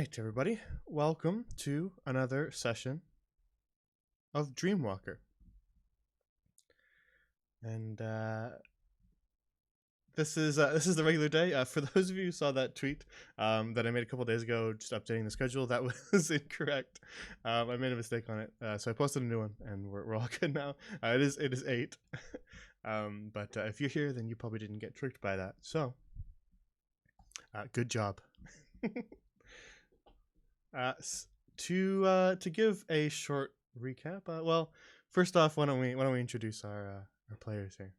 right, everybody. Welcome to another session of Dreamwalker. And this is the regular day. For those of you who saw that tweet that I made a couple days ago, just updating the schedule, that was incorrect. I made a mistake on it, so I posted a new one, and we're all good now. It is 8. But if you're here, then you probably didn't get tricked by that. So, good job. To give a short recap, well, first off, why don't we introduce our players here,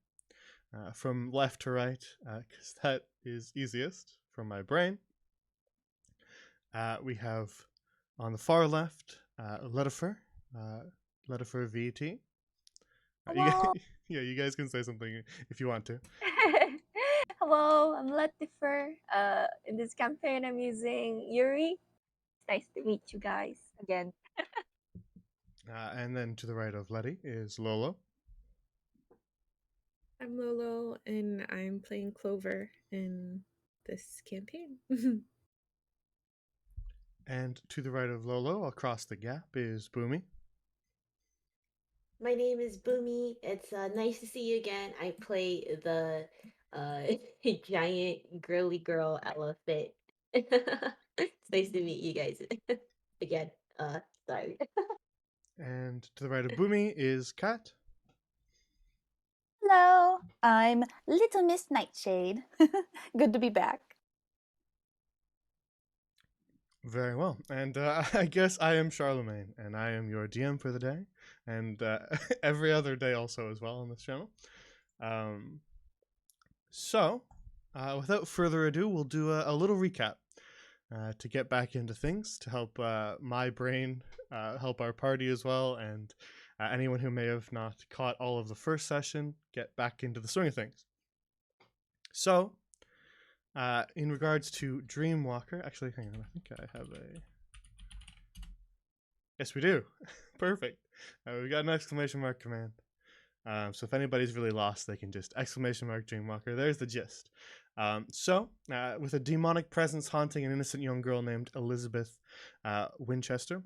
from left to right, because that is easiest from my brain. We have on the far left, Letifer, Letifer VT. Hello. You guys can say something if you want to. Hello, I'm Latifer. In this campaign, I'm using Yuri. It's nice to meet you guys again. And then to the right of Letty is Lolo. I'm Lolo, and I'm playing Clover in this campaign. And to the right of Lolo, across the gap, is Boomy. My name is Boomy. It's nice to see you again. I play the giant girly girl elephant. It's nice to meet you guys again. Sorry. And to the right of Boomy is Kat. Hello, I'm Little Miss Nightshade. Good to be back. Very well. And I guess I am Charlemagne, and I am your DM for the day, and every other day also as well on this channel. So, without further ado, we'll do a little recap to get back into things, to help my brain, help our party as well, and anyone who may have not caught all of the first session, get back into the swing of things. So, in regards to Dreamwalker, actually, hang on, I think I have a... Yes, we do. Perfect. We got an exclamation mark command. So if anybody's really lost, they can just exclamation mark Dreamwalker. There's the gist. So, with a demonic presence haunting an innocent young girl named Elizabeth Winchester,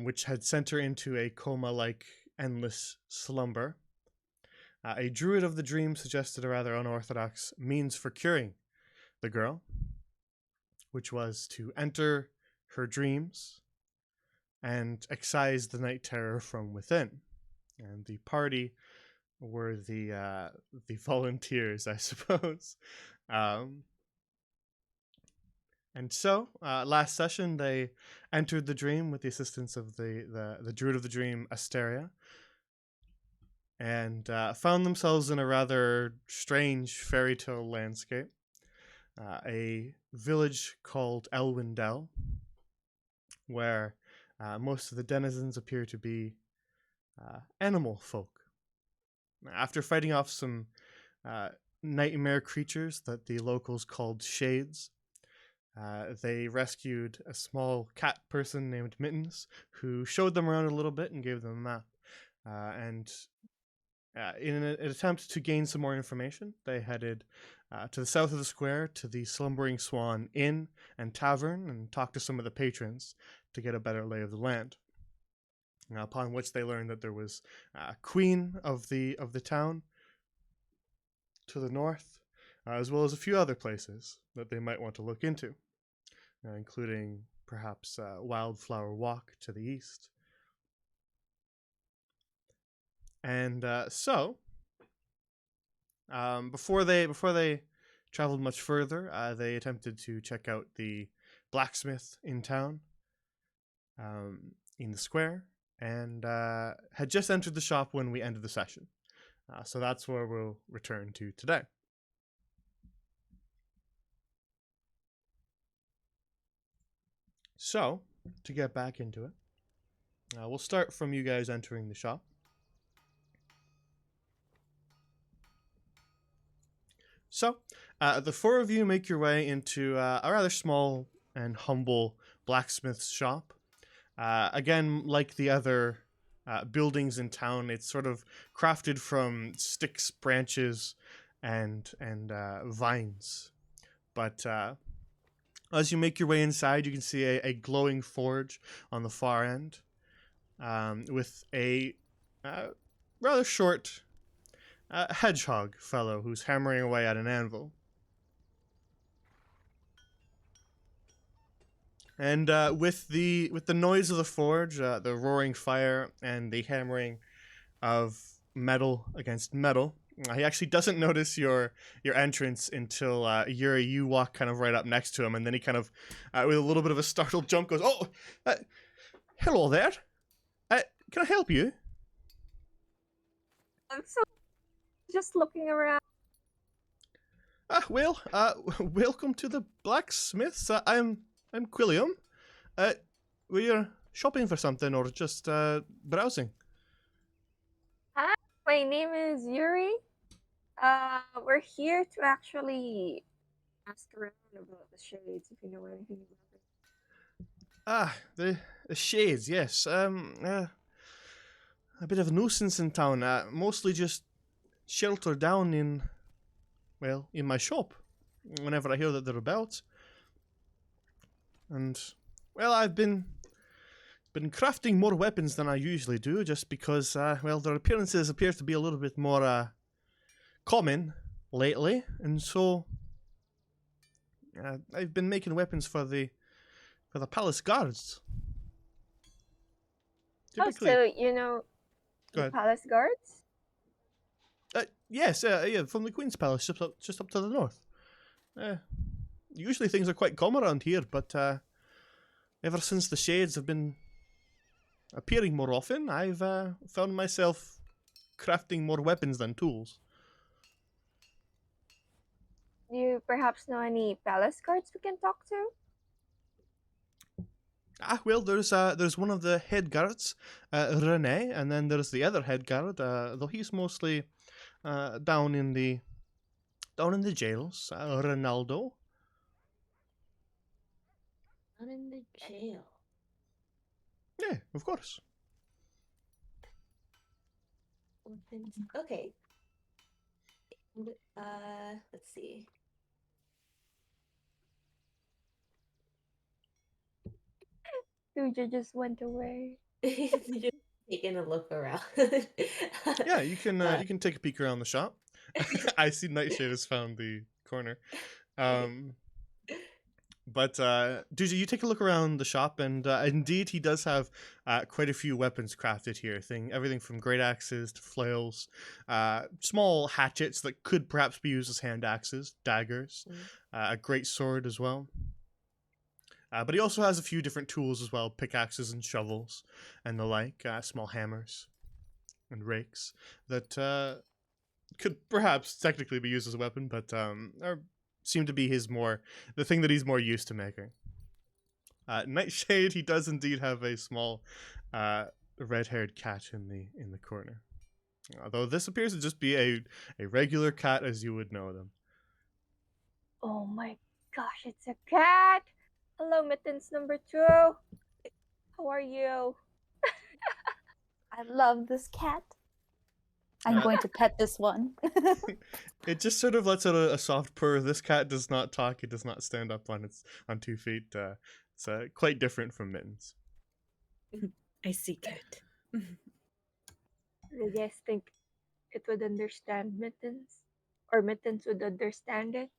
which had sent her into a coma-like endless slumber, a druid of the dream suggested a rather unorthodox means for curing the girl, which was to enter her dreams and excise the night terror from within. And the party were the volunteers, I suppose. And so, last session, they entered the dream with the assistance of the druid of the dream, Asteria, and found themselves in a rather strange fairy tale landscape. A village called Elwindell, where most of the denizens appear to be animal folk. After fighting off some nightmare creatures that the locals called shades, they rescued a small cat person named Mittens, who showed them around a little bit and gave them a map. And in an attempt to gain some more information, they headed to the south of the square to the Slumbering Swan Inn and Tavern and talked to some of the patrons to get a better lay of the land. Upon which they learned that there was a queen of the town to the north, as well as a few other places that they might want to look into, including perhaps Wildflower Walk to the east. And so, before they traveled much further, they attempted to check out the blacksmith in town, in the square, and had just entered the shop when we ended the session. So that's where we'll return to today. So, to get back into it, we'll start from you guys entering the shop. So, the four of you make your way into a rather small and humble blacksmith's shop. Again, like the other buildings in town, it's sort of crafted from sticks, branches, and vines. But As you make your way inside, you can see a glowing forge on the far end, with a rather short hedgehog fellow who's hammering away at an anvil. And with the noise of the forge, the roaring fire, and the hammering of metal against metal, he actually doesn't notice your entrance until Yuri, you walk kind of right up next to him, and then he kind of, with a little bit of a startled jump, goes, "Oh, hello there. Can I help you?" I'm so just looking around. Well, welcome to the blacksmiths. I'm Quilliam. We're shopping for something or just browsing. Hi, my name is Yuri. We're here to actually ask around about the shades, if you know anything about it. The shades, yes. A bit of a nuisance in town. Mostly just shelter down in my shop whenever I hear that they're about. And well, I've been crafting more weapons than I usually do, just because their appearances appear to be a little bit more common lately, and so I've been making weapons for the palace guards. Typically, Oh, so you know Go the ahead. palace guards? Yes, yeah, from the Queen's Palace, just up to the north. Usually things are quite calm around here, but ever since the shades have been appearing more often, I've found myself crafting more weapons than tools. Do you perhaps know any palace guards we can talk to? Well, there's one of the head guards, Rene, and then there's the other head guard, though he's mostly down in the jails, Ronaldo. Not in the jail. Yeah, of course. Okay. Let's see. Dude, just went away. Just taking a look around. Yeah, you can take a peek around the shop. I see Nightshade has found the corner. But Duja, you take a look around the shop, and indeed he does have quite a few weapons crafted here. Everything from great axes to flails, small hatchets that could perhaps be used as hand axes, daggers, a great sword as well. But he also has a few different tools as well, pickaxes and shovels and the like, small hammers and rakes that could perhaps technically be used as a weapon, but seem to be the thing that he's more used to making. Nightshade, he does indeed have a small red-haired cat in the corner. Although this appears to just be a regular cat as you would know them. Oh my gosh, it's a cat! Hello, Mittens number 2. How are you? I love this cat. I'm going to pet this one. It just sort of lets out a soft purr. This cat does not talk. It does not stand up on 2 feet. It's quite different from Mittens. I see cat. Do you guys think it would understand Mittens? Or Mittens would understand it?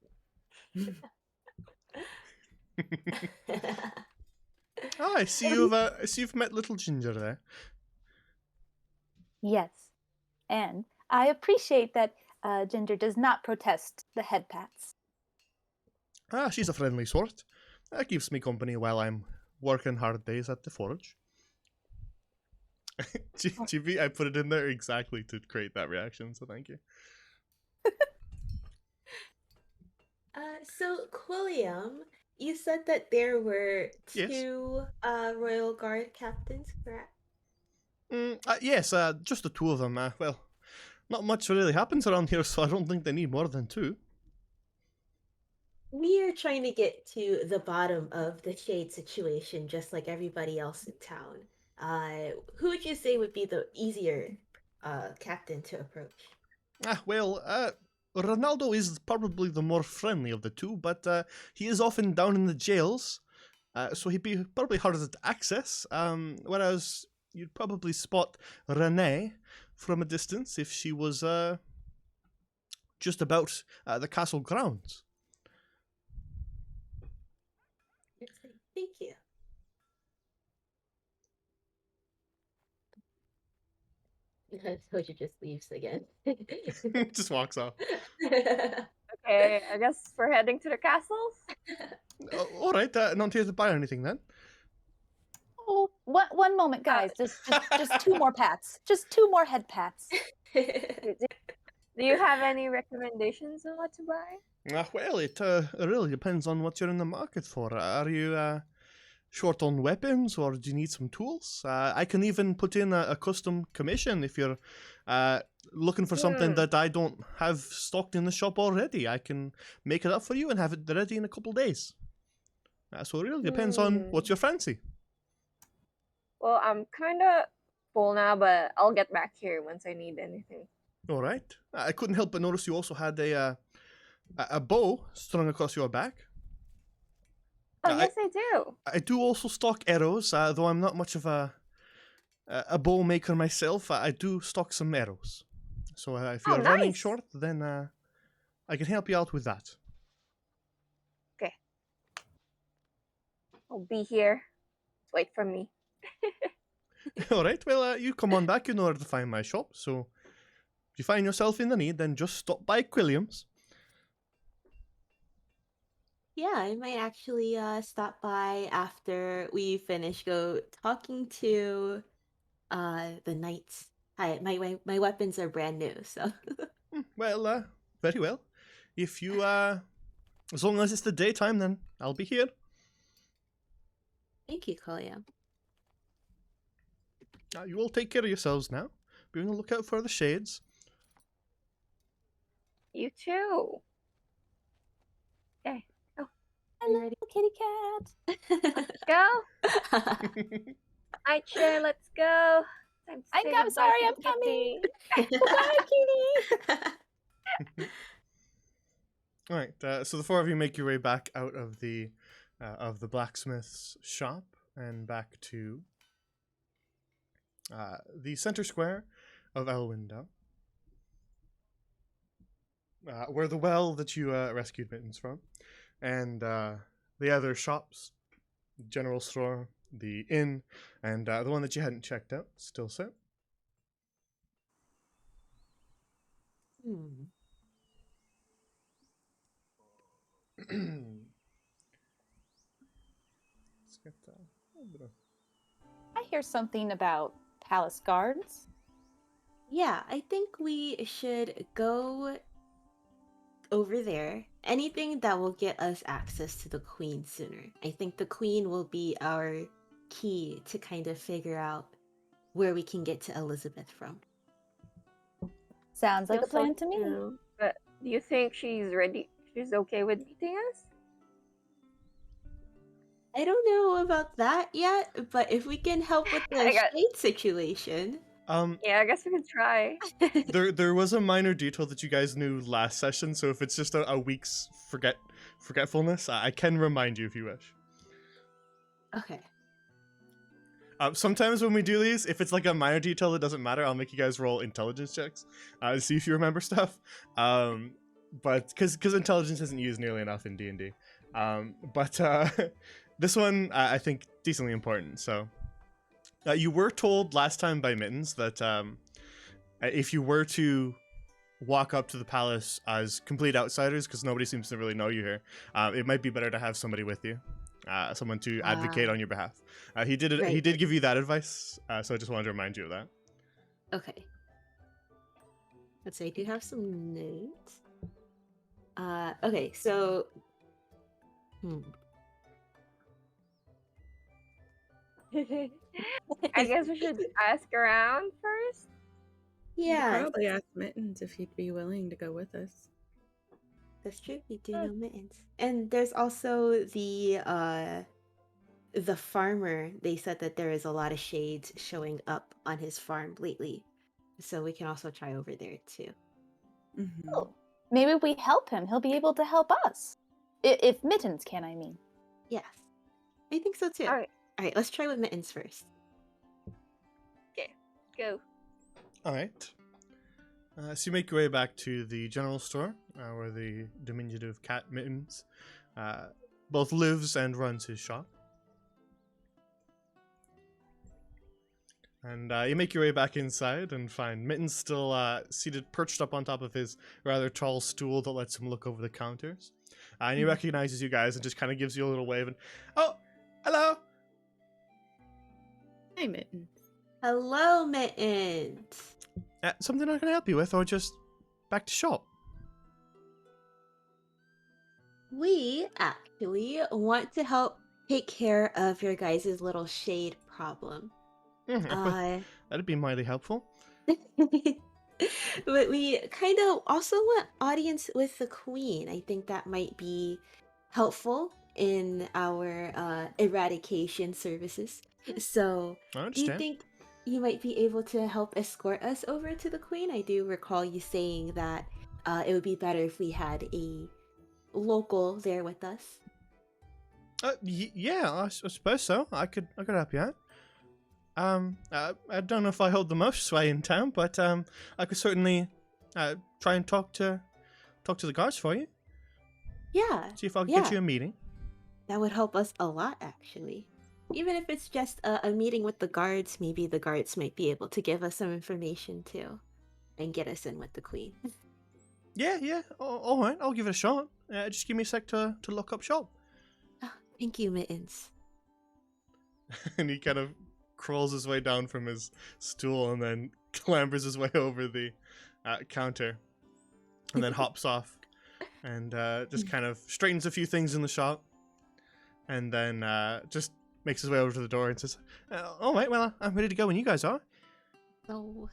Oh, I see you've met Little Ginger there. Yes. And I appreciate that Ginger does not protest the head pats. She's a friendly sort. Keeps me company while I'm working hard days at the forge. GB, I put it in there exactly to create that reaction, so thank you. So Quilliam, you said that there were Yes. 2 Royal Guard captains, correct? Yes, just the 2 of them. Well, not much really happens around here, so I don't think they need more than 2. We are trying to get to the bottom of the shade situation, just like everybody else in town. Who would you say would be the easier captain to approach? Ronaldo is probably the more friendly of the two, but he is often down in the jails, so he'd be probably harder to access. Whereas you'd probably spot Renee from a distance if she was just about the castle grounds. Thank you. Toja just leaves again. Just walks off. Okay, I guess we're heading to the castles. All right, not here to buy anything then. Oh, one moment, guys. Just two more pats. Just two more head pats. Do you have any recommendations on what to buy? Well, it really depends on what you're in the market for. Are you short on weapons, or do you need some tools? I can even put in a custom commission if you're looking for something that I don't have stocked in the shop already. I can make it up for you and have it ready in a couple days. So it really depends on what's your fancy. Well, I'm kind of full now, but I'll get back here once I need anything. All right. I couldn't help but notice you also had a bow strung across your back. Oh, yes, I do. I do also stock arrows, though I'm not much of a bow maker myself. I do stock some arrows. So if you're running nice. short, then I can help you out with that. Okay. I'll be here. Wait for me. All right, well, you come on back. You know where to find my shop. So if you find yourself in the need, then just stop by Quilliam's. Yeah, I might actually stop by after we finish go talking to the knights. My weapons are brand new, so Well, very well. If you as long as it's the daytime, then I'll be here. thank you, Kolia. You all take care of yourselves now. Be on the lookout for the shades. You too. Okay. Hello, kitty cat. Let's go. Hi, Chair. Let's go. Time to say I'm goodbye sorry, to I'm the coming. kitty. Bye, kitty. All right. So the four of you make your way back out of the blacksmith's shop and back to the center square of Elwindale, where the well that you rescued Mittens from, and the other shops, general store, the inn, and the one that you hadn't checked out, still set. Let's get a little bit of... I hear something about palace guards. Yeah, I think we should go over there. Anything that will get us access to the queen sooner. I think the queen will be our key to kind of figure out where we can get to Elizabeth from. Sounds like a Feels so plan to me. true. But do you think she's ready? She's okay with meeting us? I don't know about that yet, but if we can help with the I got- shade situation. Yeah, I guess we could try. there was a minor detail that you guys knew last session, so if it's just a week's forgetfulness, I can remind you if you wish. Okay. Sometimes when we do these, if it's like a minor detail that doesn't matter, I'll make you guys roll intelligence checks to see if you remember stuff. But because intelligence isn't used nearly enough in D&D. But this one I think decently important. So you were told last time by Mittens that if you were to walk up to the palace as complete outsiders, because nobody seems to really know you here, it might be better to have somebody with you. Someone to advocate on your behalf. He did Right. He did give you that advice, so I just wanted to remind you of that. Okay. Let's see, I do have some notes. Okay, so I guess we should ask around first. yeah, Probably ask Mittens if he'd be willing to go with us. that's true. We do know Mittens. And there's also the farmer. They said that there is a lot of shades showing up on his farm lately. So we can also try over there too. Mhm. Oh, Maybe we help him. He'll be able to help us. If Mittens can, I mean. Yes. I think so too. All right. Alright, let's try with Mittens first. Okay. Go. All right. So you make your way back to the general store, where the diminutive cat Mittens both lives and runs his shop. And you make your way back inside and find Mittens still seated, perched up on top of his rather tall stool that lets him look over the counters. And he recognizes you guys and just kind of gives you a little wave and, oh, hello! Hi, Mittens. Hello, Mittens. Something I can help you with, or just back to shop? We actually want to help take care of your guys' little shade problem. That'd be mighty helpful. But we kind of also want audience with the queen. I think that might be helpful in our eradication services. So, I do you understand. think you might be able to help escort us over to the queen? I do recall you saying that it would be better if we had a local there with us. Yeah, I suppose so. I could help you out. I don't know if I hold the most sway in town, but I could certainly try and talk to the guards for you. Yeah, See if I can get yeah. you a meeting. That would help us a lot, actually. Even if it's just a meeting with the guards, maybe the guards might be able to give us some information too and get us in with the queen. Yeah. All right, I'll give it a shot. Just give me a sec to look up shop. Oh, thank you, Mittens. And he kind of crawls his way down from his stool and then clambers his way over the counter and then hops off and just kind of straightens a few things in the shop and then just makes his way over to the door and says, all right, well, I'm ready to go when you guys are. Oh.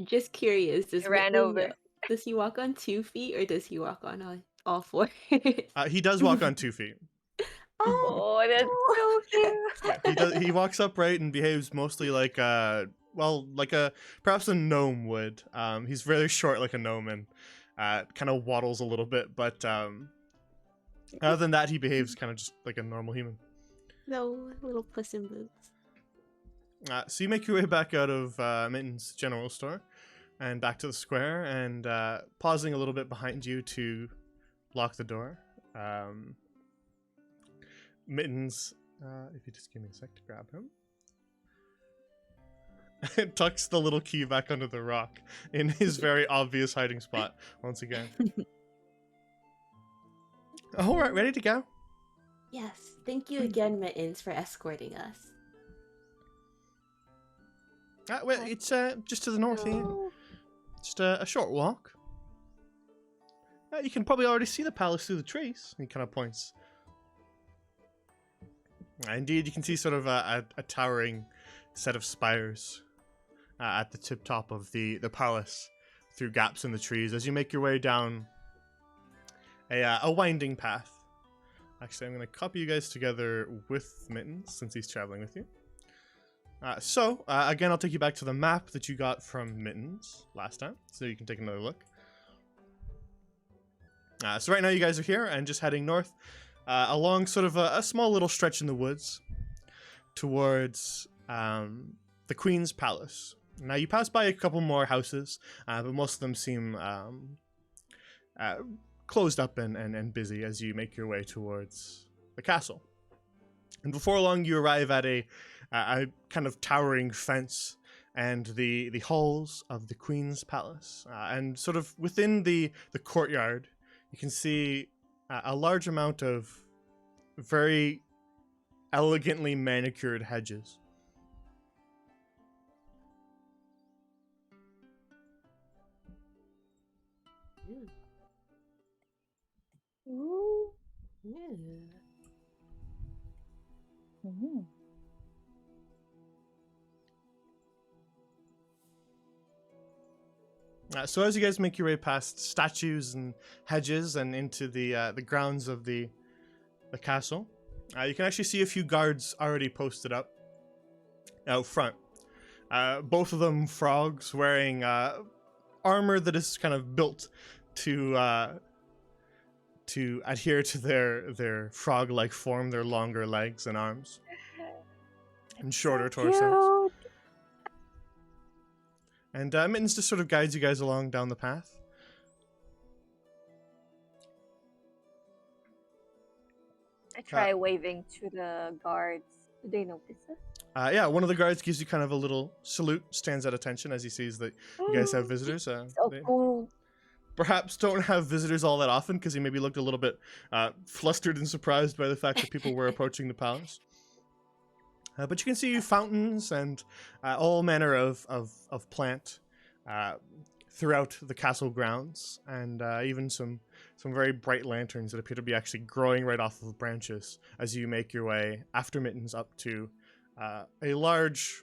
Just curious, I ran over. Does he walk on 2 feet or does he walk on all 4? He does walk on 2 feet. Oh, that's so cute. Yeah, he walks upright and behaves mostly like perhaps a gnome would. He's very short like a gnome and kind of waddles a little bit, but other than that, he behaves kind of just like a normal human. No, little Puss in Boots. So you make your way back out of Mitten's general store and back to the square and pausing a little bit behind you to lock the door. Mittens, if you just give me a sec to grab him, tucks the little key back under the rock in his very obvious hiding spot once again. All right, ready to go? Yes, thank you again, Mittens, for escorting us. Well, it's just to the north here. Just a short walk. You can probably already see the palace through the trees. He kind of points. Indeed, you can see sort of a towering set of spires at the tip top of the palace through gaps in the trees as you make your way down a winding path. Actually, I'm going to copy you guys together with Mittens since he's traveling with you. Again, I'll take you back to the map that you got from Mittens last time, so you can take another look. So right now you guys are here and just heading north along sort of a small little stretch in the woods towards the Queen's Palace. Now you pass by a couple more houses, but most of them seem closed up and busy as you make your way towards the castle. And before long you arrive at a kind of towering fence and the halls of the Queen's Palace. And sort of within the courtyard, you can see a large amount of very elegantly manicured hedges. Ooh. Yeah. Mhm. So as you guys make your way past statues and hedges and into the grounds of the castle, you can actually see a few guards already posted up out front. Both of them frogs wearing armor that is kind of built to adhere to their frog-like form, their longer legs and arms, and shorter torsos. Cute. And Mittens just sort of guides you guys along down the path. I try waving to the guards. Do they notice it? Yeah, one of the guards gives you kind of a little salute, stands at attention as he sees that you guys have visitors. So They cool. perhaps don't have visitors all that often because he maybe looked a little bit flustered and surprised by the fact that people were approaching the palace. But you can see fountains and all manner of plant throughout the castle grounds, and even some very bright lanterns that appear to be actually growing right off of branches as you make your way, after Mittens, up to a large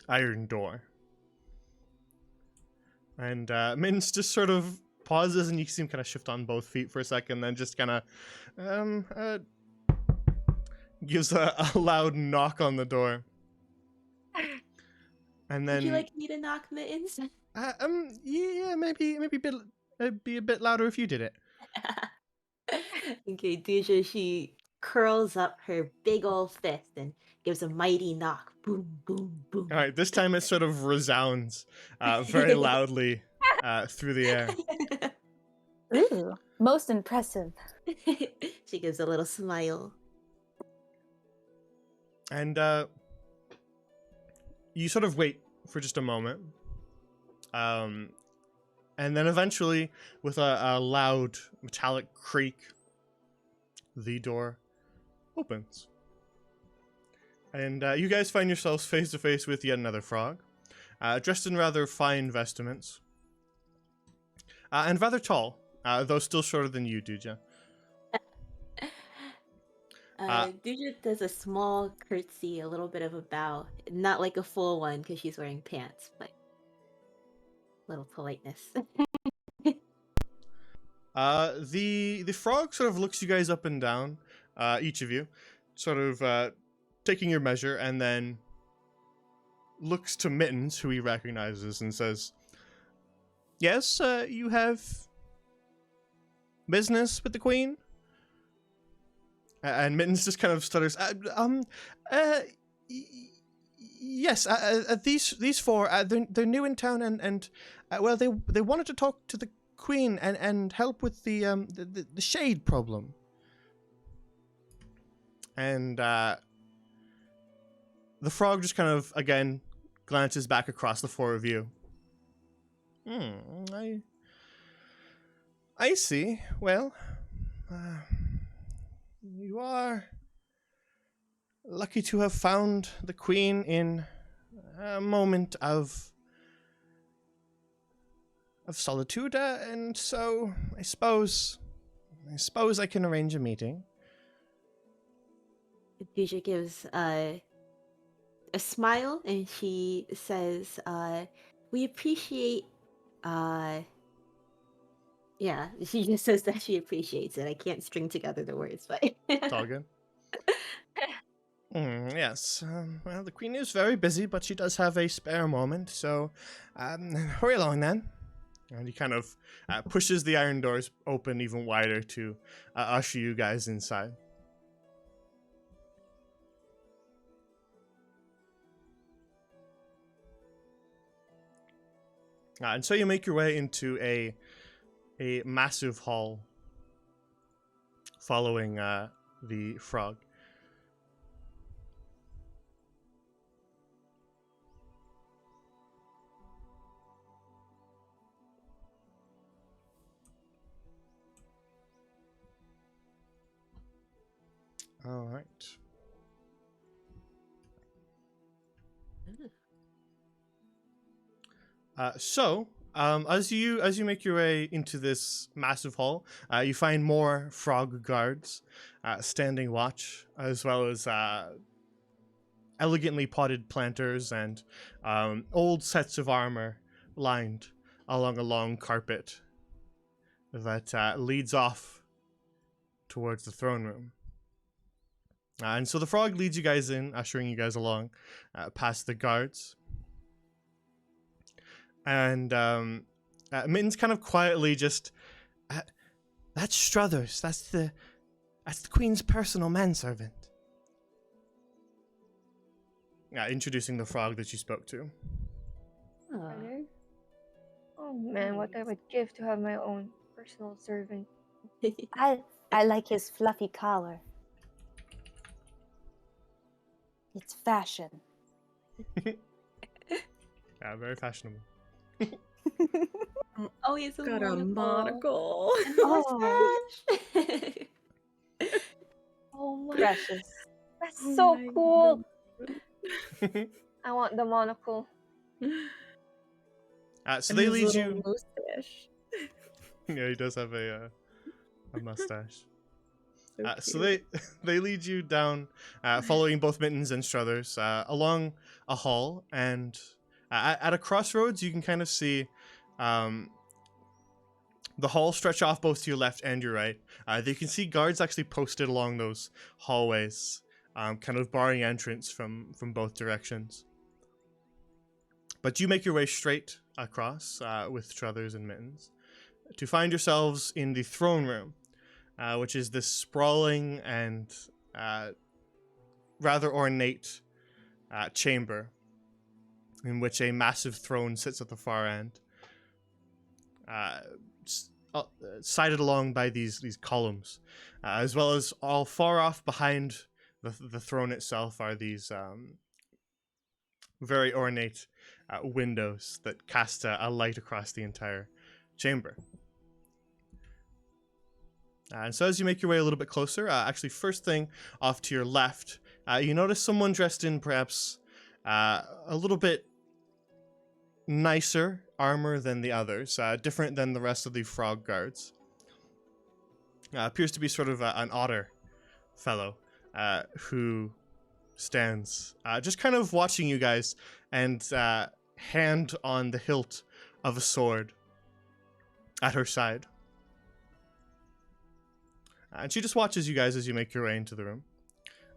iron door. And Mittens just sort of pauses, and you see him kind of shift on both feet for a second, then just kind of gives a loud knock on the door. And then Would you like me to knock, Mittens? yeah, maybe be a bit louder if you did it. Okay, Deja, she curls up her big old fist and gives a mighty knock. Boom, boom, boom. All right, this time it sort of resounds very loudly through the air. Ooh, most impressive. She gives a little smile. And you sort of wait for just a moment. And then eventually, with a loud metallic creak, the door opens. And you guys find yourselves face to face with yet another frog, dressed in rather fine vestments, and rather tall, though still shorter than you, Duja. Deja does a small curtsy, a little bit of a bow. Not like a full one because she's wearing pants, but little politeness. The frog sort of looks you guys up and down, each of you, sort of taking your measure, and then looks to Mittens, who he recognizes, and says, "Yes, you have business with the queen?" And Mittens just kind of stutters, yes, these four, they're new in town, and well, they wanted to talk to the queen and help with the shade problem." And the frog just kind of again glances back across the four of you. I see. Well, you are lucky to have found the queen in a moment of solitude, and so I suppose I can arrange a meeting. Deja gives a smile and she says, "We appreciate." Yeah, she just says that she appreciates it. I can't string together the words, but It's all good. Yes. Well, the queen is very busy, but she does have a spare moment, so hurry along then. And he kind of pushes the iron doors open even wider to usher you guys inside. And so you make your way into a massive hall following the frog. All right. As you make your way into this massive hall, you find more frog guards standing watch, as well as elegantly potted planters and old sets of armor lined along a long carpet that leads off towards the throne room. And so the frog leads you guys in, ushering you guys along past the guards. And Mittens kind of quietly just, that's Struthers. That's the Queen's personal manservant. Introducing the frog that you spoke to. Really? Oh man, what I would give to have my own personal servant. I like his fluffy collar. It's fashion. Very fashionable. Oh, he's a Got a monocle. monocle. And Oh. mustache. Oh my, Precious. that's Oh so my cool. God. I want the monocle. So And they his lead little you. mustache. Yeah, he does have a mustache. So cute. they lead you down, following both Mittens and Struthers, along a hall, and at a crossroads you can kind of see the hall stretch off both to your left and your right. You can see guards actually posted along those hallways, kind of barring entrance from both directions. But you make your way straight across with Struthers and Mittens to find yourselves in the throne room, which is this sprawling and rather ornate chamber in which a massive throne sits at the far end, sided along by these columns, as well as all far off behind the throne itself are these very ornate windows that cast a light across the entire chamber. And so as you make your way a little bit closer, actually first thing off to your left, you notice someone dressed in perhaps a little bit nicer armor than the others, different than the rest of the frog guards. Appears to be sort of an otter fellow who stands just kind of watching you guys, and hand on the hilt of a sword at her side. And she just watches you guys as you make your way into the room.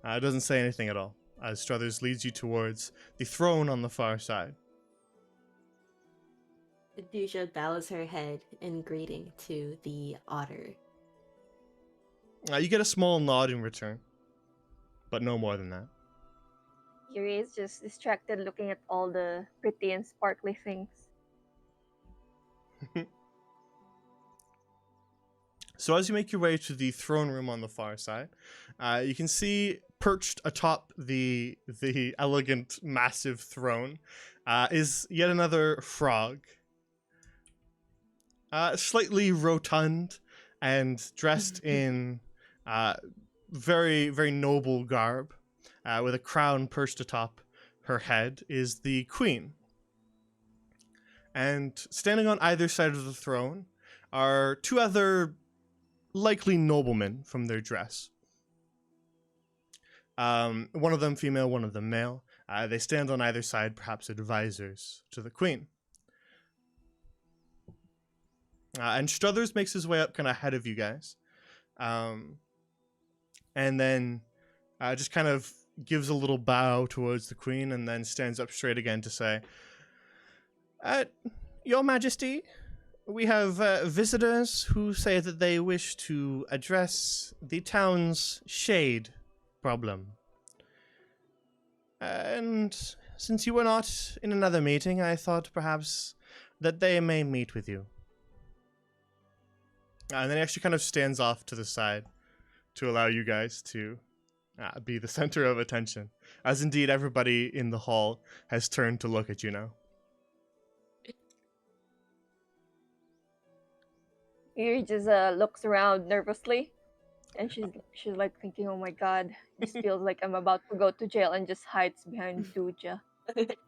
Doesn't say anything at all, as Struthers leads you towards the throne on the far side. Dusha bows her head in greeting to the otter. You get a small nod in return, but no more than that. Yuri is just distracted looking at all the pretty and sparkly things. So as you make your way to the throne room on the far side, you can see perched atop the elegant, massive throne is yet another frog. Slightly rotund and dressed in very, very noble garb, with a crown perched atop her head, is the queen. And standing on either side of the throne are two other likely noblemen from their dress. One of them female, one of them male. They stand on either side, perhaps advisors to the queen. And Struthers makes his way up kind of ahead of you guys. And then just kind of gives a little bow towards the queen, and then stands up straight again to say, Your Majesty, we have visitors who say that they wish to address the town's shade problem. And since you were not in another meeting, I thought perhaps that they may meet with you. And then he actually kind of stands off to the side to allow you guys to be the center of attention, as indeed everybody in the hall has turned to look at you now. Yuri just looks around nervously, and she's like thinking, "Oh my god, this feels like I'm about to go to jail," and just hides behind Duja.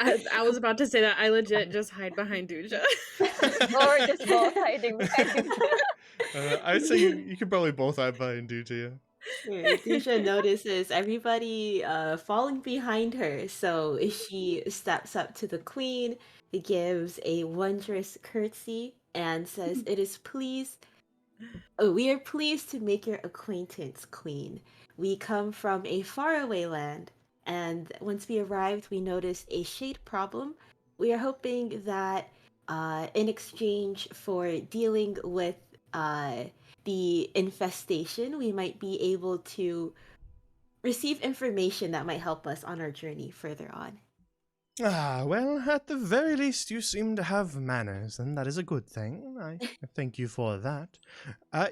I was about to say that. I legit just hide behind Duja. Or just both hiding behind Duja. I'd say you could probably both hide behind Duja. Dusha notices everybody falling behind her, so she steps up to the queen, gives a wondrous curtsy, and says, we are pleased to make your acquaintance, queen. We come from a faraway land, and once we arrived, we noticed a shade problem. We are hoping that in exchange for dealing with the infestation, we might be able to receive information that might help us on our journey further on. Ah, well, at the very least, you seem to have manners, and that is a good thing. I thank you for that.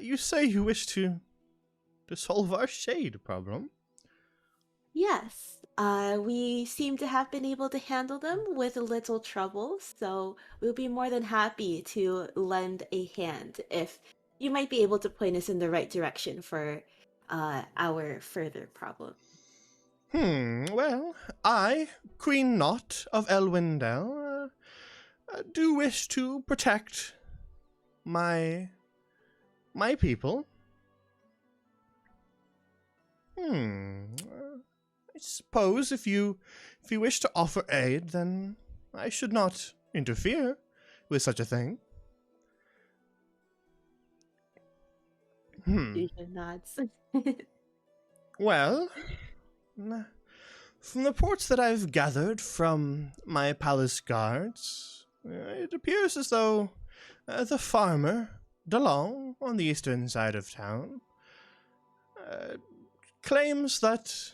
You say you wish to solve our shade problem? Yes, we seem to have been able to handle them with little trouble, so we'll be more than happy to lend a hand if you might be able to point us in the right direction for our further problem. Well, I, Queen Knot of Elwindel, do wish to protect my people. I suppose if you wish to offer aid, then I should not interfere with such a thing. Fusion nods. Well, from the reports that I've gathered from my palace guards, it appears as though the farmer, DeLong, on the eastern side of town, claims that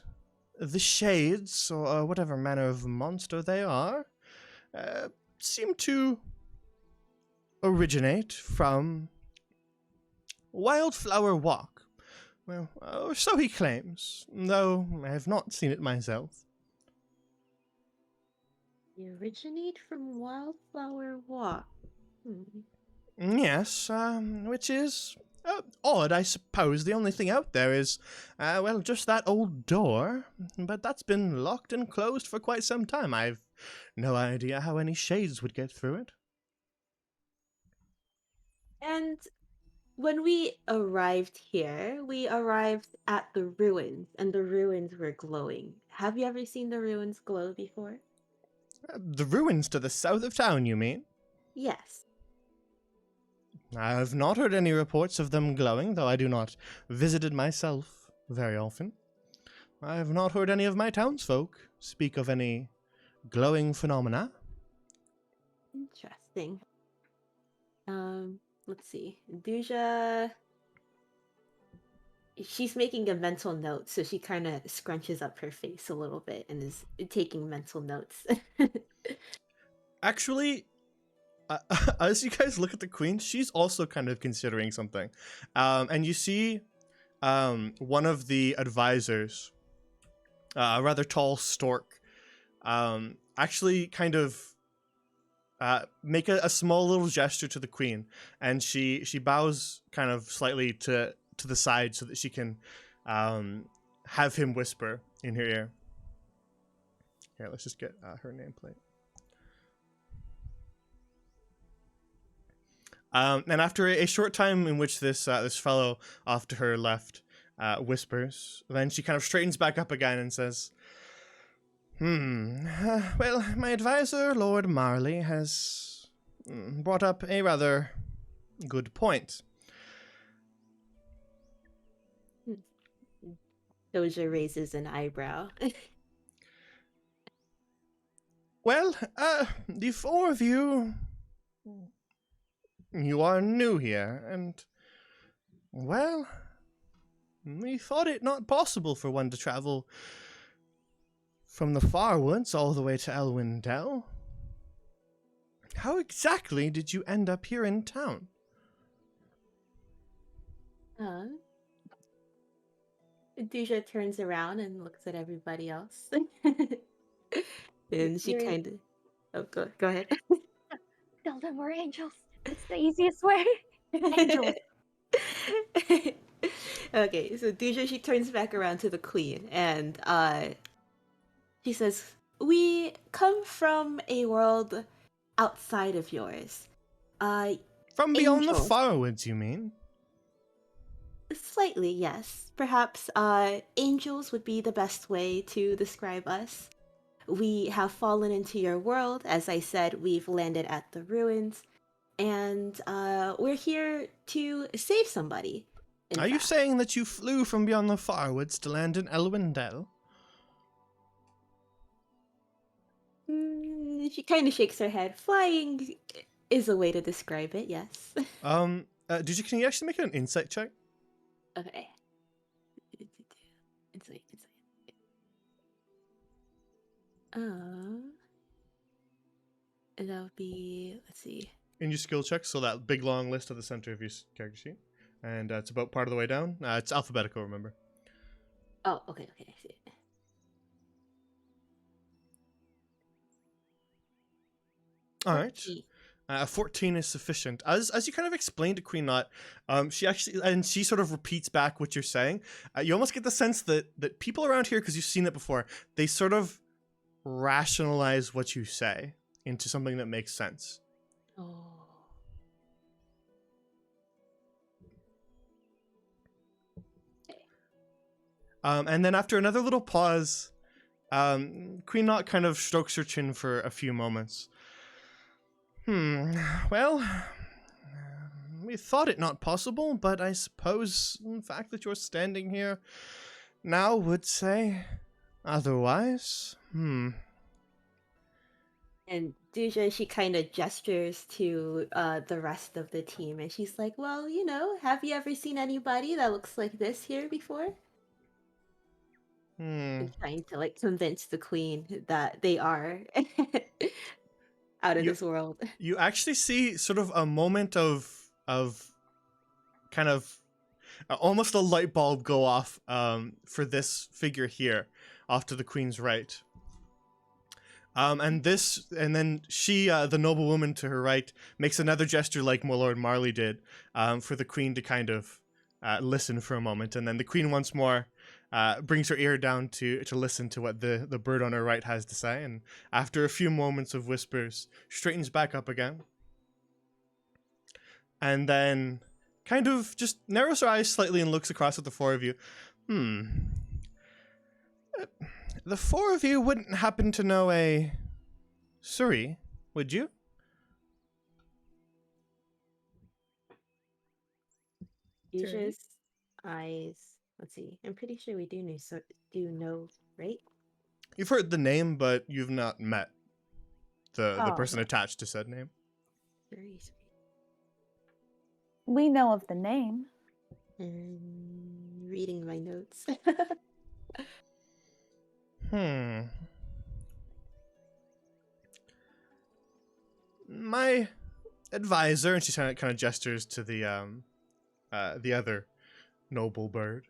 the shades, or whatever manner of monster they are, seem to originate from Wildflower Walk. Well, or so he claims, though I have not seen it myself. They originate from Wildflower Walk. Yes, which is odd, I suppose. The only thing out there is, well, just that old door, but that's been locked and closed for quite some time. I've no idea how any shades would get through it. And when we arrived here, we arrived at the ruins, and the ruins were glowing. Have you ever seen the ruins glow before? The ruins to the south of town, you mean? Yes. I have not heard any reports of them glowing, though I do not visit it myself very often. I have not heard any of my townsfolk speak of any glowing phenomena. Interesting. Let's see. Duja, she's making a mental note, so she kind of scrunches up her face a little bit and is taking mental notes. Actually, as you guys look at the queen, she's also kind of considering something. And you see one of the advisors, a rather tall stork, actually kind of make a small little gesture to the queen, and she bows kind of slightly to the side so that she can have him whisper in her ear. Here, let's just get her nameplate. And after a short time in which this fellow off to her left whispers, then she kind of straightens back up again and says, well, my advisor, Lord Marley, has brought up a rather good point. Doja raises an eyebrow. Well, the four of you are new here, and, well, we thought it not possible for one to travel from the far woods all the way to Elwindel. How exactly did you end up here in town? Duja turns around and looks at everybody else. And she kind of... Oh, go ahead. Tell them we're angels. It's the easiest way. Angels. Okay, so Duja, she turns back around to the queen, and she says, we come from a world outside of yours. From beyond the Angels. Farwoods, you mean? Slightly, yes. Perhaps angels would be the best way to describe us. We have fallen into your world. As I said, we've landed at the ruins, and we're here to save somebody. Are you saying that you flew from beyond the Farwoods to land in Elwindel? She kind of shakes her head. Flying is a way to describe it, yes. Can you actually make an insight check? Okay. Insight. And that would be, let's see. In your skill check, so that big long list at the center of your character sheet. And it's about part of the way down. It's alphabetical, remember. Oh, okay, I see it. All right. 14 is sufficient. As you kind of explained to Queen Knot, she sort of repeats back what you're saying. You almost get the sense that people around here, because you've seen it before, they sort of rationalize what you say into something that makes sense. Oh. And then after another little pause, Queen Knot kind of strokes her chin for a few moments. Well, we thought it not possible, but I suppose the fact that you're standing here now would say otherwise. And Duja, she kind of gestures to the rest of the team, and she's like, well, have you ever seen anybody that looks like this here before? And trying to, convince the queen that they are out of this world. You actually see sort of a moment of kind of almost a light bulb go off for this figure here, off to the queen's right. And then she, the noblewoman to her right, makes another gesture like my Lord Marley did, for the queen to kind of listen for a moment, and then the queen once more brings her ear down to listen to what the bird on her right has to say, and after a few moments of whispers, straightens back up again, and then kind of just narrows her eyes slightly and looks across at the four of you. The four of you wouldn't happen to know a Suri, would you? Duja's eyes. Let's see. I'm pretty sure we do know, right? You've heard the name, but you've not met the person attached to said name. Very sweet. We know of the name. Reading my notes. My advisor, and she kind of gestures to the other noble bird.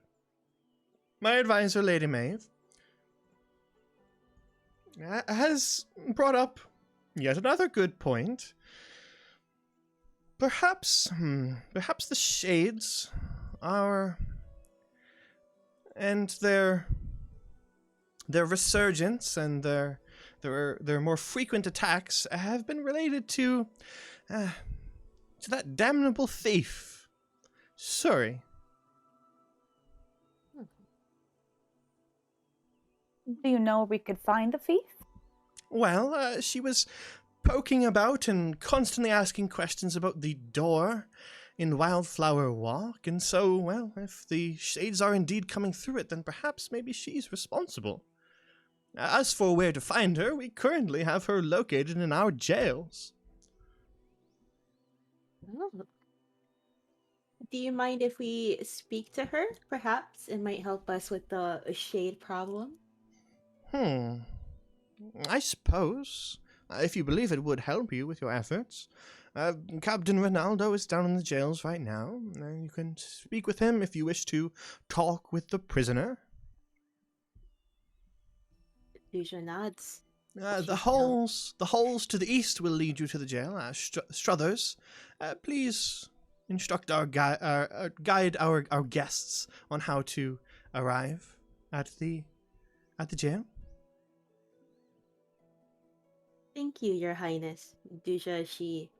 My advisor, Lady Maeve, has brought up yet another good point. Perhaps the shades are, and their resurgence and their more frequent attacks have been related to that damnable thief, Suri. Do you know where we could find the thief? Well, she was poking about and constantly asking questions about the door in Wildflower Walk, and so, well, if the shades are indeed coming through it, then perhaps maybe she's responsible. As for where to find her, we currently have her located in our jails. Oh. Do you mind if we speak to her? Perhaps it might help us with the shade problem. I suppose, if you believe it would help you with your efforts. Captain Ronaldo is down in the jails right now. You can speak with him if you wish to talk with the prisoner. Duja nods. The holes to the east will lead you to the jail. Struthers, please instruct guide our guests on how to arrive at the jail. Thank you, Your Highness. Duja, she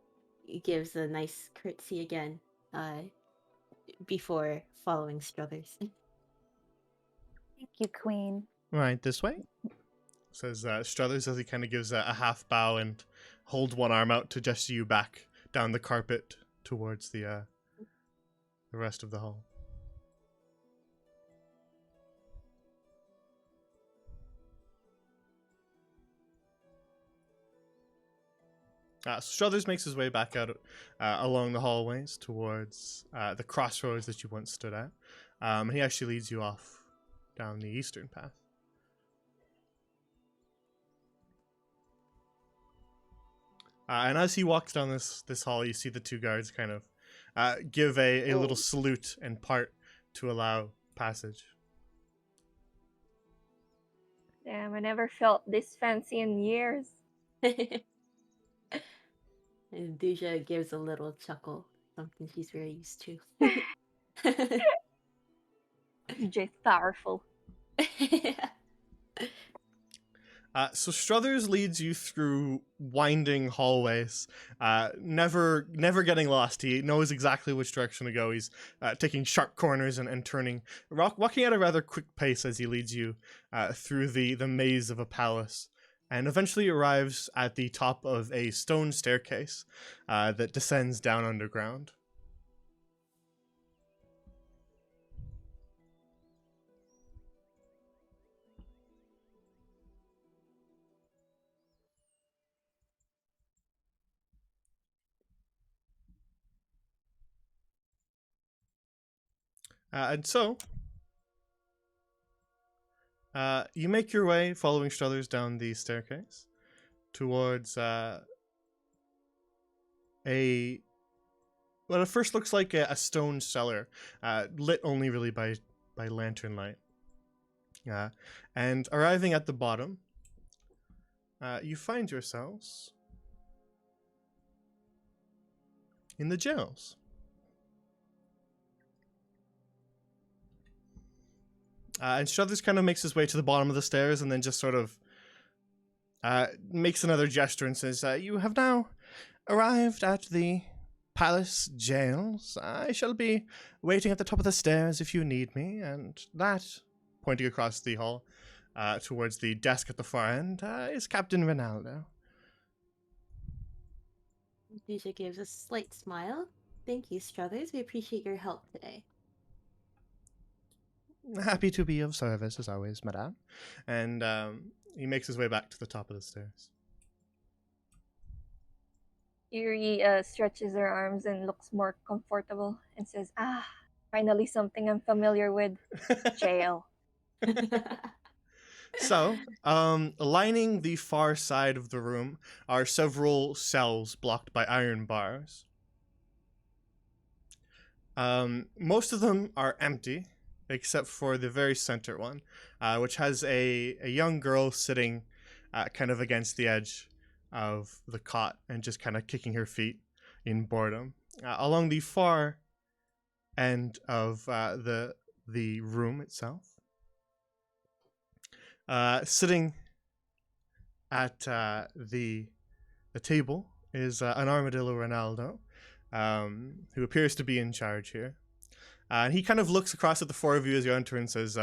gives a nice curtsy again, before following Struthers. Thank you, Queen. Right, this way? Says Struthers as he kind of gives a half bow and holds one arm out to gesture you back down the carpet towards the rest of the hall. So Struthers makes his way back out along the hallways towards the crossroads that you once stood at. He actually leads you off down the eastern path. And as he walks down this hall, you see the two guards kind of give a little salute and part to allow passage. Damn, I never felt this fancy in years. And Duja gives a little chuckle, something she's very used to. DJ powerful. So Struthers leads you through winding hallways, never getting lost. He knows exactly which direction to go. He's taking sharp corners and turning, walking at a rather quick pace as he leads you through the maze of a palace, and eventually arrives at the top of a stone staircase that descends down underground. And so, you make your way, following Struthers down the staircase, towards what at first looks like a stone cellar, lit only really by lantern light. And arriving at the bottom, you find yourselves in the jails. And Struthers kind of makes his way to the bottom of the stairs and then just sort of makes another gesture and says, "You have now arrived at the palace jails. I shall be waiting at the top of the stairs if you need me." And that, pointing across the hall towards the desk at the far end, is Captain Ronaldo. Duja gives a slight smile. "Thank you, Struthers. We appreciate your help today." "Happy to be of service, as always, madame." And he makes his way back to the top of the stairs. Yuri stretches her arms and looks more comfortable and says, finally something I'm familiar with. Jail. So, lining the far side of the room are several cells blocked by iron bars. Most of them are empty, except for the very center one, which has a young girl sitting kind of against the edge of the cot and just kind of kicking her feet in boredom. Along the far end of the room itself, sitting at the table is an Armadillo Ronaldo, who appears to be in charge here. And he kind of looks across at the four of you as you enter and says,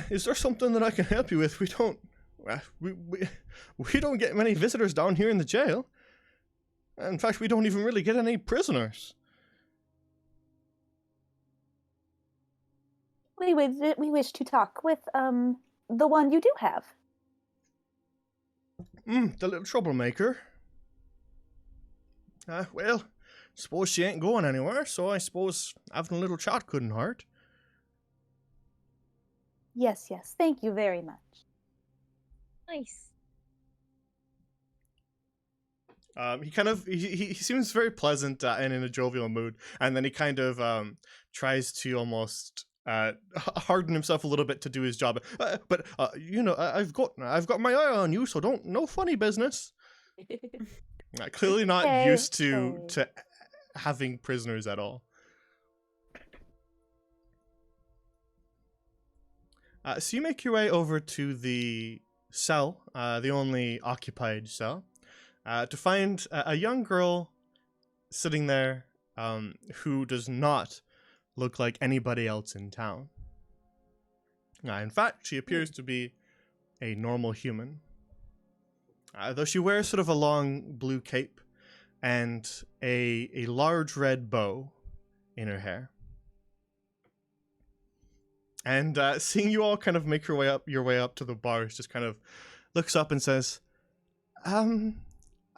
"Is there something that I can help you with? We don't get many visitors down here in the jail. In fact, we don't even really get any prisoners." We wish to talk with the one you do have. The little troublemaker. Well, suppose she ain't going anywhere, so I suppose having a little chat couldn't hurt. Yes. Thank you very much. Nice. He seems very pleasant and in a jovial mood, and then he kind of tries to almost harden himself a little bit to do his job. But I've got my eye on you, so no funny business. Clearly not used to having prisoners at all. So you make your way over to the cell, the only occupied cell, to find a young girl sitting there who does not look like anybody else in town. In fact, she appears to be a normal human, though she wears sort of a long blue cape and a large red bow in her hair. And seeing you all kind of make your way up to the bars, just kind of looks up and says,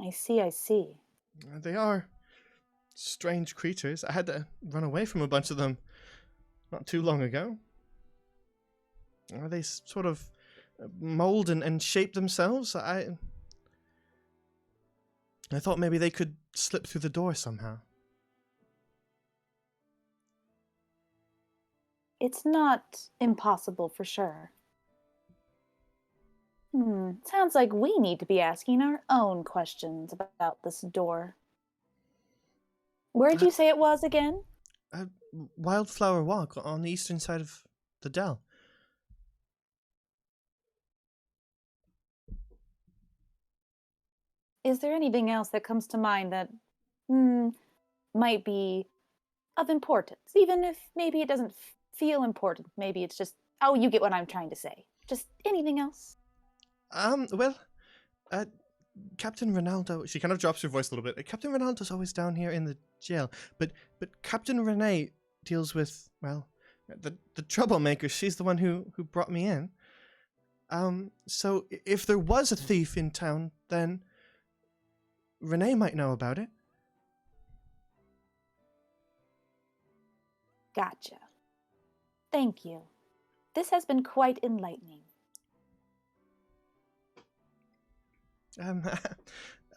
I see, I see. They are strange creatures. I had to run away from a bunch of them not too long ago. They sort of mold and shape themselves. I thought maybe they could slip through the door somehow. It's not impossible for sure. Sounds like we need to be asking our own questions about this door. Where'd you say it was again? Wildflower Walk on the eastern side of the dell. Is there anything else that comes to mind that might be of importance? Even if maybe it doesn't feel important. Maybe it's just, oh, you get what I'm trying to say. Just anything else? Well, Captain Ronaldo, she kind of drops her voice a little bit. Captain Ronaldo's always down here in the jail, but Captain Renee deals with, well, the troublemaker. She's the one who brought me in. So if there was a thief in town, then Renee might know about it. Gotcha. Thank you. This has been quite enlightening. I'm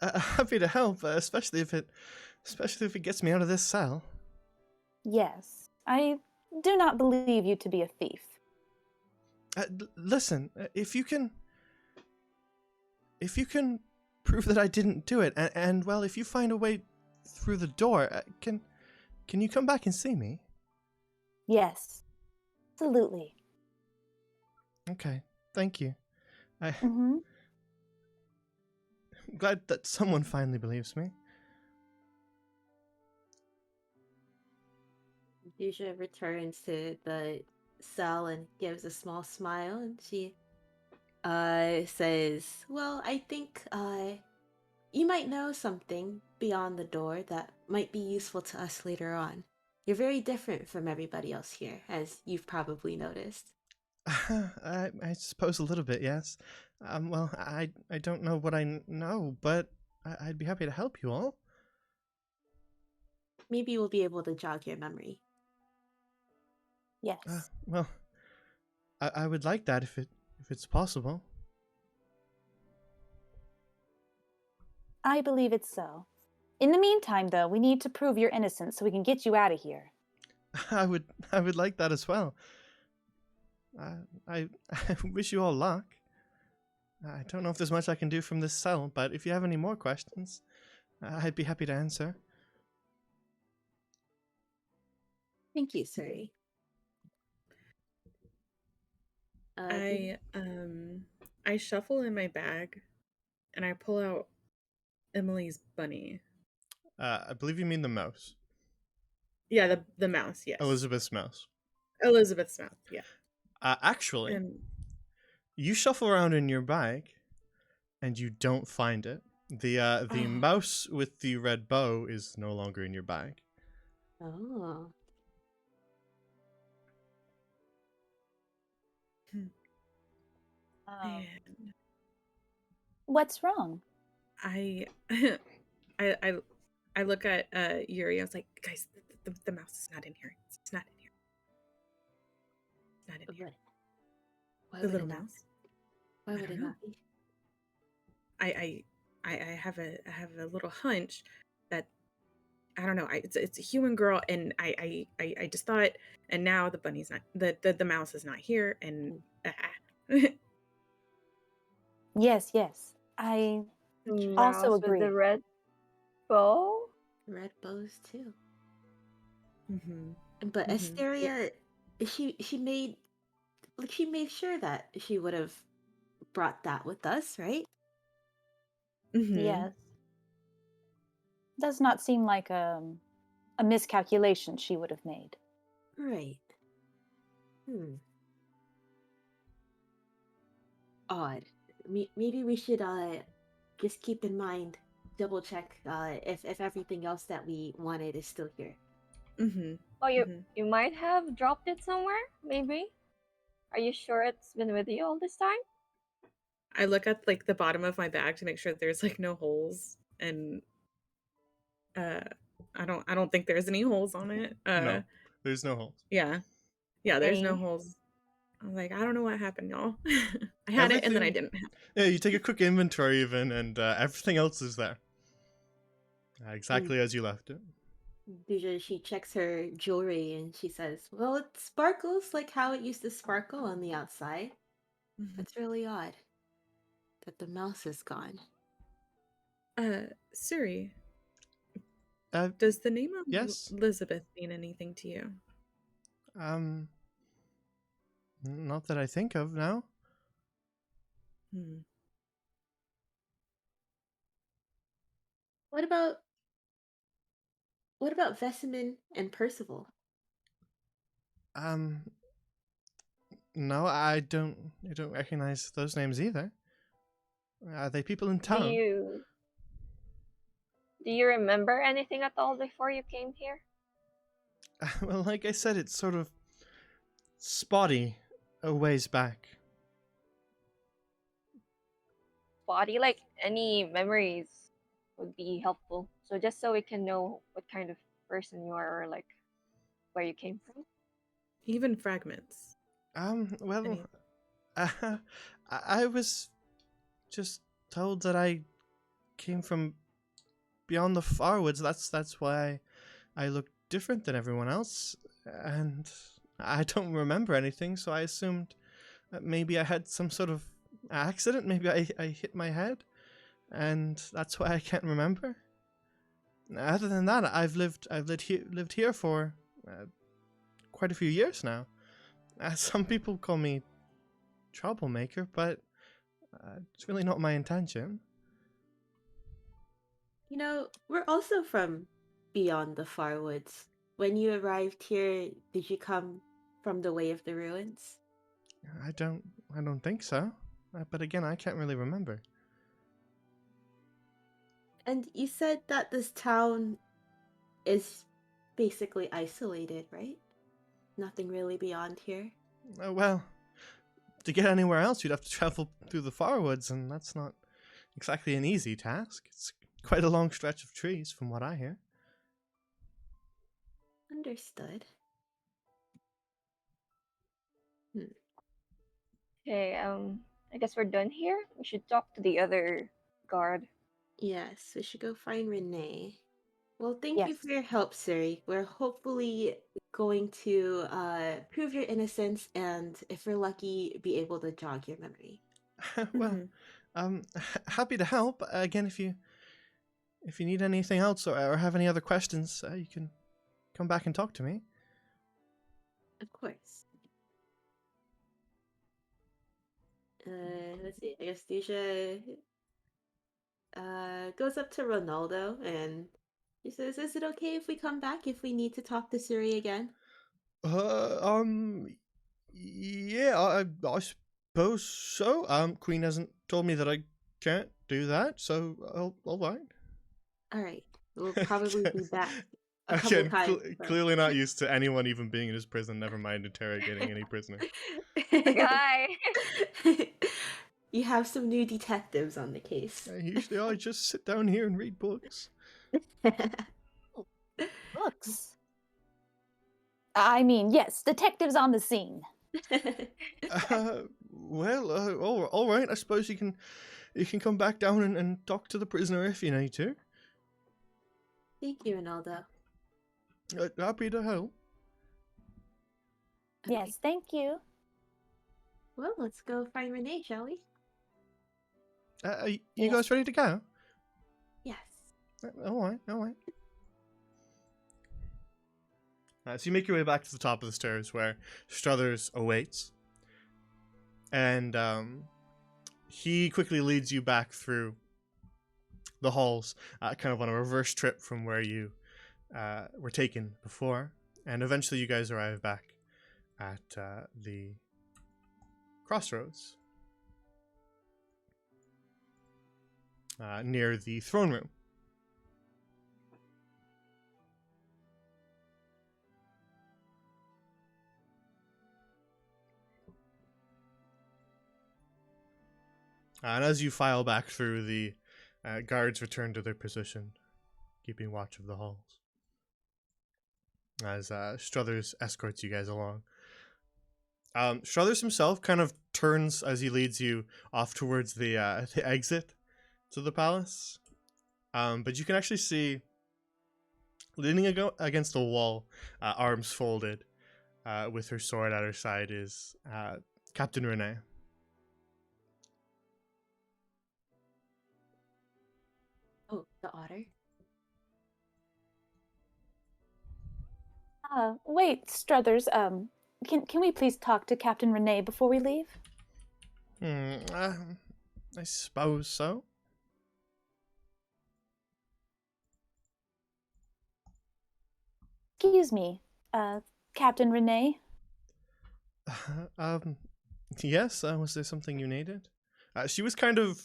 happy to help, especially if it gets me out of this cell. Yes, I do not believe you to be a thief. Listen, if you can prove that I didn't do it, and well, if you find a way through the door, can you come back and see me? Yes, absolutely. Okay, thank you. Mm-hmm. I'm glad that someone finally believes me. Fuchsia returns to the cell and gives a small smile, and she says, "Well, I think you might know something beyond the door that might be useful to us later on. You're very different from everybody else here, as you've probably noticed." I suppose a little bit, yes. Well, I don't know what I know, but I'd be happy to help you all. Maybe we'll be able to jog your memory. Yes. Well, I would like that if it's possible. I believe it's so. In the meantime, though, we need to prove your innocence so we can get you out of here. I would like that as well. I wish you all luck. I don't know if there's much I can do from this cell, but if you have any more questions, I'd be happy to answer. Thank you, Suri. I shuffle in my bag and I pull out Emily's bunny. I believe you mean the mouse. Yeah, the mouse, yes. Elizabeth's mouse. Elizabeth's mouse, yeah. Actually, you shuffle around in your bag, and you don't find it. The mouse with the red bow is no longer in your bag. Oh. Man. What's wrong? I look at Yuri. I was like, guys, the mouse is not in here. It's not in here. It's not in here. Why The would little it not? mouse. Why I would don't it know. not be? I have a little hunch that I don't know. It's a human girl, and I just thought, and now the bunny's not the mouse is not here, and Yes. I also Mouse with agree. the red bow? Red bows too. Mhm. But Mhm. Asteria, she made sure that she would have brought that with us, right? Mhm. Yes. Does not seem like a miscalculation she would have made. Right. Odd. Maybe we should just keep in mind, double check if everything else that we wanted is still here. Mhm. Oh, you Mhm. you might have dropped it somewhere, maybe? Are you sure it's been with you all this time? I look at like the bottom of my bag to make sure that there's like no holes, and I don't think there's any holes on it. No, there's no holes. Yeah. Yeah, there's no Same. holes. I was like, I don't know what happened, y'all. I had it and then I Everything- didn't have Yeah, you take a quick inventory even, and everything else is there. Exactly as you left it. Duja, she checks her jewelry and she says, "Well, it sparkles like how it used to sparkle on the outside. it. That's really odd that the mouse is gone." Siri, Uh, does the name of yes. Elizabeth mean anything to you? Not that I think of now. Hmm. What about Vesemir and Percival? No, I don't recognize those names either. Are they people in Do town? you remember anything at all before you came here? Well, like I said, it's sort of spotty a ways back. Body, like any memories would be helpful. So just so we can know what kind of person you are, or like where you came from. Even fragments. Well, Any- I was just told that I came from beyond the far woods. That's why I look different than everyone else, and I don't remember anything. So I assumed that maybe I had some sort of accident. Maybe I hit my head, and that's why I can't remember. Other than that, I've lived here for quite a few years now. Some people call me troublemaker, but it's really not my intention. You know, we're also from beyond the far woods. When you arrived here, did you come from the way of the ruins? I don't think so. But again, I can't really remember. And you said that this town is basically isolated, right? Nothing really beyond here. Well, to get anywhere else, you'd have to travel through the far woods, and that's not exactly an easy task. It's quite a long stretch of trees, from what I hear. Understood. Okay, I guess we're done here. We should talk to the other guard. Yes, we should go find Renee. Well, thank you Yes. for your help, Siri. We're hopefully going to prove your innocence and, if we're lucky, be able to jog your memory. Well, happy to help. Again, if you need anything else or have any other questions, you can come back and talk to me. Of course. Let's see. I guess Deja goes up to Ronaldo and he says, "Is it okay if we come back if we need to talk to Suri again?" Yeah, I suppose so. Queen hasn't told me that I can't do that, so all right. All right. We'll probably be back a couple Again, times. but- clearly not used to anyone even being in his prison, never mind interrogating any prisoner. The guy. You have some new detectives on the case. Usually I just sit down here and read books. Books. I mean, yes, detectives on the scene. All right. I suppose you can come back down and talk to the prisoner if you need to. Thank you, Ronaldo. Happy to help. Okay. Yes, thank you. Well, let's go find Renee, shall we? Are you Yes. guys ready to go? Yes. All right. So you make your way back to the top of the stairs where Struthers awaits. And he quickly leads you back through the halls, kind of on a reverse trip from where you were taken before. And eventually you guys arrive back at the crossroads near the throne room. And as you file back through the Guards return to their position, keeping watch of the halls. As Struthers escorts you guys along. Struthers himself kind of turns as he leads you off towards the exit to the palace. But you can actually see, leaning against the wall, arms folded, with her sword at her side, is Captain Renee. Oh, the otter. Wait, Struthers, can we please talk to Captain Renee before we leave? I suppose so. Excuse me, Captain Renee? Yes, was there something you needed? She was kind of,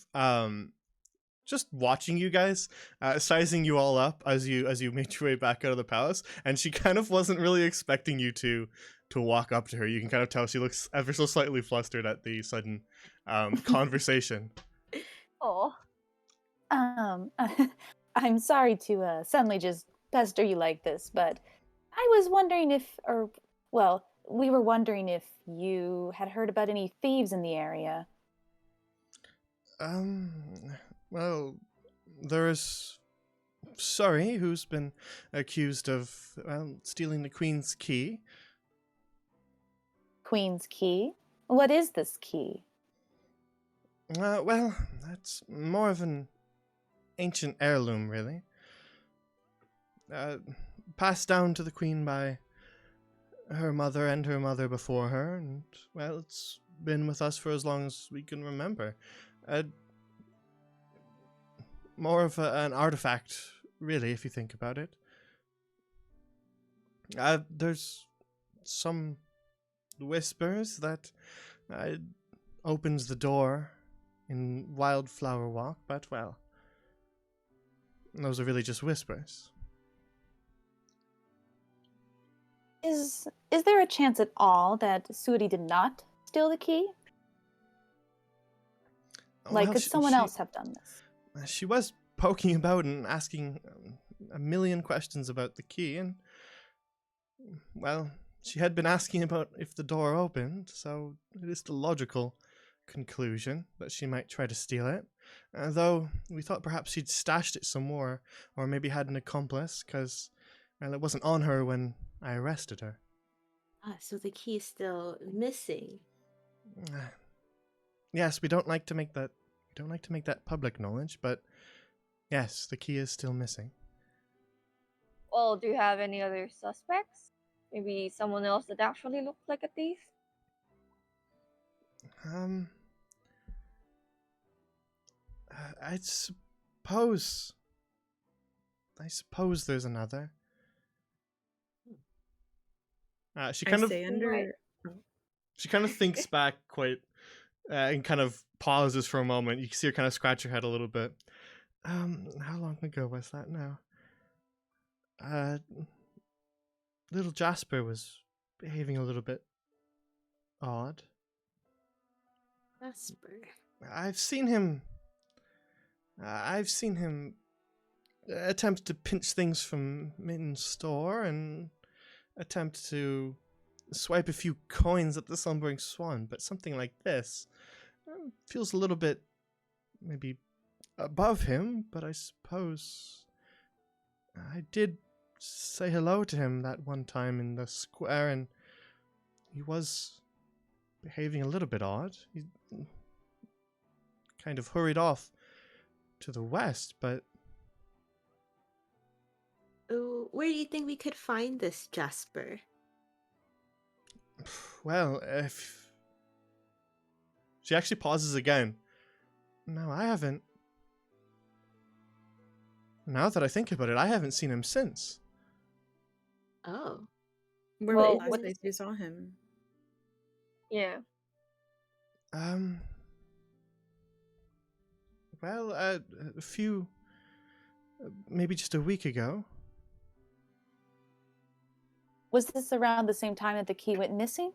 just watching you guys, sizing you all up as you made your way back out of the palace, and she kind of wasn't really expecting you to walk up to her. You can kind of tell she looks ever so slightly flustered at the sudden conversation. Oh. I'm sorry to suddenly just pester you like this, but I was wondering we were wondering if you had heard about any thieves in the area. Well, there is Surrey, who's been accused of, stealing the Queen's key. Queen's key? What is this key? Well, that's more of an ancient heirloom, really. Passed down to the Queen by her mother and her mother before her, and, well, it's been with us for as long as we can remember. More of an artifact, really, if you think about it. There's some whispers that opens the door in Wildflower Walk, but, well, those are really just whispers. Is there a chance at all that Sudi did not steal the key? Like, Well, could someone else have done this? She was poking about and asking a million questions about the key, and, well, she had been asking about if the door opened, so it is the logical conclusion that she might try to steal it. Though we thought perhaps she'd stashed it somewhere, or maybe had an accomplice, because, well, it wasn't on her when I arrested her. So the key is still missing. Yes, we don't like to make that public knowledge, but yes, the key is still missing. Well, do you have any other suspects? Maybe someone else that actually looked like a thief? I suppose there's another. She kind of thinks back quite, and kind of pauses for a moment. You can see her kind of scratch her head a little bit. How long ago was that now? Little Jasper was behaving a little bit odd. Jasper. I've seen him attempt to pinch things from Mitten's store and attempt to swipe a few coins at the Slumbering Swan, but something like this feels a little bit maybe above him, but I suppose I did say hello to him that one time in the square, and he was behaving a little bit odd. He kind of hurried off to the west, but... Oh, where do you think we could find this Jasper? Well, if... She actually pauses again. No, I haven't. Now that I think about it, I haven't seen him since. Oh. Where Well, was the last place you saw him? Yeah. Well, a few... maybe just a week ago. Was this around the same time that the key went missing?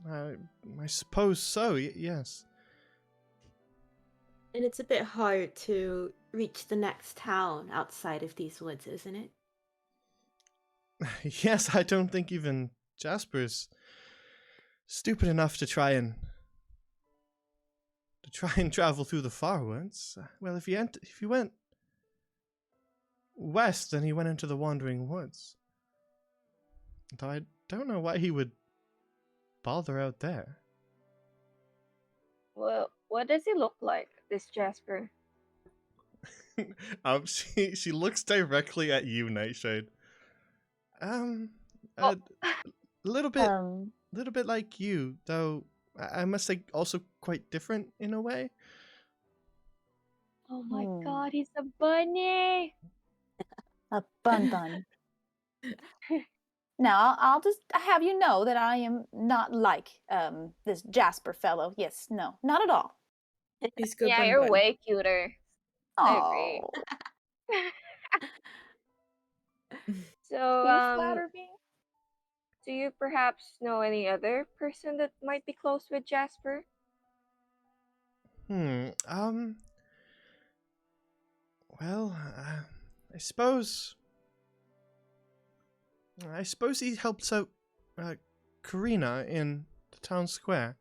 I suppose so, yes. And it's a bit hard to reach the next town outside of these woods, isn't it? Yes, I don't think even Jasper's stupid enough to try and travel through the far woods. Well, if he went west, then he went into the Wandering Woods. Though I don't know why he would bother out there. Well, what does he look like, this Jasper? She looks directly at you, Nightshade. Oh. A little bit like you, though. I must say, also quite different in a way. Oh my god, he's a bunny! A bun. Now, I'll just have you know that I am not like this Jasper fellow. Yes, no, not at all. He's good. Yeah, bun you're bun. way cuter. I agree. Oh, So, you flatter me. do you perhaps know any other person that might be close with Jasper? Well, I suppose he helps out Karina in the town square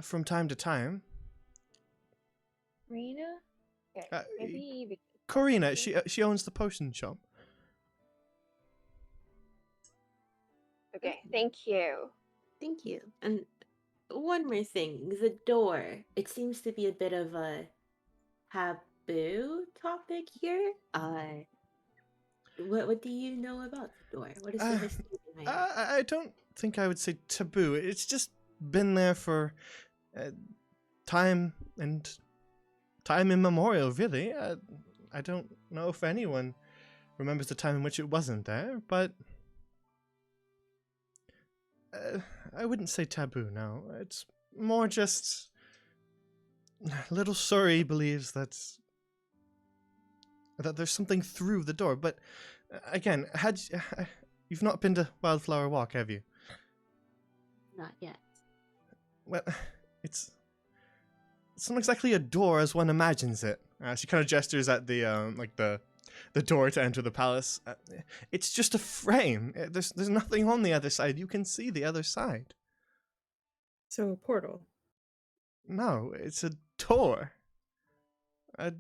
from time to time. Rena? Okay, maybe. Karina, she owns the potion shop. Okay, thank you. Thank you. And one more thing, the door. It seems to be a bit of a taboo topic here. What do you know about the door? What is the history behind it? I don't think I would say taboo. It's just been there for time immemorial, really. I don't know if anyone remembers the time in which it wasn't there, but I wouldn't say taboo, no. It's more just little Surrey believes that there's something through the door, but again, you've not been to Wildflower Walk, have you? Not yet. Well, it's not exactly a door as one imagines it. She kind of gestures at the door to enter the palace. It's just a frame. There's nothing on the other side. You can see the other side. So a portal. No, it's a door.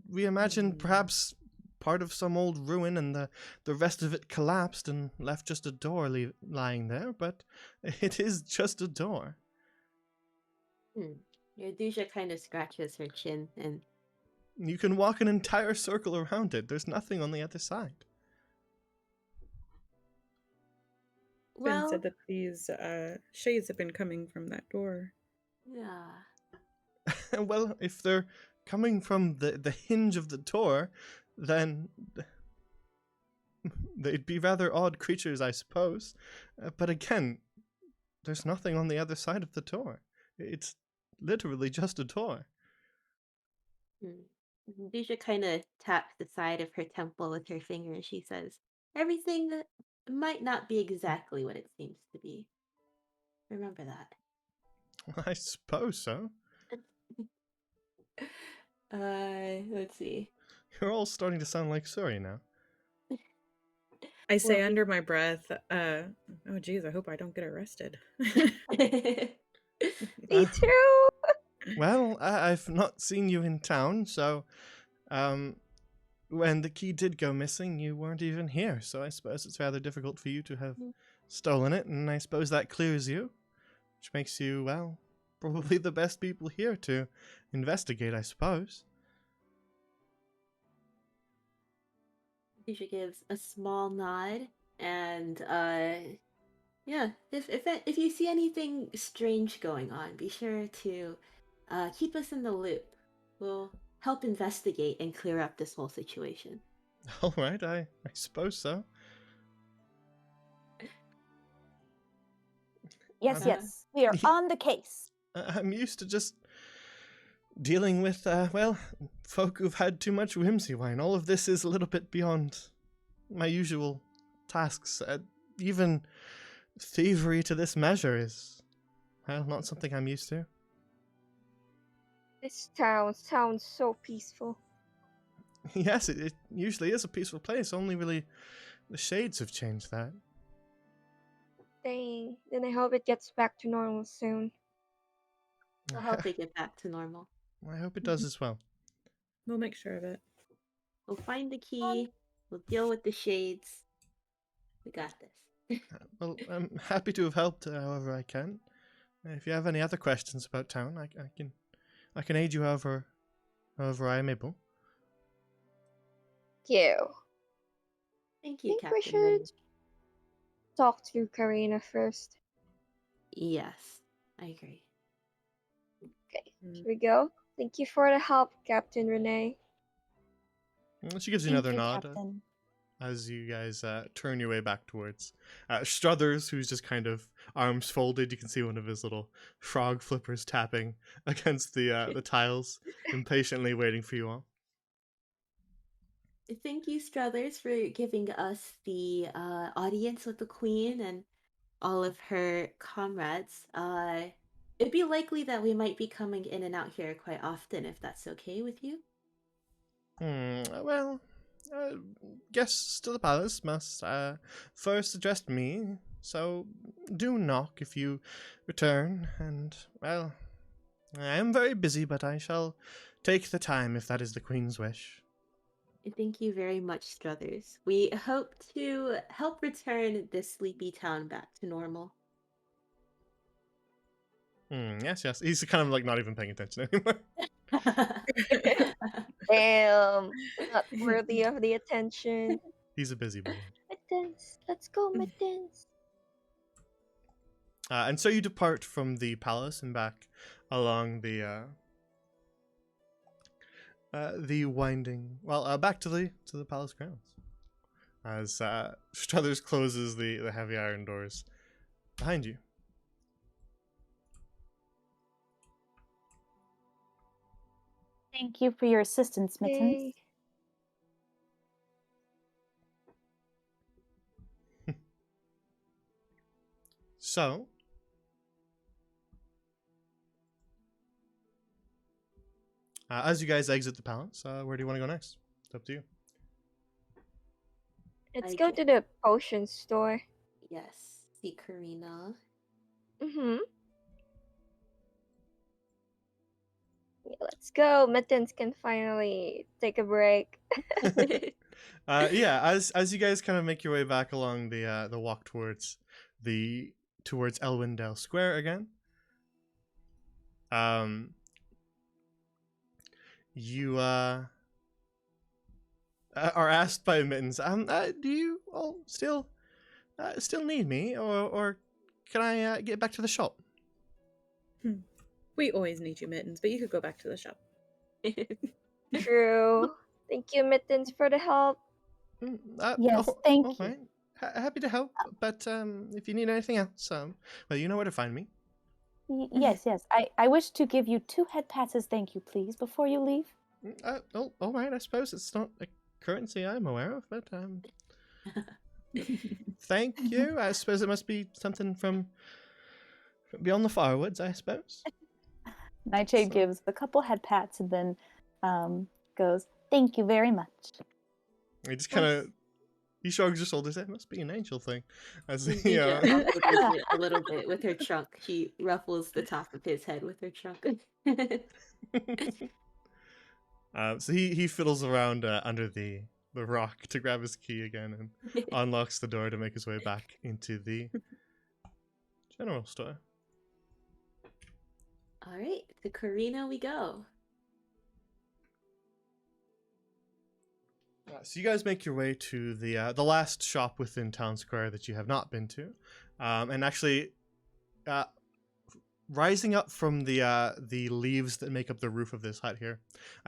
We imagine perhaps part of some old ruin and the rest of it collapsed and left just a door lying there, but it is just a door. Yardusha kind of scratches her chin and... You can walk an entire circle around it. There's nothing on the other side. Ben said that these shades have been coming from that door. Yeah. Well, if they're coming from the hinge of the door, then they'd be rather odd creatures, I suppose. But again, there's nothing on the other side of the door. It's literally just a door. Dusha kind of taps the side of her temple with her finger and she says, everything might not be exactly what it seems to be. Remember that. I suppose so. Let's see. You're all starting to sound like Suri now. I say under my breath, oh geez, I hope I don't get arrested. Me too! Well, I've not seen you in town, so when the key did go missing, you weren't even here, so I suppose it's rather difficult for you to have stolen it, and I suppose that clears you, which makes you, well, probably the best people here to investigate, I suppose. Dusha gives a small nod, and yeah, if you see anything strange going on, be sure to keep us in the loop. We'll help investigate and clear up this whole situation. All right, I suppose so. Yes, we are on the case. I'm used to just dealing with, well, folk who've had too much whimsy wine. All of this is a little bit beyond my usual tasks. Even thievery to this measure is, well, not something I'm used to. This town sounds so peaceful. Yes, it usually is a peaceful place. Only really the shades have changed that. Dang. Then I hope it gets back to normal soon. I'll help it get back to normal. I hope it does as well. We'll make sure of it. We'll find the key. We'll deal with the shades. We got this. Well, I'm happy to have helped however I can. If you have any other questions about town, I can aid you however I am able. Thank you. Thank I you, think we Captain. should Rin. talk to Karina first. Yes, I agree. Okay, Mm. here we go. Thank you for the help, Captain Renee. She gives you Thank another you, nod Captain. as you guys turn your way back towards Struthers, who's just kind of arms folded. You can see one of his little frog flippers tapping against the tiles, impatiently waiting for you all. Thank you, Struthers, for giving us the audience with the Queen and all of her comrades. It'd be likely that we might be coming in and out here quite often, if that's okay with you. Well, guests to the palace must first address me, so do knock if you return, and, well, I am very busy, but I shall take the time if that is the Queen's wish. Thank you very much, Struthers. We hope to help return this sleepy town back to normal. Yes. He's kind of like not even paying attention anymore. Damn, not worthy of the attention. He's a busybody. Mittens, let's go, Mittens. And so you depart from the palace and back along the winding, back to the palace grounds. As Struthers closes the heavy iron doors behind you. Thank you for your assistance, Mittens. Yay. So, as you guys exit the palace, where do you want to go next? It's up to you. Let's I go get- to the potion store. Yes, see Karina. Mm-hmm. Yeah, let's go. Mittens can finally take a break. Yeah, as you guys kind of make your way back along the walk towards Elwindale Square again, you are asked by Mittens, do you all still need me, or can I get back to the shop? We always need you, Mittens, but you could go back to the shop. True. Thank you, Mittens, for the help. Yes, thank all you. right. Happy to help, but if you need anything else, well, you know where to find me. Yes. I wish to give you 2 head pats as thank you, please, before you leave. All right. I suppose it's not a currency I'm aware of, but thank you. I suppose it must be something from beyond the Firewoods, I suppose. Nightshade So- gives a couple head pats and then goes, "Thank you very much." He just kind of he shrugs his shoulders. It must be an angel thing, as he Deidre also does it a little bit with her trunk. She ruffles the top of his head with her trunk. So he fiddles around under the rock to grab his key again and unlocks the door to make his way back into the general store. All right, to Karina we go. So you guys make your way to the last shop within town square that you have not been to, and actually, rising up from the leaves that make up the roof of this hut here,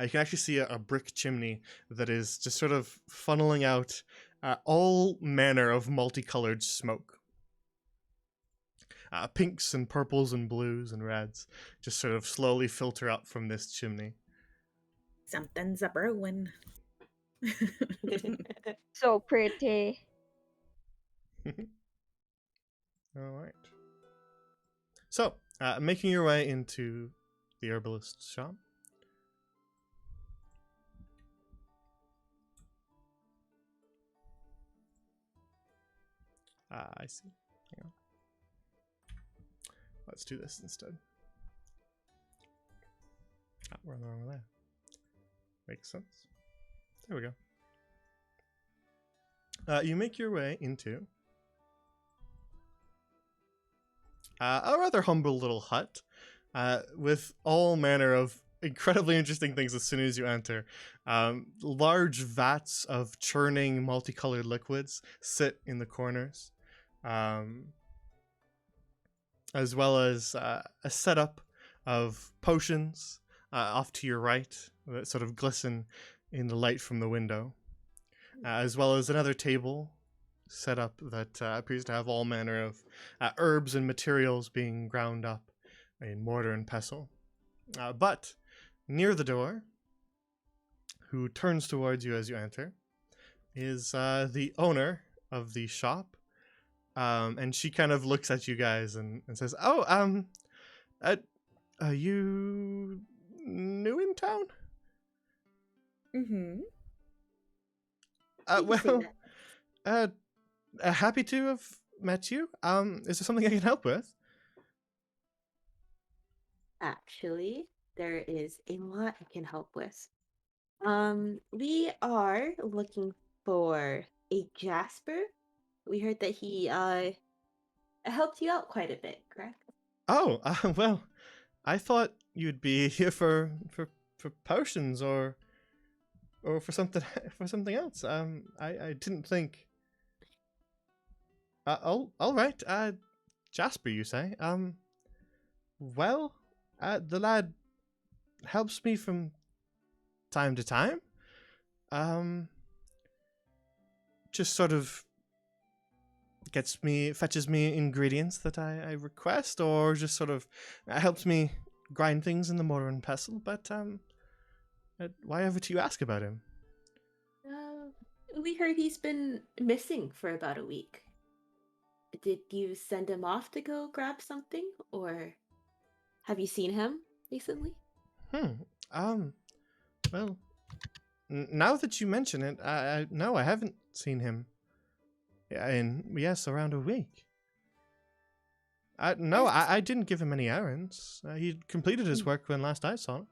you can actually see a brick chimney that is just sort of funneling out all manner of multicolored smoke. Pinks and purples and blues and reds just sort of slowly filter up from this chimney. Something's a brewing. So pretty. All right. So, making your way into the herbalist shop, I see. Hang on. Let's do this instead. Ah, we're on the wrong way. Makes sense. There we go. You make your way into a rather humble little hut with all manner of incredibly interesting things as soon as you enter. Large vats of churning multicolored liquids sit in the corners, as well as a setup of potions off to your right that sort of glisten in the light from the window, as well as another table set up that appears to have all manner of herbs and materials being ground up in mortar and pestle. But near the door, who turns towards you as you enter, is the owner of the shop. And she kind of looks at you guys and says, "Oh, are you new in town?" Mm-hmm. You can say Well, that. happy to have met you. Is there something I can help with? Actually, there is a lot I can help with. We are looking for a Jasper. We heard that he helped you out quite a bit, correct? Oh, well, I thought you'd be here for potions or for something for something else. I didn't think. All right. Jasper, you say? Well, the lad helps me from time to time. Just sort of fetches me ingredients that I request, or just sort of helps me grind things in the mortar and pestle. But why ever do you ask about him? We heard he's been missing for about a week. Did you send him off to go grab something, or have you seen him recently? Well, now that you mention it, no, I haven't seen him in, yes, around a week. No, I didn't give him any errands. He completed his work when last I saw him.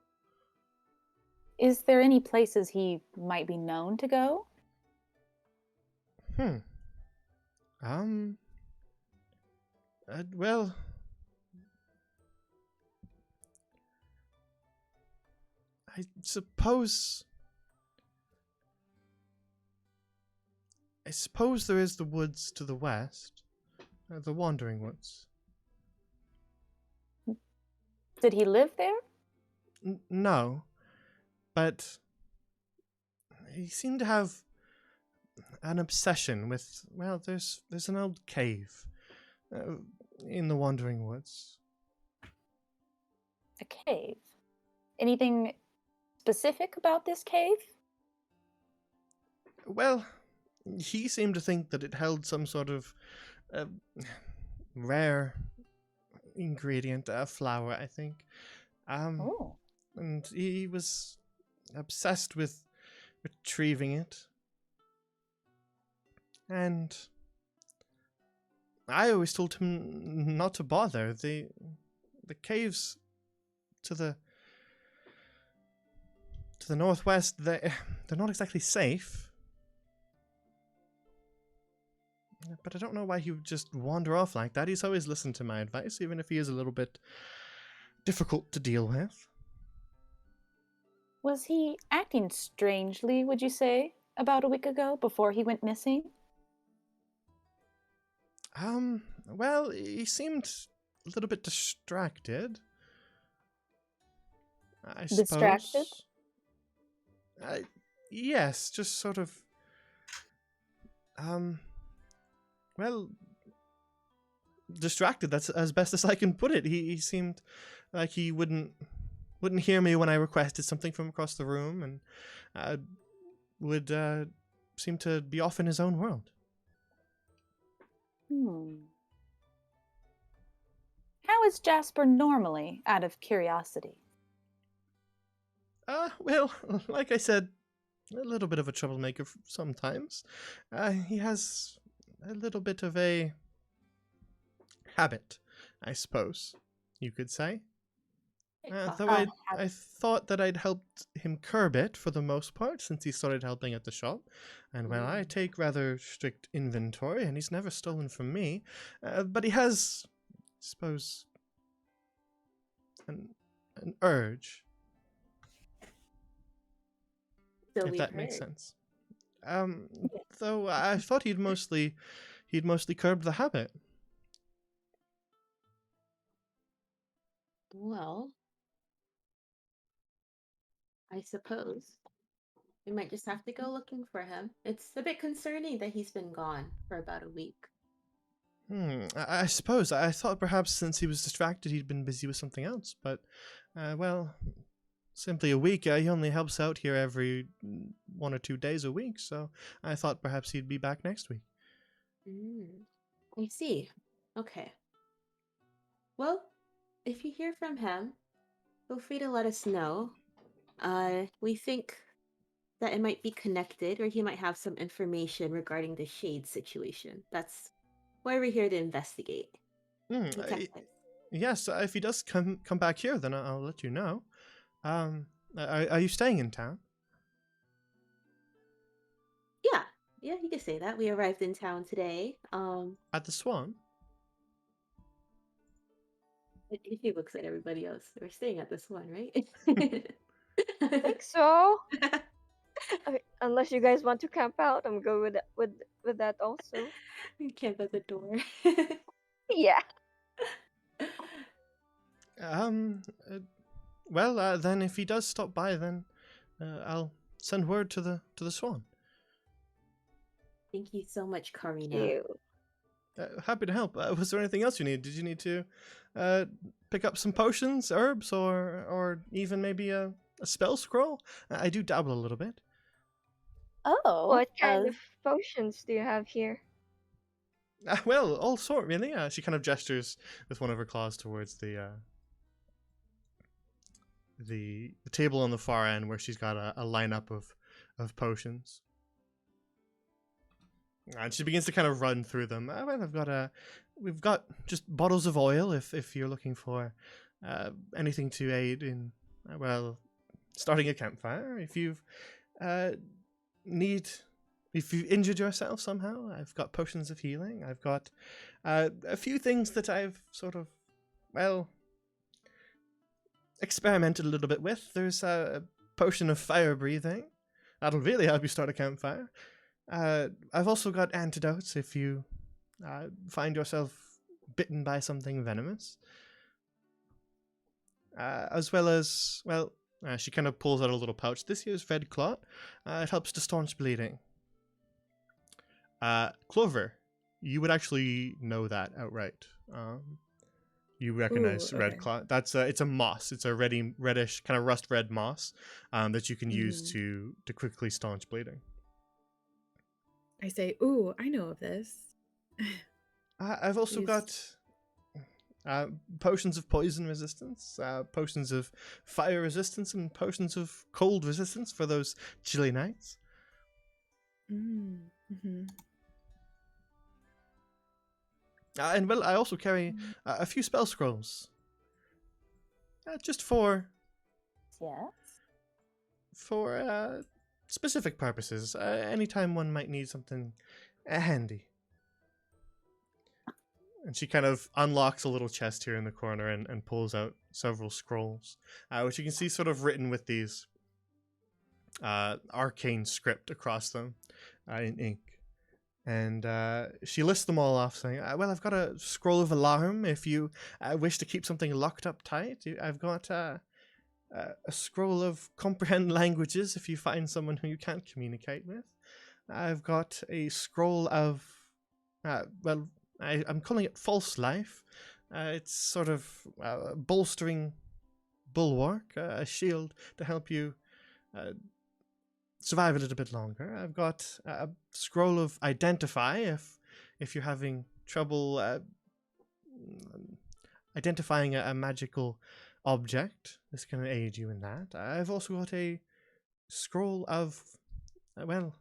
Is there any places he might be known to go? Well, I suppose there is the woods to the west, the Wandering Woods. Did he live there? No, but he seemed to have an obsession with. Well, there's an old cave in the Wandering Woods. A cave? Anything specific about this cave? Well, he seemed to think that it held some sort of rare ingredient, a flower, I think. Oh. And he was obsessed with retrieving it. And I always told him not to bother. The caves to the northwest, they're not exactly safe. But I don't know why he would just wander off like that. He's always listened to my advice, even if he is a little bit difficult to deal with. Was he acting strangely, would you say, about a week ago, before he went missing? Well, he seemed a little bit distracted. I suppose. Distracted? Yes, just sort of. Well, distracted. That's as best as I can put it. He seemed like he wouldn't hear me when I requested something from across the room, and would seem to be off in his own world. How is Jasper normally, out of curiosity? Well, like I said, a little bit of a troublemaker sometimes. He has a little bit of a habit, I suppose you could say. Though I thought that I'd helped him curb it for the most part since he started helping at the shop. And well, I take rather strict inventory, and he's never stolen from me. But he has, I suppose, an urge, So if we've that makes heard. sense. Though I thought he'd mostly curbed the habit. Well, I suppose we might just have to go looking for him. It's a bit concerning that he's been gone for about a week. I suppose. I thought perhaps since he was distracted, he'd been busy with something else. But, well, simply a week. He only helps out here every 1 or 2 days a week. So I thought perhaps he'd be back next week. I see. Okay. Well, if you hear from him, feel free to let us know. We think that it might be connected, or he might have some information regarding the shade situation. That's why we're here to investigate. Detectives. Yes, if he does come back here, then I'll let you know. Are you staying in town? Yeah, you can say that. We arrived in town today. At the Swan? He looks at everybody else. We're staying at this one, right? I think so. Okay, unless you guys want to camp out, I'm good with that also. We camp at the door. Yeah. Well, then if he does stop by, then I'll send word to the Swan. Thank you so much, Karina. You. Happy to help. Was there anything else you need? Did you need to pick up some potions, herbs, or even maybe a spell scroll? I do dabble a little bit. Oh. What kind of potions do you have here? Well, all sort, really. She kind of gestures with one of her claws towards the table on the far end where she's got a lineup of potions. And she begins to kind of run through them. Well, we've got just bottles of oil if you're looking for anything to aid in, well, starting a campfire. If you've injured yourself somehow, I've got potions of healing. I've got a few things that I've sort of, well, experimented a little bit with. There's a potion of fire breathing. That'll really help you start a campfire. I've also got antidotes if you find yourself bitten by something venomous. As well as, well, she kind of pulls out a little pouch. This here's Red Clot. It helps to staunch bleeding. Clover, you would actually know that outright. You recognize Red Clot. That's it's a moss. It's a reddish, kind of rust red moss that you can use to quickly staunch bleeding. I say, ooh, I know of this. I've also got potions of poison resistance, potions of fire resistance, and potions of cold resistance for those chilly nights. Mm-hmm. And well, I also carry a few spell scrolls. Just for specific purposes. Anytime one might need something handy. And she kind of unlocks a little chest here in the corner and pulls out several scrolls, which you can see sort of written with these arcane script across them in ink. And she lists them all off, saying, well, I've got a scroll of alarm if you wish to keep something locked up tight. I've got a scroll of comprehend languages if you find someone who you can't communicate with. I've got a scroll of, well, I'm calling it false life. It's sort of bolstering bulwark, a shield to help you survive a little bit longer. I've got a scroll of identify if you're having trouble identifying a magical object. This can aid you in that. I've also got a scroll of, well,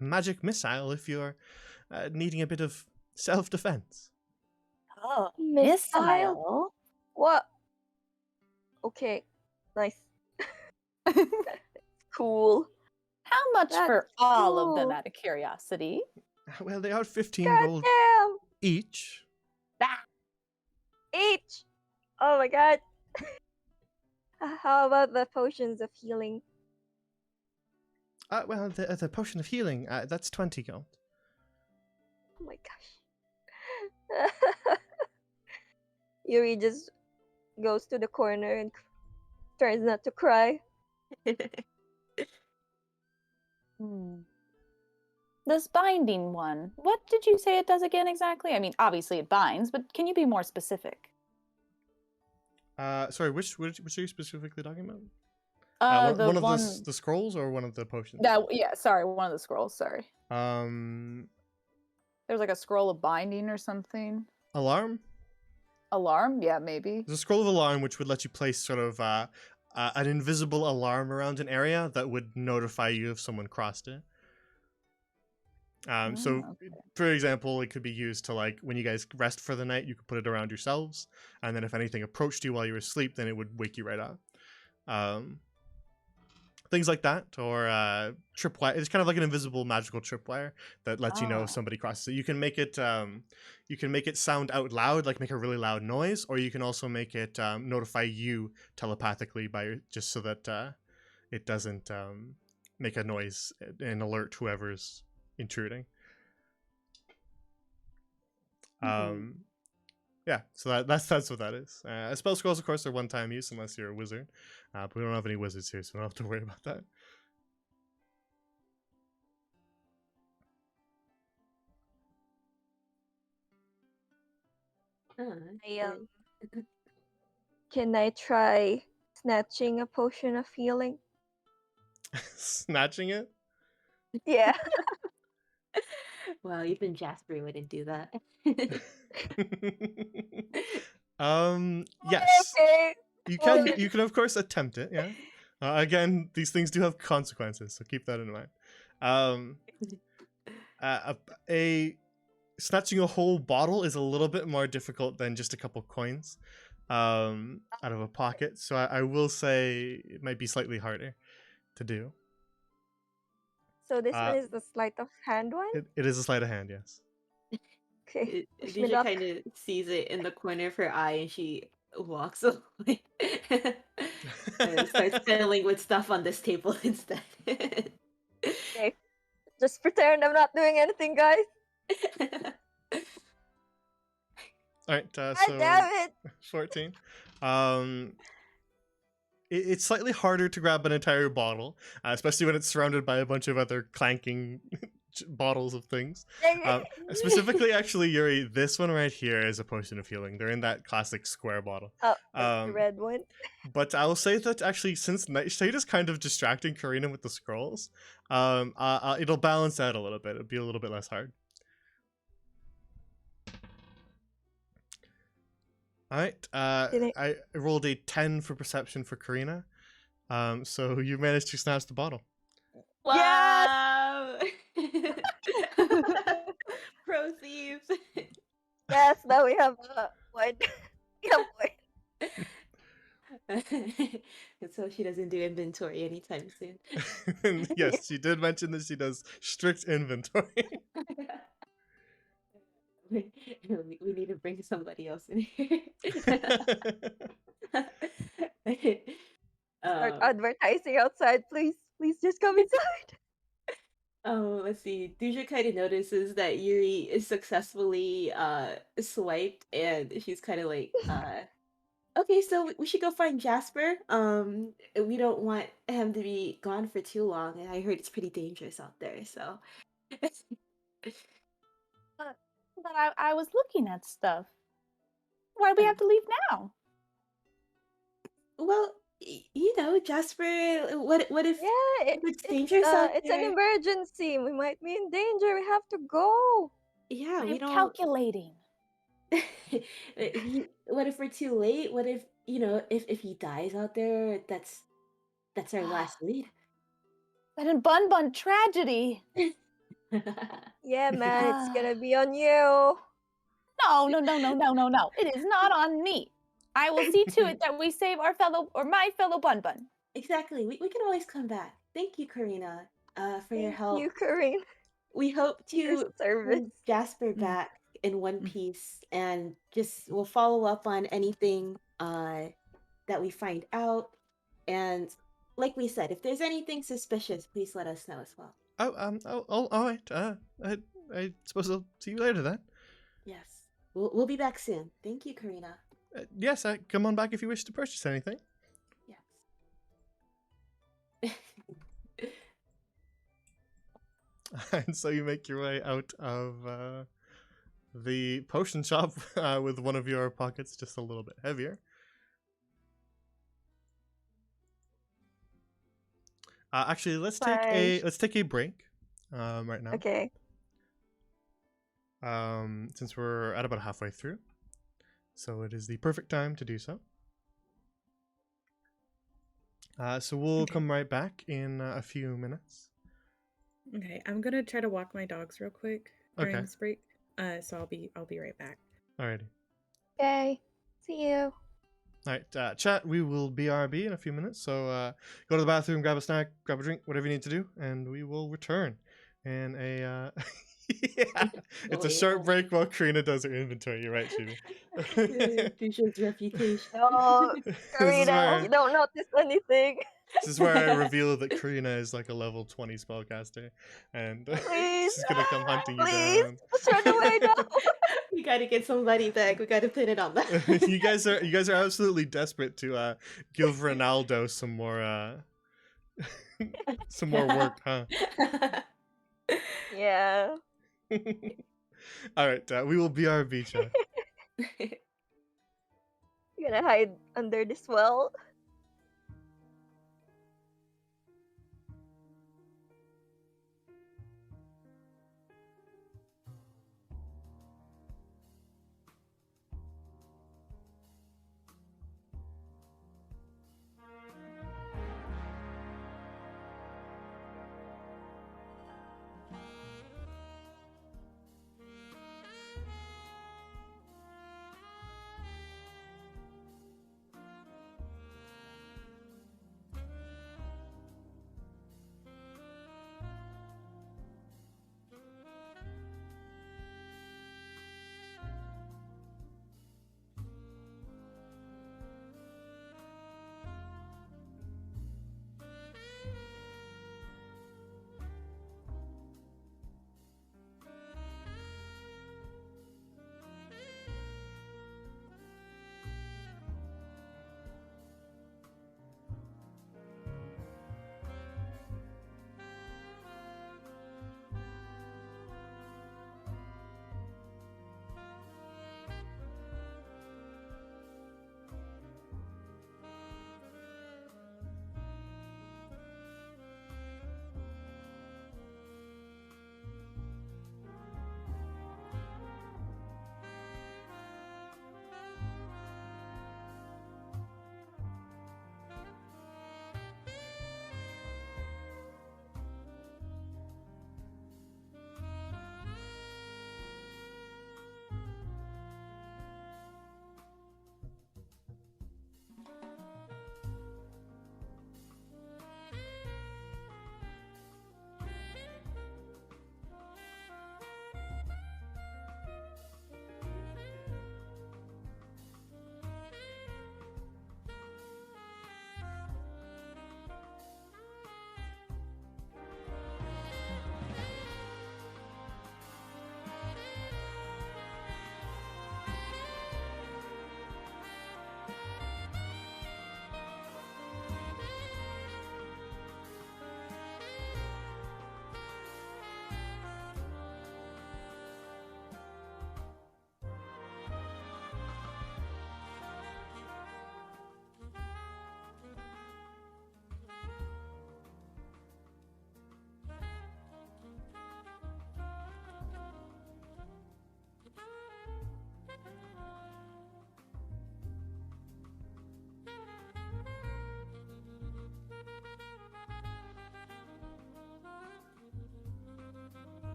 magic missile if you're needing a bit of self-defense. Oh, Missile? missile? What? Okay, nice. Cool. How much That's for all of them, cool. out of curiosity? Well, they are 15 gold Goddamn! each. Ah, Each! Oh my god. How about the potions of healing? Well, the potion of healing, that's 20 gold. Oh my gosh. Yuri just goes to the corner and tries not to cry. This binding one, what did you say it does again exactly? I mean, obviously it binds, but can you be more specific? Sorry, which are you specifically talking about? The one of one. the scrolls or one of the potions? Yeah, sorry, one of the scrolls. Sorry, Um, there's like a scroll of binding or something. alarm. Alarm? Yeah, maybe. There's a scroll of alarm which would let you place sort of an invisible alarm around an area that would notify you if someone crossed it. So, okay. for example, it could be used to, like, when you guys rest for the night, you could put it around yourselves, and then if anything approached you while you were asleep, then it would wake you right up. Things like that, or tripwire. It's kind of like an invisible magical tripwire that lets you know if somebody crosses it. You can make it sound out loud, like make a really loud noise, or you can also make it notify you telepathically just so that it doesn't make a noise and alert whoever's intruding. Yeah, so that's what that is. Spell scrolls, of course, are one-time use unless you're a wizard, but we don't have any wizards here, so we don't have to worry about that. Can I try snatching a potion of healing? Snatching it? Yeah. Well, even Jasper wouldn't do that. Yes. Okay. You can of course attempt it, yeah. Again, these things do have consequences, so keep that in mind. Snatching a whole bottle is a little bit more difficult than just a couple coins out of a pocket, so I will say it might be slightly harder to do. So this one is the sleight of hand one? It is a sleight of hand, yes. Okay. Dija kind of sees it in the corner of her eye and she walks away. And starts fiddling with stuff on this table instead. Okay. Just pretend I'm not doing anything, guys. Alright, God so damn it. 14. It's slightly harder to grab an entire bottle, especially when it's surrounded by a bunch of other clanking bottles of things. Specifically, actually, Yuri, this one right here is a potion of healing. They're in that classic square bottle. Oh, the red one. But I will say that actually, since Nightshade is kind of distracting Karina with the scrolls, it'll balance out a little bit. It'll be a little bit less hard. All right. I rolled a 10 for perception for Karina. So you managed to snatch the bottle. Wow! Pro thieves. Yes, now we have one. And so she doesn't do inventory anytime soon. Yes, she did mention that she does strict inventory. We need to bring somebody else in here. Start advertising outside, please. Please just come inside. Let's see. Duja kind of notices that Yuri is successfully swiped, and she's kind of like, okay, so we should go find Jasper. We don't want him to be gone for too long, and I heard it's pretty dangerous out there, so. But I was looking at stuff. Why do we have to leave now? Well, you know, Jasper, what if it's dangerous out it's there? an emergency. We might be in danger. We have to go. Yeah, we I'm don't. calculating. What if we're too late? What if, you know, if he dies out there, that's our last lead. That in Bun Bun tragedy. Yeah, man, it's Ah. gonna be on you. No. It is not on me. I will see to it that we save our fellow or my fellow Bun Bun. Exactly. We can always come back. Thank you, Karina, for your Thank help. you, Corinne. We hope Your to service. bring Jasper Mm. back in one Mm. piece, and just we'll follow up on anything that we find out. And like we said, if there's anything suspicious, please let us know as well. All right. I suppose I'll see you later then. Yes, we'll be back soon. Thank you, Karina. Yes, come on back if you wish to purchase anything. Yes. And so you make your way out of the potion shop with one of your pockets just a little bit heavier. Actually, let's take a break right now. Okay. Since we're at about halfway through, so it is the perfect time to do so. So we'll come right back in a few minutes. Okay, I'm gonna try to walk my dogs real quick during Okay. this break. So I'll be right back. Alrighty. Okay. See you. Alright, chat, we will BRB in a few minutes, so go to the bathroom, grab a snack, grab a drink, whatever you need to do, and we will return in a... yeah, it's a short break while Karina does her inventory. You're right, Shiva. Fusion's reputation. No, This is Karina, where you don't notice anything. this is where I reveal that Karina is like a level 20 spellcaster, and Please, she's gonna come hunting you please, down. let's run away now. We gotta get some money back. We gotta pin it on that. you guys are absolutely desperate to give Ronaldo some more some more work, huh? Yeah. All right, we will BRB, chat. You gonna hide under this well?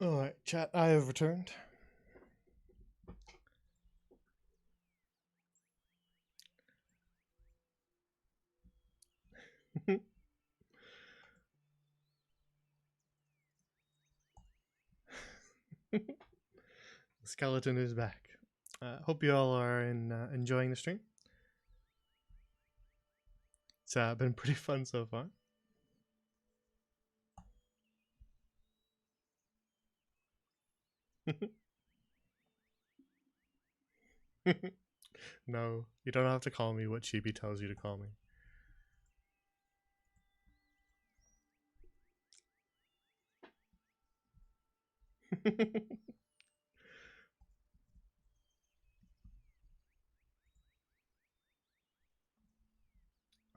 Alright, chat, I have returned. The skeleton is back. Hope you all are enjoying the stream. It's been pretty fun so far. No, you don't have to call me what Chibi tells you to call me.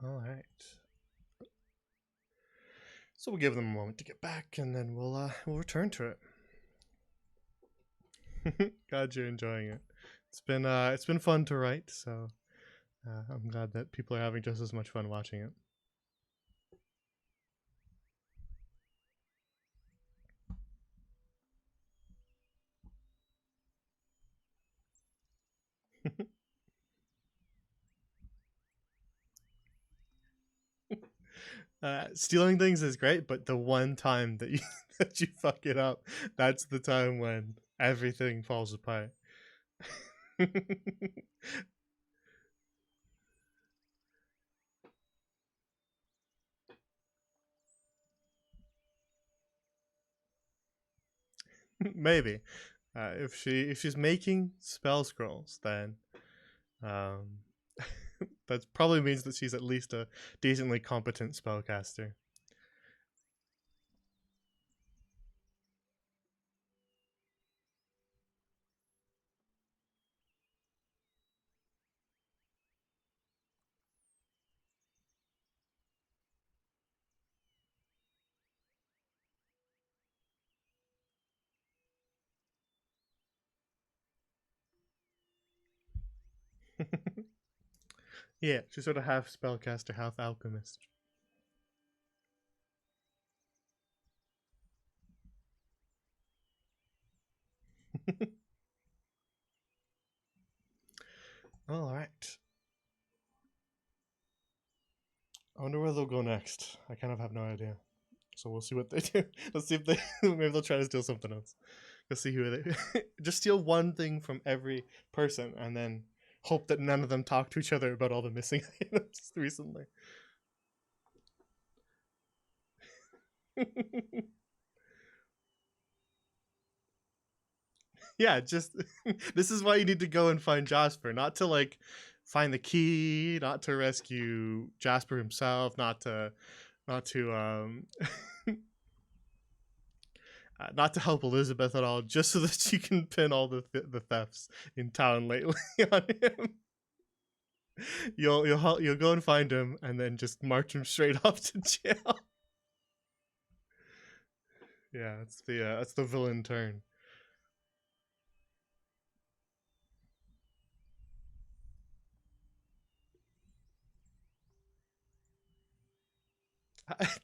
All right. So we'll give them a moment to get back, and then we'll return to it. Glad you're enjoying it. It's been fun to write, so I'm glad that people are having just as much fun watching it. Stealing things is great, but the one time that you that you fuck it up, that's the time when everything falls apart. Maybe if she's making spell scrolls, then um, that probably means that she's at least a decently competent spellcaster. Yeah, she's sort of half spellcaster, half alchemist. All right. I wonder where they'll go next. I kind of have no idea. So we'll see what they do. Let's see if they maybe they'll try to steal something else. Let's see who they just steal one thing from every person and then hope that none of them talk to each other about all the missing items recently. Yeah, just this is why you need to go and find Jasper, not to like find the key, not to rescue Jasper himself, not to not to help Elizabeth at all, just so that she can pin all the thefts in town lately on him. You'll go and find him, and then just march him straight off to jail. Yeah, that's the villain turn.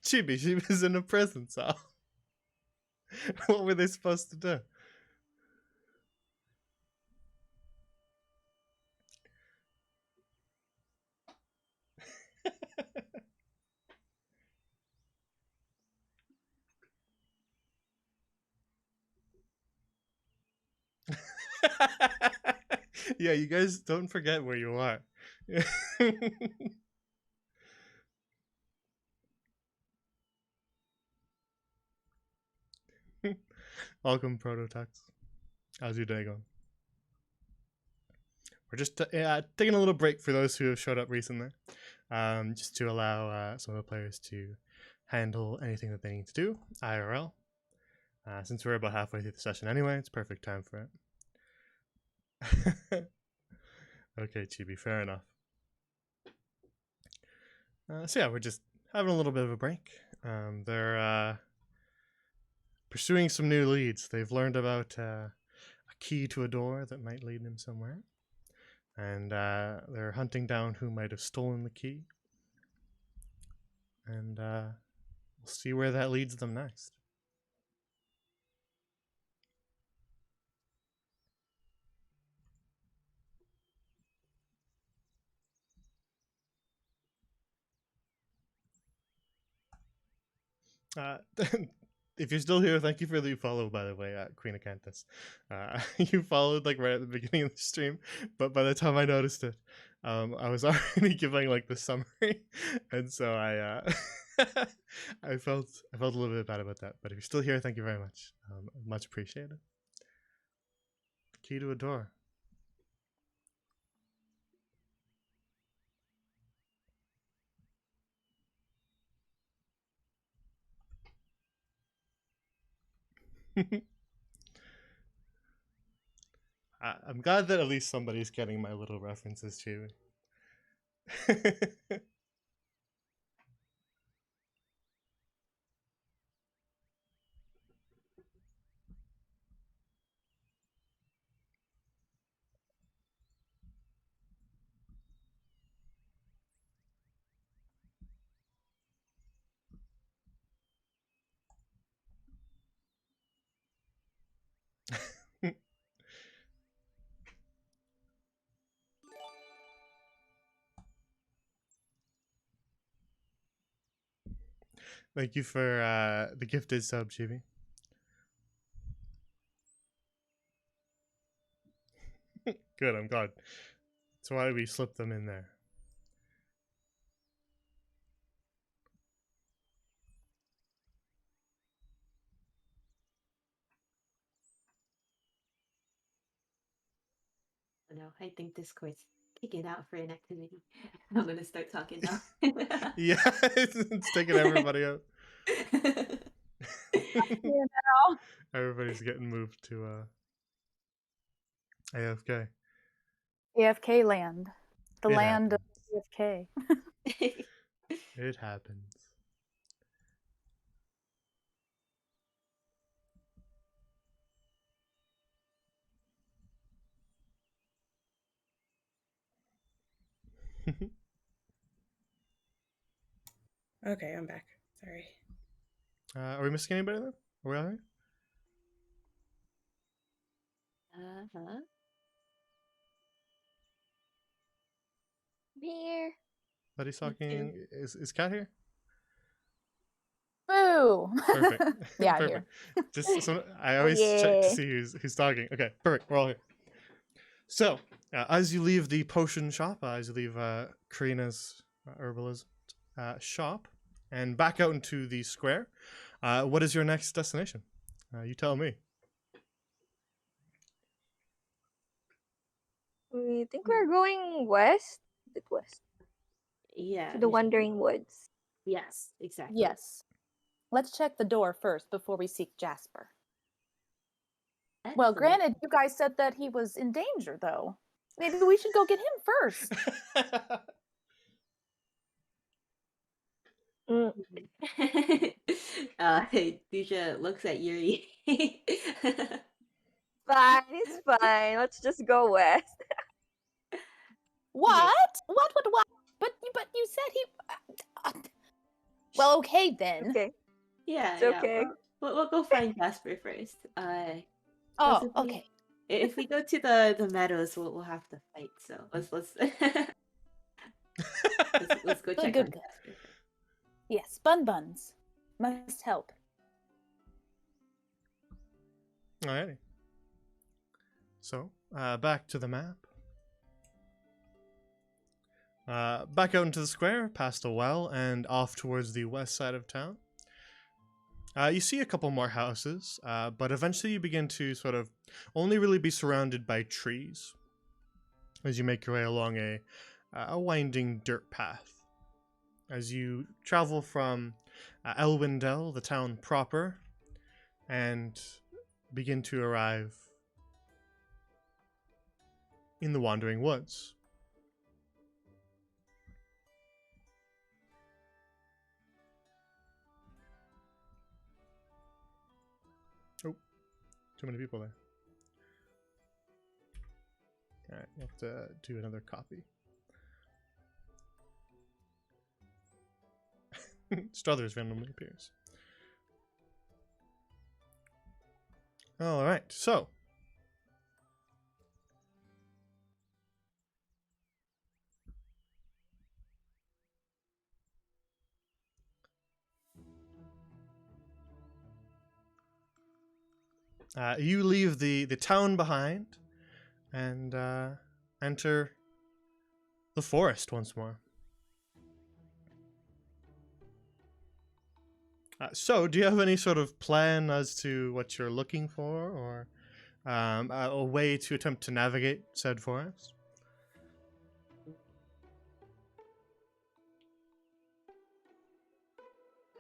Chibi, she was in a prison cell. What were they supposed to do? Yeah, you guys don't forget where you are. Welcome, Prototex. How's your day going? We're just taking a little break for those who have showed up recently, just to allow some of the players to handle anything that they need to do IRL. Since we're about halfway through the session anyway, it's perfect time for it. Okay, Chibi, fair enough. So yeah, we're just having a little bit of a break. They're pursuing some new leads. They've learned about a key to a door that might lead them somewhere. And they're hunting down who might have stolen the key. And we'll see where that leads them next. Uh, if you're still here, thank you for the follow, by the way, Queen Acanthus. You followed like right at the beginning of the stream, but by the time I noticed it, I was already giving like the summary, and so I felt a little bit bad about that. But if you're still here, thank you very much. Much appreciated. Key to a door. I'm glad that at least somebody's getting my little references to. Thank you for the gifted sub, Chibi. Good, I'm glad. That's why we slipped them in there. No, I think Discord's kicking out for an activity. I'm gonna start talking now. Yeah, it's taking everybody out. Now. Everybody's getting moved to AFK. AFK land. The It land happens. of AFK. It happens. Okay, I'm back. Sorry. Are we missing anybody then? Are we all here? Uh-huh. Here. Buddy's talking. Is Cat here? Boo! Perfect. Yeah, Perfect. Just so I always check to yeah. see who's talking. Okay, perfect. We're all here. So, as you leave the potion shop, as you leave Karina's herbalism shop, and back out into the square, what is your next destination? You tell me. We think we're going west. Is it west? Yeah. To the we should- Wandering Woods. Yes, exactly. Yes. Let's check the door first before we seek Jasper. Well, Excellent. granted, you guys said that he was in danger, though. Maybe we should go get him first. Mm, Dusha looks at Yuri. fine, it's fine. Let's just go west. What? What? But you said he. Well, okay then. Okay. Yeah, It's yeah. okay. We'll go find Jasper first. Oh, Possibly- okay. If we go to the meadows, we'll have to fight. So let's let's go check good. on Jasper. Yes, buns must help. Alrighty. So, back to the map. Back out into the square, past a well, and off towards the west side of town. You see a couple more houses, but eventually you begin to sort of only really be surrounded by trees as you make your way along a winding dirt path. As you travel from Elwindale, the town proper, and begin to arrive in the Wandering Woods. Oh, too many people there. Alright, you have to do another copy. Struthers randomly appears. Alright, so. you leave the town behind and enter the forest once more. So, do you have any sort of plan as to what you're looking for, or a way to attempt to navigate said forest?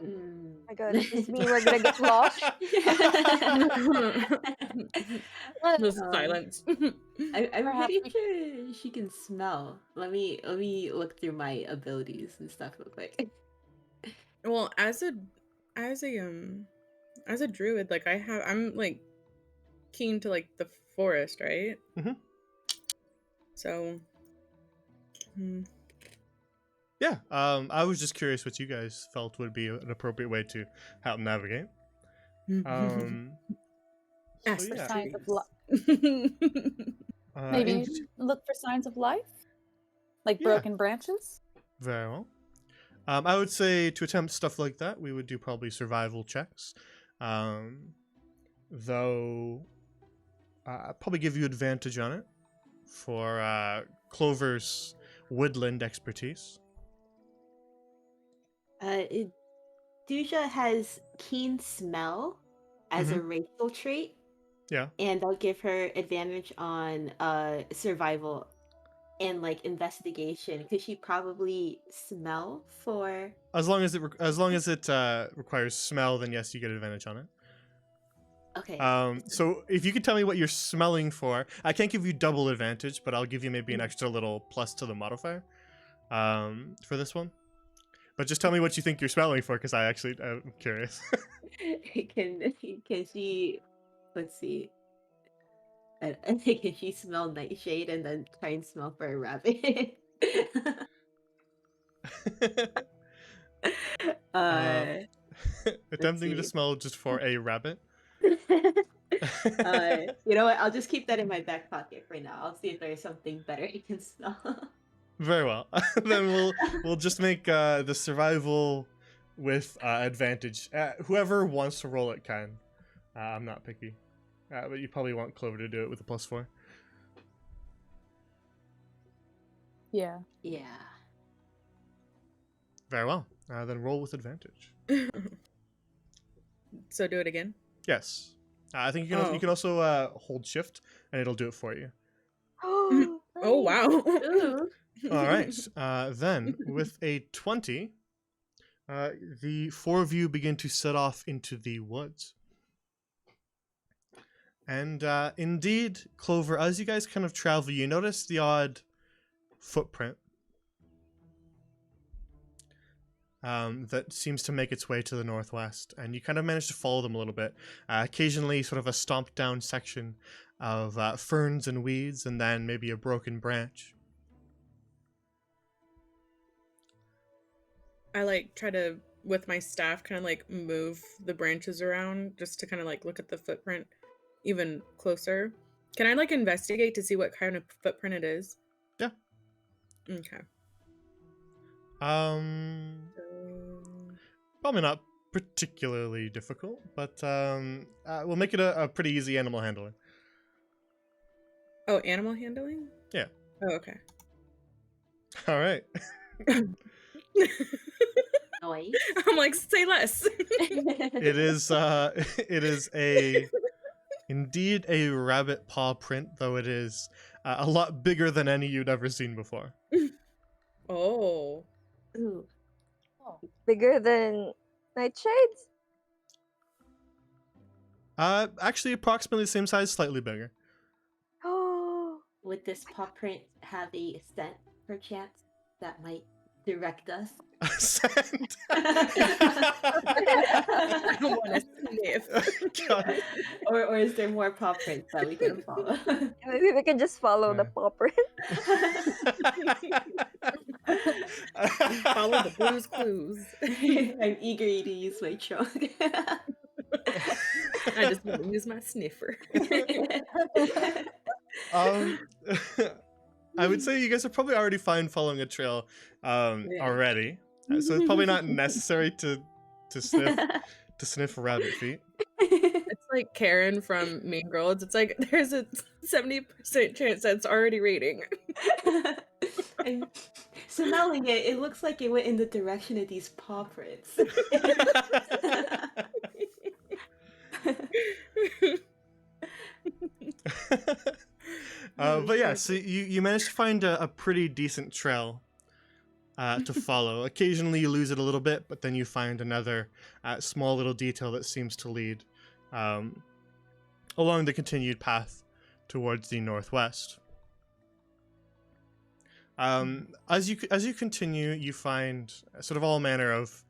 Oh my god, does this mean we're gonna get lost? There's Um, silence. I'm Perhaps pretty we- sure she can smell. Let me look through my abilities and stuff real quick. Well, as a druid, like I'm like keen to like the forest, right? Mhm. So, Yeah, I was just curious what you guys felt would be an appropriate way to help navigate. So ask the yeah, signs of trees. Maybe in- look for signs of life, like Yeah. broken branches. very well. I would say to attempt stuff like that, we would do probably survival checks. Though, I'd probably give you advantage on it for Clover's woodland expertise. Dusha has keen smell as a racial trait, Yeah. and I'll give her advantage on survival and like investigation. Could she probably smell for? As long as it requires smell, then yes, you get advantage on it. Okay. So if you could tell me what you're smelling for, I can't give you double advantage, but I'll give you maybe an extra little plus to the modifier for this one. But just tell me what you think you're smelling for, because I'm curious. can she? Let's see. I think can she smell nightshade and then try and smell for a rabbit? Attempting to see. smell just for a rabbit. You know what? I'll just keep that in my back pocket for now. I'll see if there's something better I can smell. Very well. Then we'll just make the survival with advantage. Whoever wants to roll it can. I'm not picky, but you probably want Clover to do it with a +4. Yeah. Yeah. Very well. Then roll with advantage. So do it again. Yes. I think you can also hold shift, and it'll do it for you. Oh wow. Ooh. All right. Then with a 20, the four of you begin to set off into the woods. And indeed, Clover, as you guys kind of travel, you notice the odd footprint that seems to make its way to the northwest, and you kind of manage to follow them a little bit. Occasionally, sort of a stomped down section of ferns and weeds, and then maybe a broken branch. I like try to with my staff kind of like move the branches around just to kind of like look at the footprint even closer. Can I like investigate to see what kind of footprint it is? Yeah. Okay. Probably not particularly difficult, but we'll make it a pretty easy animal handling. Oh, animal handling? Yeah. Oh, okay. All right. Noise. I'm like, say less. It is indeed a rabbit paw print, though it is a lot bigger than any you'd ever seen before. Oh. Ooh. Bigger than nightshades? Actually approximately the same size, slightly bigger. Oh, Would this paw print have a scent, perchance, that might direct us? Sand. I don't want to sniff. God. or is there more paw prints that we can follow? maybe we can just follow the Yeah. paw print. Follow the Blue's Clues. I'm eager to use my trunk. I just want to use my sniffer. I would say you guys are probably already fine following a trail already, so it's probably not necessary to sniff rabbit feet. It's like Karen from Mean Girls. It's like there's a 70% chance that it's already raining. And smelling it, it looks like it went in the direction of these paw prints. But yeah, so you managed to find a pretty decent trail to follow. Occasionally you lose it a little bit, but then you find another small little detail that seems to lead along the continued path towards the northwest. As you continue, you find sort of all manner of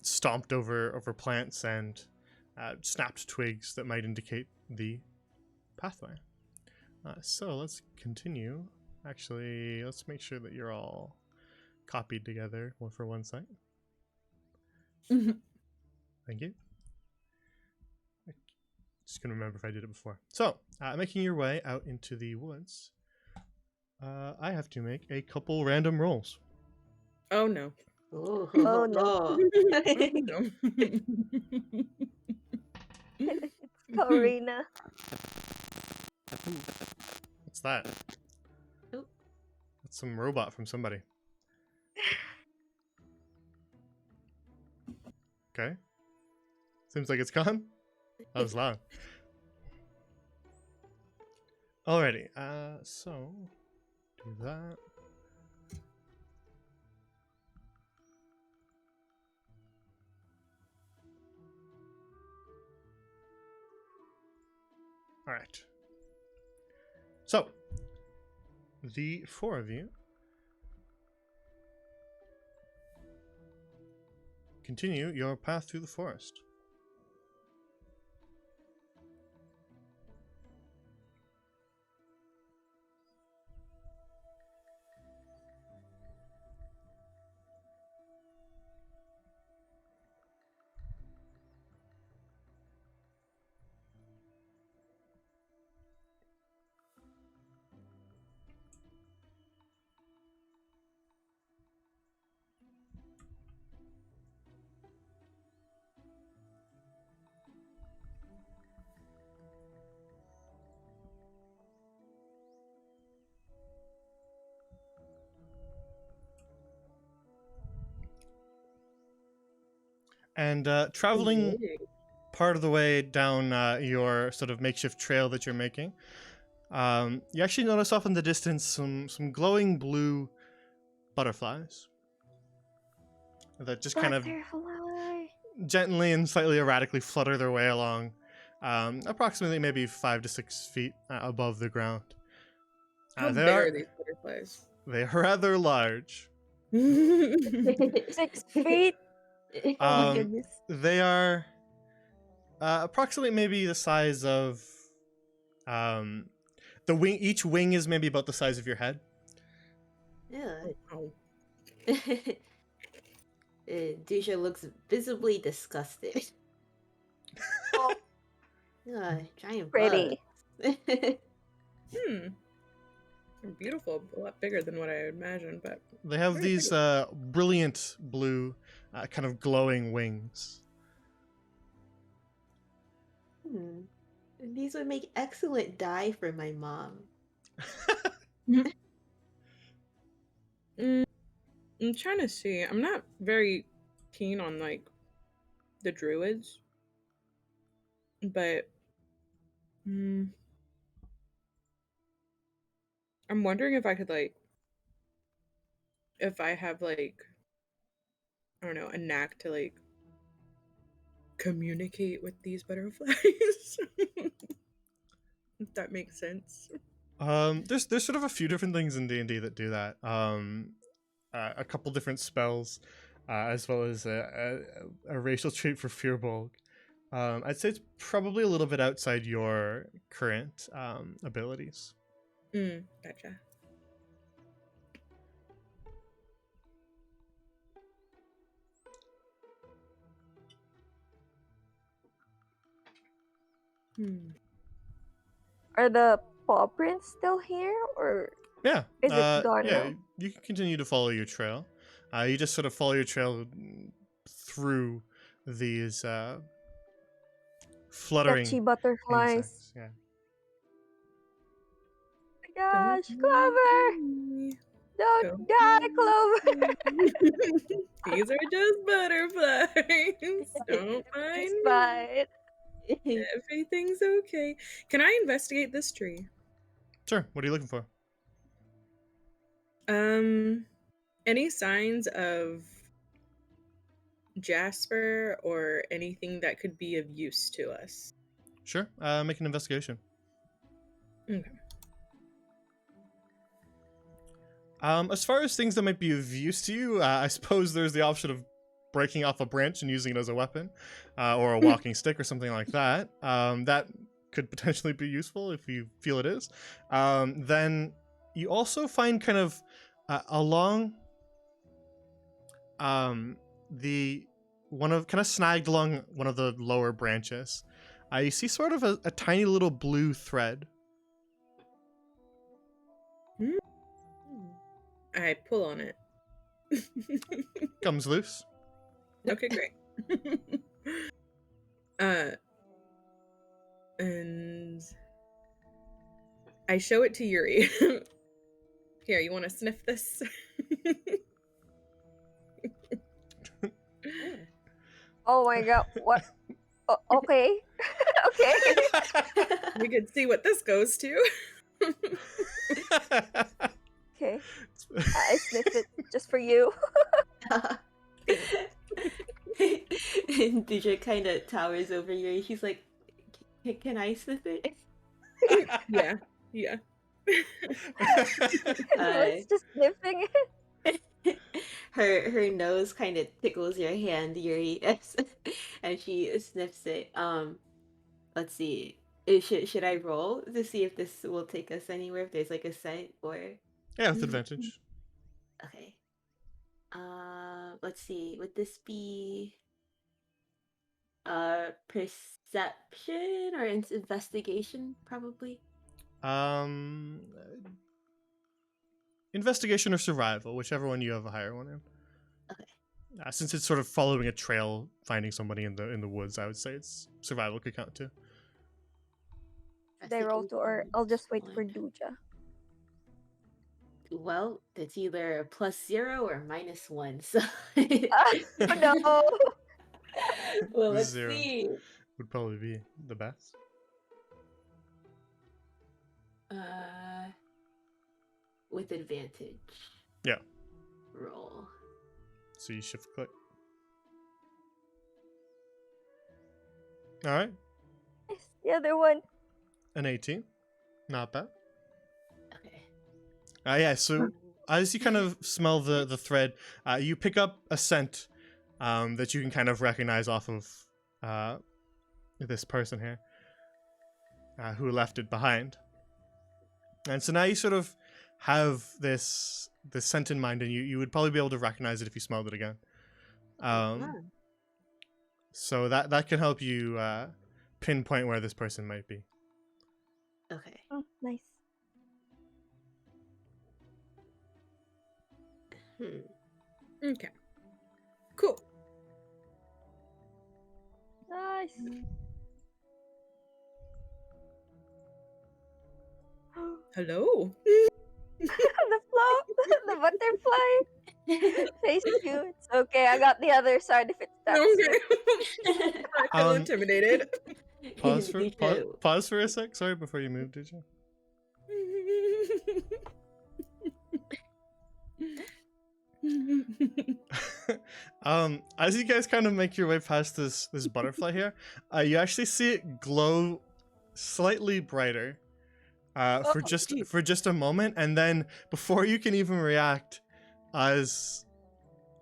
stomped over plants and snapped twigs that might indicate the pathway. So let's continue. Actually, let's make sure that you're all copied together for one site. Thank you. Just gonna remember if I did it before. So, making your way out into the woods, I have to make a couple random rolls. Oh no. Oh, Oh, no. No. Karina. What's that? Oh. That's some robot from somebody. Okay. Seems like it's gone. That was loud. Alrighty, so do that. Alright. So, the four of you continue your path through the forest. And traveling part of the way down your sort of makeshift trail that you're making, you actually notice off in the distance some glowing blue butterflies that just kind of Butterfly. gently and slightly erratically flutter their way along, approximately maybe 5 to 6 feet above the ground. How They big are are these butterflies? they are rather large. 6 feet. Oh my Um, goodness. They are approximately maybe the size of the wing. Each wing is maybe about the size of your head. Yeah. Oh. Dusha looks visibly disgusted. Oh, Giant pretty. bugs. They're beautiful, a lot bigger than what I imagined, but They have very these brilliant blue, kind of glowing wings. These would make excellent dye for my mom. I'm trying to see. I'm not very keen on like the druids, but I'm wondering if I could like, if I have like, I don't know, a knack to like communicate with these butterflies. If that makes sense. There's sort of a few different things in D&D that do that. A couple different spells, as well as a racial trait for Fearbolg. I'd say it's probably a little bit outside your current abilities. Gotcha. Are the paw prints still here, or Yeah. is it gone yeah, now? you can continue to follow your trail. You just sort of follow your trail through these fluttering Sketchy butterflies. insects. Yeah. Oh my gosh, Clover! Don't die, Clover! These are just butterflies. Don't It's mind me. fine. Everything's okay. Can I investigate this tree? Sure. What are you looking for? Any signs of jasper or anything that could be of use to us? Sure. Make an investigation. Okay. As far as things that might be of use to you, I suppose there's the option of breaking off a branch and using it as a weapon, or a walking stick or something like that. That could potentially be useful if you feel it is. Then you also find kind of along the one of kind of snagged along one of the lower branches. You see sort of a tiny little blue thread. I pull on it. Comes loose. Okay, great. And I show it to Yuri. Here, you want to sniff this? Oh my god, what? Okay. Okay. We could see what this goes to. Okay. I sniff it just for you. And DJ kind of towers over Yuri. He's like, can I sniff it? Yeah, yeah. It's just sniffing it. Her nose kind of tickles your hand, Yuri, and she sniffs it. Let's see. Should I roll to see if this will take us anywhere? If there's like a scent or Yeah, with advantage. okay. Let's see. Would this be perception or investigation? Probably. Investigation or survival, whichever one you have a higher one in. Okay. Since it's sort of following a trail, finding somebody in the woods, I would say it's survival could count too. They roll to, or I'll just wait for Investigation. Duja. Well, it's either +0 or -1. So. Oh no! Well, let's 0 see. would probably be the best. With advantage. Yeah. Roll. So you shift click. All right, The other one. an 18, not bad. Okay. Yeah. So as you kind of smell the thread, you pick up a scent that you can kind of recognize off of this person here, who left it behind. And so now you sort of have this scent in mind, and you would probably be able to recognize it if you smelled it again. So that can help you pinpoint where this person might be. Okay. Oh, nice. Okay. Cool. Nice. Hello. The the butterfly. Face you. It's okay. I got the other side if it's that. Okay. I feel intimidated. Pause for a sec. Sorry, before you move, did you? As you guys kind of make your way past this butterfly here, you actually see it glow slightly brighter for just a moment, and then before you can even react, as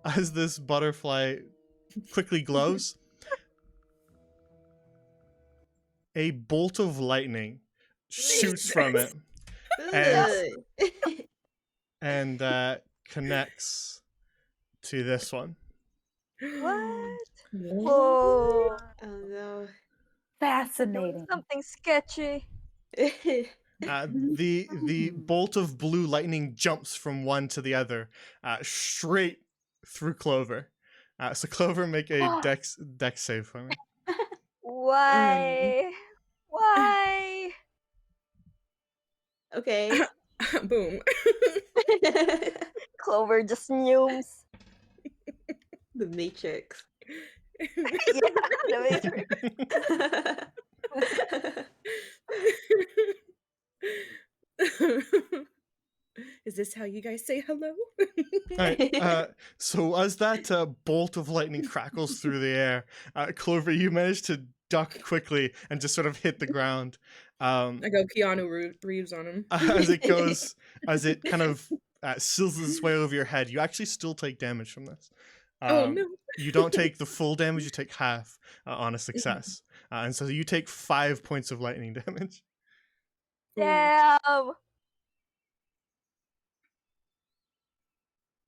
this butterfly quickly glows, a bolt of lightning shoots from it and connects to this one. What? Whoa. Oh no. Doing Fascinating. something sketchy. The bolt of blue lightning jumps from one to the other, straight through Clover. So Clover, make a dex save for me. What? Why? Why? Okay. Boom. Clover just fumes. The Matrix. Yeah, the Matrix. Is this how you guys say hello? Alright, so as that bolt of lightning crackles through the air, Clover, you manage to duck quickly and just sort of hit the ground. I go Keanu Reeves on him. As it kind of sizzles its way over your head, you actually still take damage from this. Oh no. You don't take the full damage, you take half on a success. And so you take 5 points of lightning damage. Damn.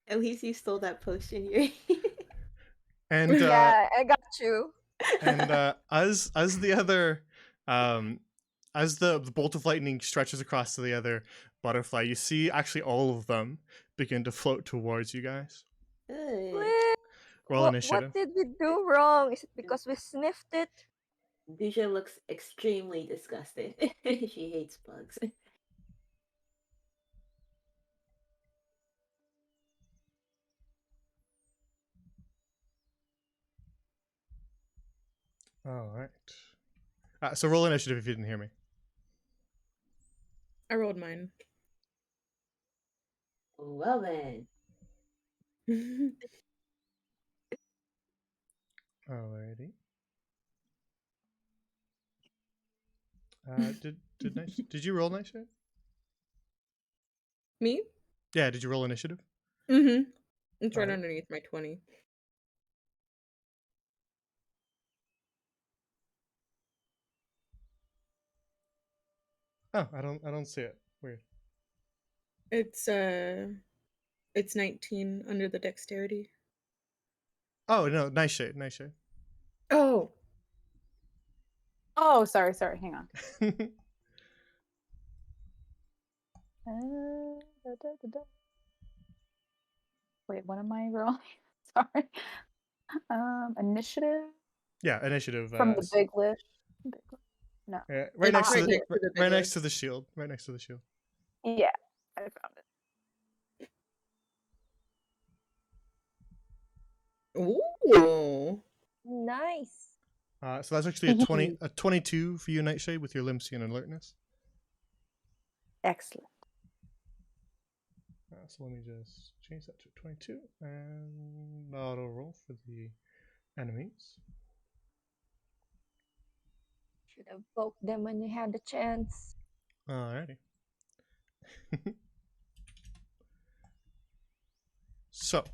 At least you stole that potion, Yuri. And Yeah, I got you. and as the other as the bolt of lightning stretches across to the other butterfly, you see actually all of them begin to float towards you guys. Good. Wait, Roll initiative. what did we do wrong? Is it because we sniffed it? Dusha looks extremely disgusted. She hates bugs. All right. So roll initiative if you didn't hear me. I rolled mine. Well then. Alrighty. Did you roll initiative? Me? Yeah. Did you roll initiative? Mm-hmm. It's right Alright. underneath my 20. Oh, I don't see it. Weird. It's 19 under the dexterity. Oh no, nice shade. Oh. Oh, sorry. Hang on. Wait, what am I rolling? Sorry. Initiative Yeah, initiative. from the big list. No. Right next to right the next to the big right next list. to the shield. Right next to the shield. Yeah, I found it. Ooh. Nice. So that's actually a 22 for you, Nightshade, with your Limsy and alertness. Excellent. So let me just change that to 22 and auto roll for the enemies. Should have poked them when you had the chance. Alrighty. So,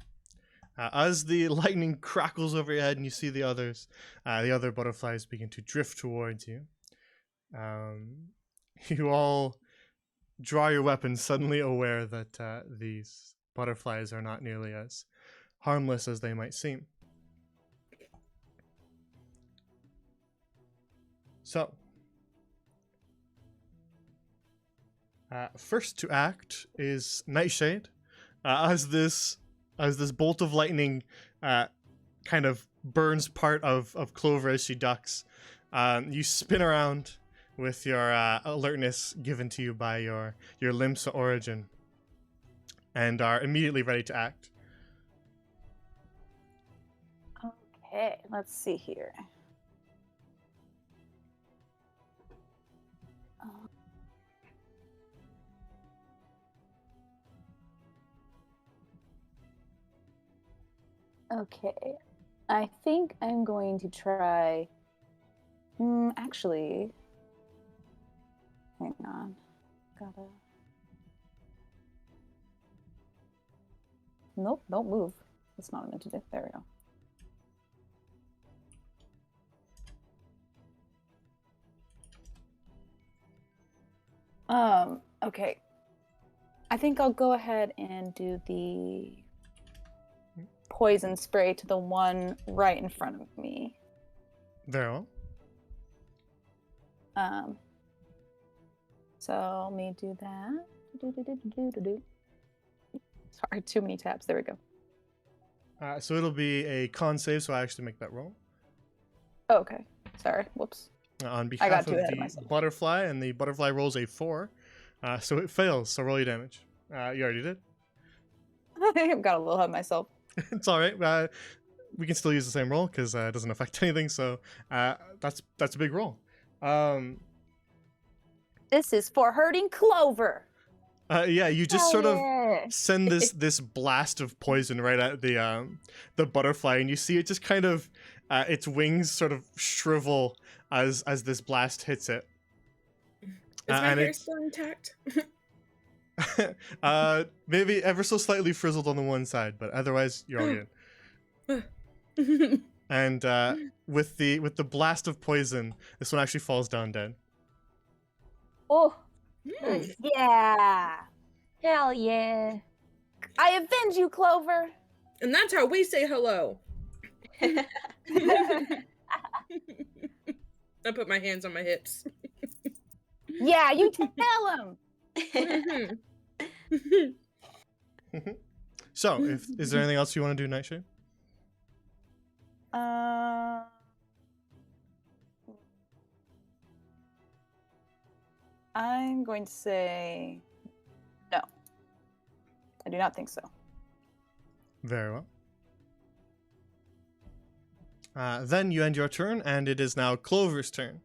as the lightning crackles over your head and you see the other butterflies begin to drift towards you, you all draw your weapons, suddenly aware that these butterflies are not nearly as harmless as they might seem. So, first to act is Nightshade. As this bolt of lightning kind of burns part of Clover as she ducks, you spin around with your alertness given to you by your Limsa origin, and are immediately ready to act. Okay, let's see here. Okay, I think I'm going to try. Actually, hang on. Gotta. Nope, don't move. That's not what I meant to do. There we go. Okay. I think I'll go ahead and do the poison spray to the one right in front of me. Very well. So let me do that. Sorry, too many tabs. There we go. So it'll be a con save, so I actually make that roll. Okay. Sorry. Whoops. On I got behalf too of ahead of the myself. butterfly, and the butterfly rolls a 4, so it fails. So roll your damage. You already did. I got a little ahead of myself. It's all right. We can still use the same roll because it doesn't affect anything. So that's a big roll. This is for hurting Clover. Yeah, you just Hell sort of yeah. send this blast of poison right at the butterfly, and you see it just kind of its wings sort of shrivel as this blast hits it. Is my and hair it's still intact? maybe ever so slightly frizzled on the one side, but otherwise you're all good. And with the blast of poison, this one actually falls down dead. Oh, Hmm. Yeah. hell yeah. I avenge you, Clover. And that's how we say hello. I put my hands on my hips. Yeah, you tell him. So, is there anything else you want to do, Nightshade? I'm going to say no. I do not think so. Very well. Then you end your turn, and it is now Clover's turn.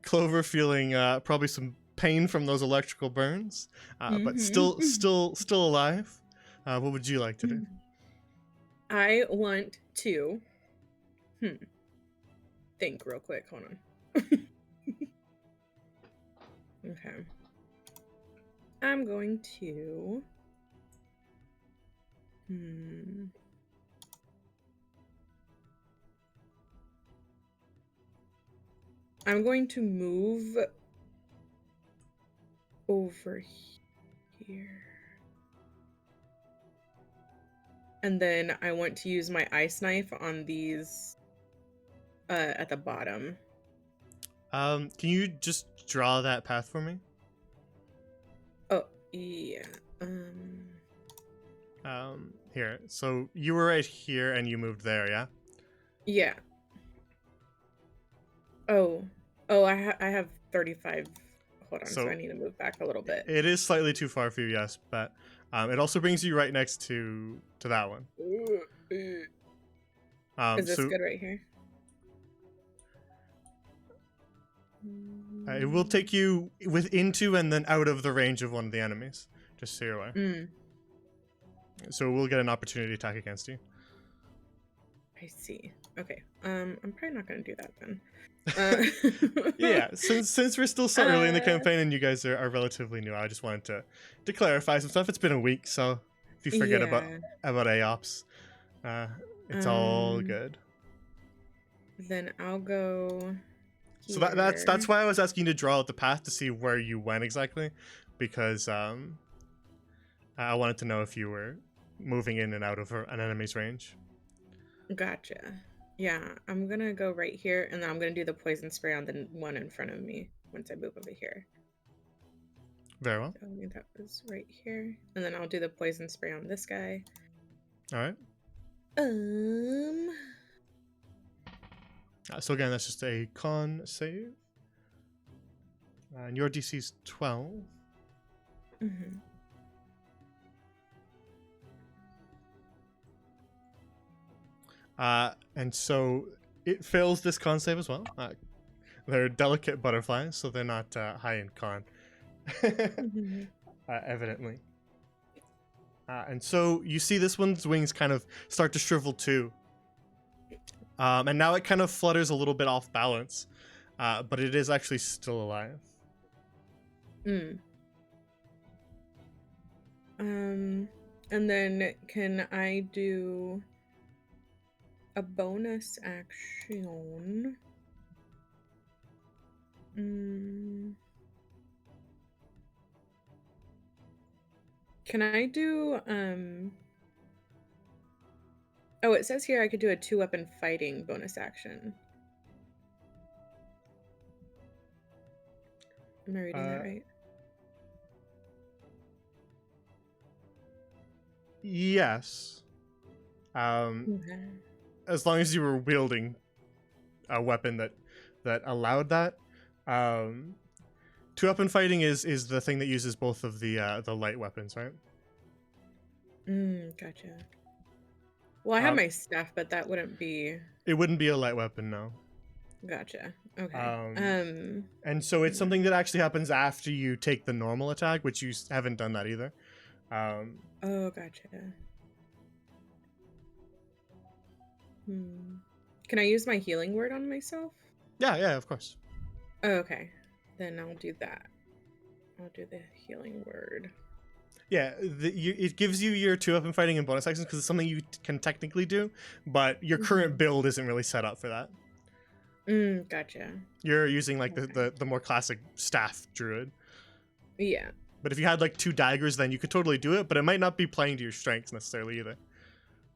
Clover feeling probably some pain from those electrical burns, but still alive. What would you like to do? I want to think real quick. Hold on. Okay. I'm going to I'm going to move over here. And then I want to use my ice knife on these at the bottom. Can you just draw that path for me? Oh, yeah. Here. So you were right here, and you moved there, yeah? Yeah. Oh, I have 35. Hold on, so I need to move back a little bit. It is slightly too far for you, yes, but it also brings you right next to that one. Is this good right here? It will take you into and then out of the range of one of the enemies, just so you're aware. So we'll get an opportunity attack against you. I see. Okay. I'm probably not gonna do that then. Yeah, since we're still so early in the campaign and you guys are relatively new, I just wanted to clarify some stuff. It's been a week, so if you forget about AOPS, it's all good. Then I'll go here. So that's why I was asking you to draw out the path to see where you went exactly, because I wanted to know if you were moving in and out of an enemy's range. Gotcha. Yeah, I'm gonna go right here, and then I'm gonna do the poison spray on the one in front of me once I move over here. Very well. So that was right here, and then I'll do the poison spray on this guy. All right. So again, that's just a con save, and your DC's 12. Mm-hmm. And so it fails this con save as well. They're delicate butterflies, so they're not high in con, evidently. And so you see this one's wings kind of start to shrivel too. And now it kind of flutters a little bit off balance, but it is actually still alive. And then can I do a bonus action? Can I do oh, it says here I could do a 2-weapon fighting bonus action. Am I reading that right? Yes. Okay. As long as you were wielding a weapon that that allowed that. Two-weapon fighting is the thing that uses both of the light weapons, right? Gotcha. Well, I have Um, my staff, but that wouldn't be. It wouldn't be a light weapon, no. Gotcha. Okay. And so it's something that actually happens after you take the normal attack, which you haven't done that either. Oh, gotcha. Can I use my healing word on myself? Yeah, of course. Oh, okay. Then I'll do that. I'll do the healing word. Yeah, it gives you your two-weapon fighting and bonus actions because it's something you can technically do, but your current build isn't really set up for that. Gotcha. You're using like the more classic staff druid. Yeah. But if you had like 2 daggers, then you could totally do it, but it might not be playing to your strengths necessarily either.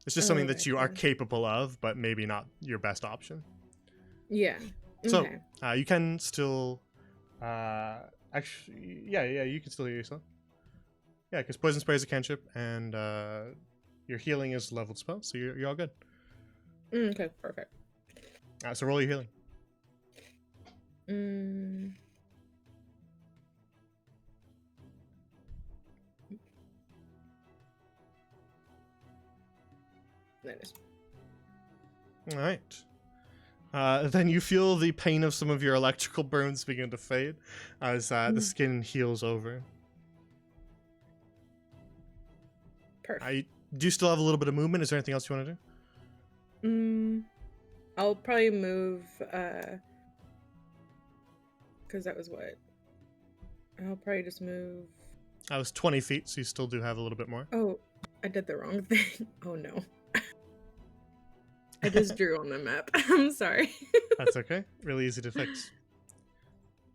It's just something that you are capable of, but maybe not your best option. Yeah. So Okay. you can still, actually, yeah, you can still heal yourself. Yeah, because poison spray is a cantrip, and your healing is leveled spell, so you're all good. Okay, perfect. So roll your healing. That is. All right. Then you feel the pain of some of your electrical burns begin to fade as the skin heals over. Perfect. Do you still have a little bit of movement? Is there anything else you want to do? I'll probably move, because that was what? I'll probably just move. I was 20 feet, so you still do have a little bit more. Oh, I did the wrong thing. Oh no. I just drew on the map. I'm sorry. That's okay. Really easy to fix.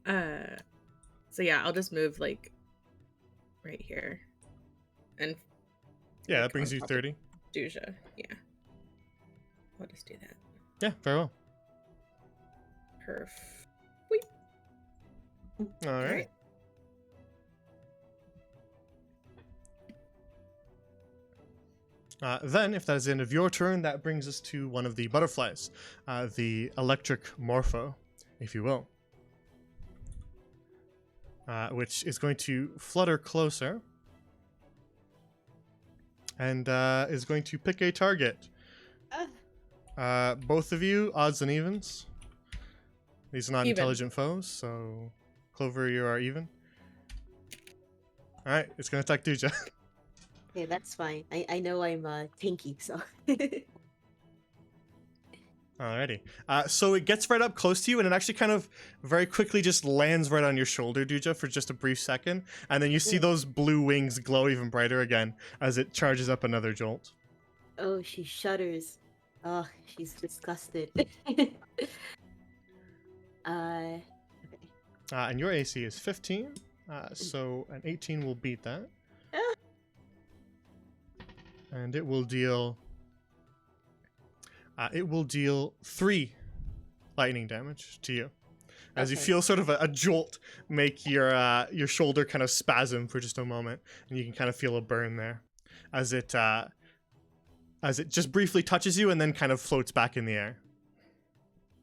So yeah, I'll just move like right here. And yeah, like, that brings you 30. Duja. Yeah. I'll just do that. Yeah, very well. Perf. Wait. All right. Then, if that is the end of your turn, that brings us to one of the butterflies, the electric morpho, if you will, which is going to flutter closer and is going to pick a target. Both of you, odds and evens. These are not intelligent foes, so Clover, you are even. All right, it's going to attack Duja. Okay, that's fine. I know I'm tanky, so. Alrighty. So it gets right up close to you, and it actually kind of very quickly just lands right on your shoulder, Duja, for just a brief second. And then you see those blue wings glow even brighter again as it charges up another jolt. Oh, she shudders. Oh, she's disgusted. Okay. And your AC is 15, so an 18 will beat that. And it will deal 3 lightning damage to you, as you feel sort of a jolt make your shoulder kind of spasm for just a moment, and you can kind of feel a burn there, as it just briefly touches you and then kind of floats back in the air.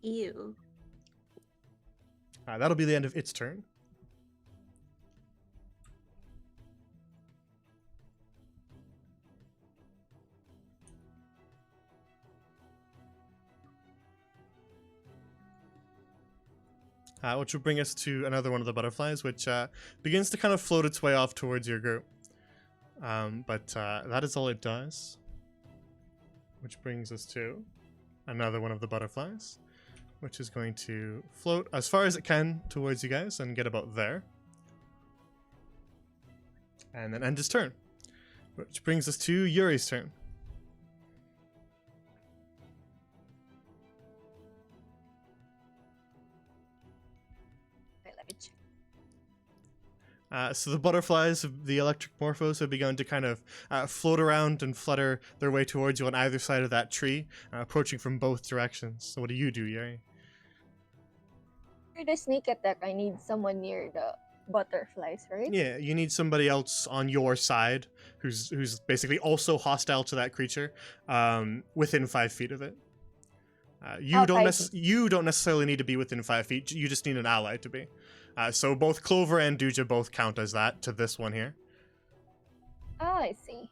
Ew. That'll be the end of its turn. Which will bring us to another one of the butterflies, which begins to kind of float its way off towards your group. But that is all it does. Which brings us to another one of the butterflies, which is going to float as far as it can towards you guys and get about there. And then end its turn. Which brings us to Yuri's turn. Wait, let me check. So the butterflies, the electric morphos, have begun to kind of float around and flutter their way towards you on either side of that tree, approaching from both directions. So what do you do, Yuri? For the sneak attack, I need someone near the butterflies, right? Yeah, you need somebody else on your side who's basically also hostile to that creature, within 5 feet of it. You don't 5 feet. you don't necessarily need to be within 5 feet. You just need an ally to be. So both Clover and Duja both count as that to this one here. Oh, I see.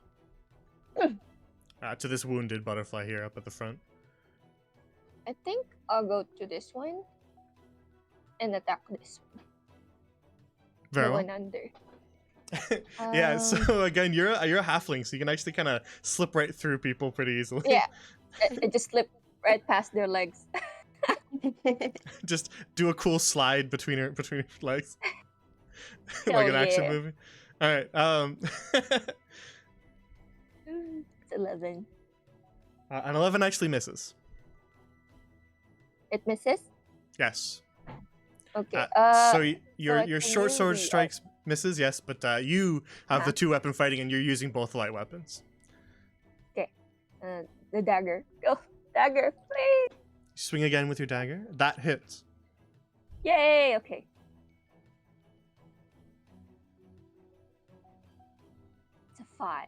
To this wounded butterfly here up at the front. I think I'll go to this one and attack this one. Very The well. one under. Yeah. So again, you're a halfling, so you can actually kind of slip right through people pretty easily. Yeah, I just slipped right past their legs. Just do a cool slide between her legs, like Hell an action yeah. movie. All right. It's 11. An 11 actually misses. It misses. Yes. Okay. So your I your can short do sword the- strikes misses, yes, but you have the 2 weapon fighting, and you're using both light weapons. The dagger. Go, dagger, please. You swing again with your dagger. That hits. Yay. Okay. It's a 5.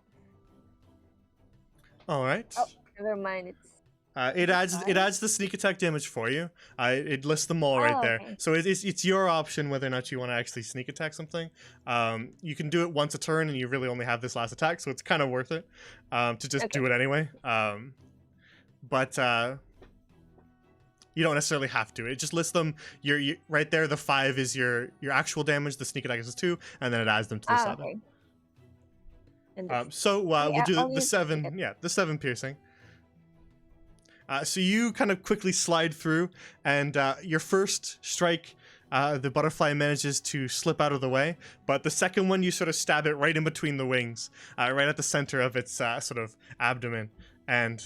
All right. Oh, never mind. It's It adds five? the sneak attack damage for you. It lists them all right Oh, there. okay. So it's your option whether or not you want to actually sneak attack something. You can do it once a turn, and you really only have this last attack, so it's kind of worth it to just do it anyway. But you don't necessarily have to. It just lists them. You right there. The 5 is your actual damage. The sneak attack is 2, and then it adds them to the 7. okay. And So we'll yeah, do I'll the use 7. sneak Yeah, the 7 piercing. So you kind of quickly slide through, and your first strike, the butterfly manages to slip out of the way, but the second one you sort of stab it right in between the wings, right at the center of its sort of abdomen, and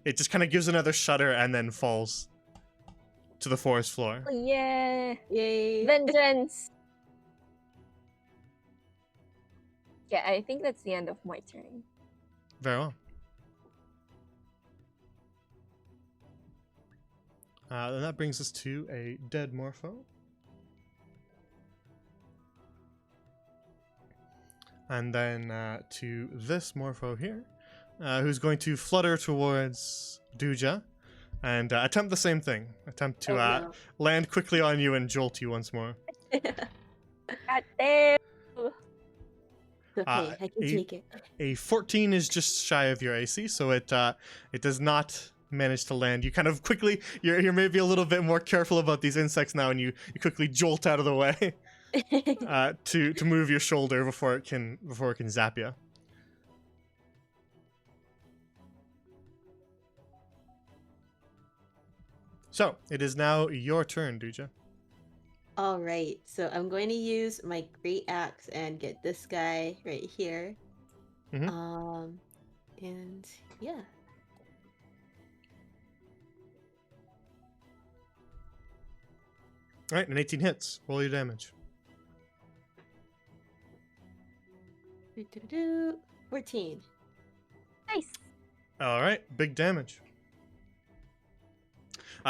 it just kind of gives another shudder and then falls to the forest floor. Oh, yeah. Yay. Vengeance. Yeah, I think that's the end of my turn. Very well. Then that brings us to a dead Morpho. And then to this Morpho here, who's going to flutter towards Duja and attempt the same thing. Attempt to Oh, land quickly on you and jolt you once more. no. God damn. Okay, I can a- take it. A 14 is just shy of your AC, so it does not manage to land. You kind of quickly, you're maybe a little bit more careful about these insects now, and you quickly jolt out of the way to move your shoulder before it can zap you. So it is now your turn, Duja. All right, so I'm going to use my great axe and get this guy right here. Mhm. And yeah. All right, an 18 hits. Roll your damage. 14. Nice. All right, big damage.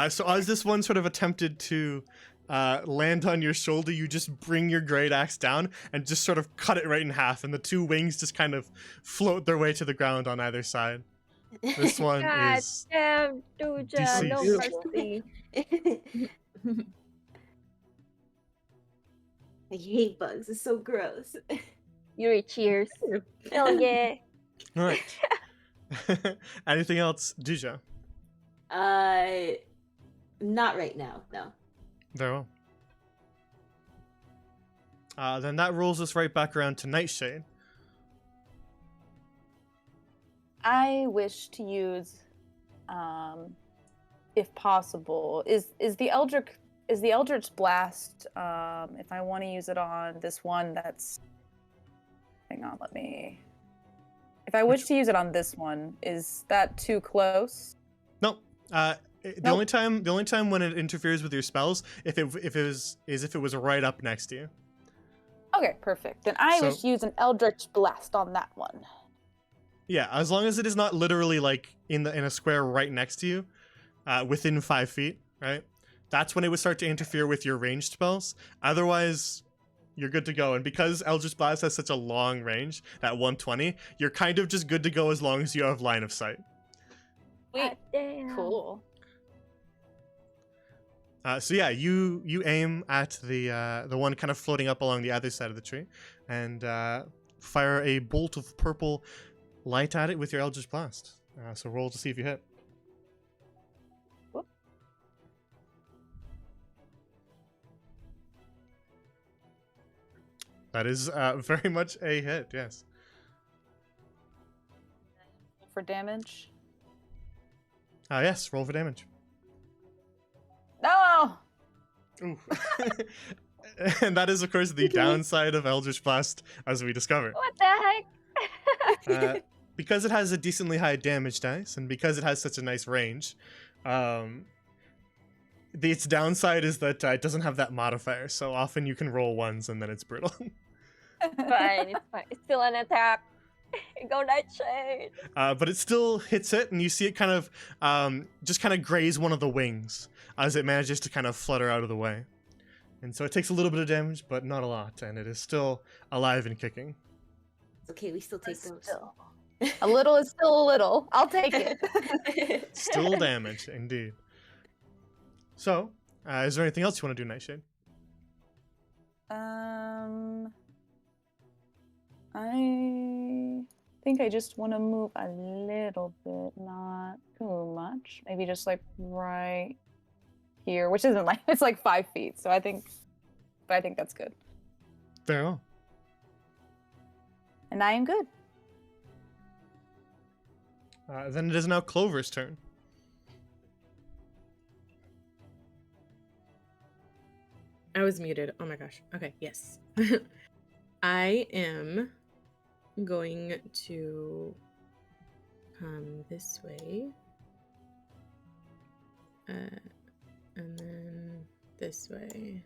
So as this one sort of attempted to land on your shoulder, you just bring your great axe down and just sort of cut it right in half, and the 2 wings just kind of float their way to the ground on either side. This one God is damn, Duja, no deceased. mercy. I hate bugs. It's so gross. Yuri, cheers. Hell yeah. all right. Anything else, Duja? Not right now. No. Very well. Then that rolls us right back around to Nightshade. I wish to use, if possible, is the Eldritch Blast. If I want to use it on this one, that's. Hang on, let me. If I wish to use it on this one, is that too close? No. The only time when it interferes with your spells, if it was right up next to you. Okay, perfect. Then I So- wish to use an Eldritch Blast on that one. Yeah, as long as it is not literally like in a square right next to you, within 5 feet, right? That's when it would start to interfere with your ranged spells. Otherwise, you're good to go. And because Eldritch Blast has such a long range, at 120, you're kind of just good to go as long as you have line of sight. Wait, God damn. cool. So yeah, you aim at the one kind of floating up along the other side of the tree, and fire a bolt of purple light at it with your Eldritch Blast. So roll to see if you hit. Whoop. That is very much a hit. Yes. For damage. Yes. Roll for damage. No! Ooh. And that is, of course, the downside of Eldritch Blast, as we discover. What the heck? Because it has a decently high damage dice, and because it has such a nice range, its downside is that it doesn't have that modifier. So often you can roll ones, and then it's brittle. Fine, it's fine. It's still an attack. Go Nightshade. But it still hits it, and you see it kind of just kind of graze one of the wings as it manages to kind of flutter out of the way. And so it takes a little bit of damage, but not a lot, and it is still alive and kicking. It's okay, we still take those. Still. A little is still a little. I'll take it. Still damage, indeed. So, is there anything else you want to do, Nightshade? I think I just want to move a little bit, not too much. Maybe just like right here, which isn't like, it's like 5 feet. So I think that's good. Very well. And I am good. Then it is now Clover's turn. I was muted. Oh my gosh. Okay, yes. I am going to come this way. And then this way.